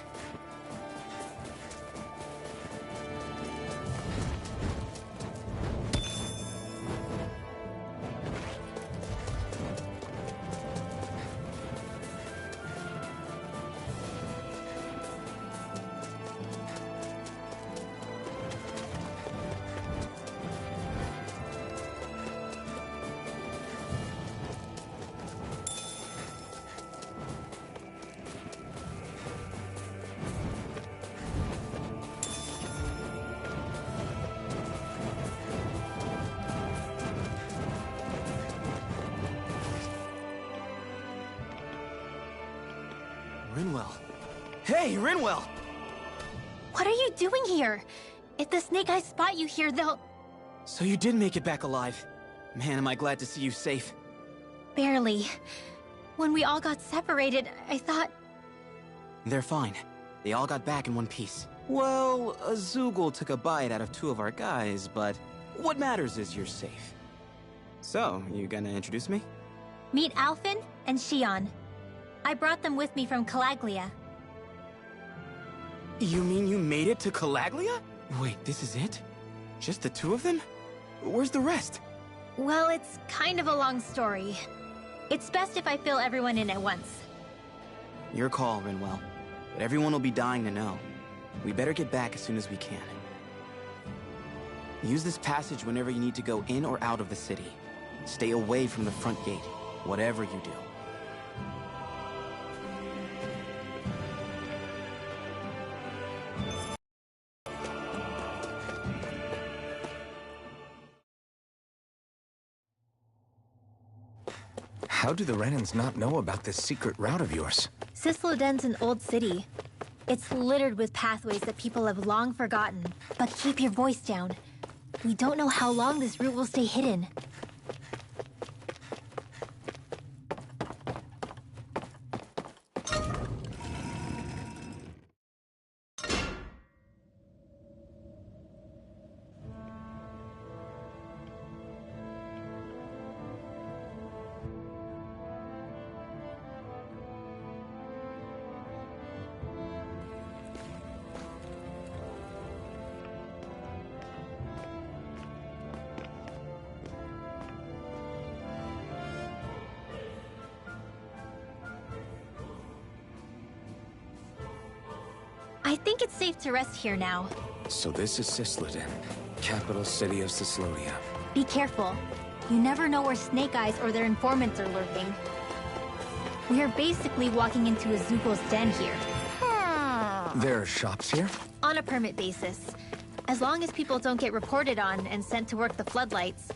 Rinwell. Hey, Rinwell! What are you doing here? If the Snake Eyes spot you here, they'll... So you did make it back alive. Man, am I glad to see you safe. Barely. When we all got separated, I thought... They're fine. They all got back in one piece. Well, Azugul took a bite out of 2 of our guys, but what matters is you're safe. So, you gonna introduce me? Meet Alphen and Xion. I brought them with me from Calaglia. You mean you made it to Calaglia? Wait, this is it? Just the 2 of them? Where's the rest? Well, it's kind of a long story. It's best if I fill everyone in at once. Your call, Rinwell. But everyone will be dying to know. We better get back as soon as we can. Use this passage whenever you need to go in or out of the city. Stay away from the front gate, whatever you do. How do the Renans not know about this secret route of yours? Cisloden's an old city. It's littered with pathways that people have long forgotten. But keep your voice down. We don't know how long this route will stay hidden. I think it's safe to rest here now. So this is Cysloden, capital city of Cyslodia. Be careful. You never know where Snake Eyes or their informants are lurking. We are basically walking into a Zuko's den here. There are shops here? On a permit basis. As long as people don't get reported on and sent to work the floodlights,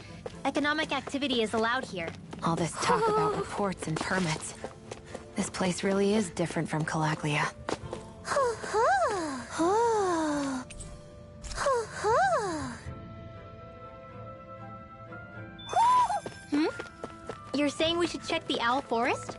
economic activity is allowed here. All this talk about reports and permits. This place really is different from Calaglia. Hmm? You're saying we should check the Owl Forest?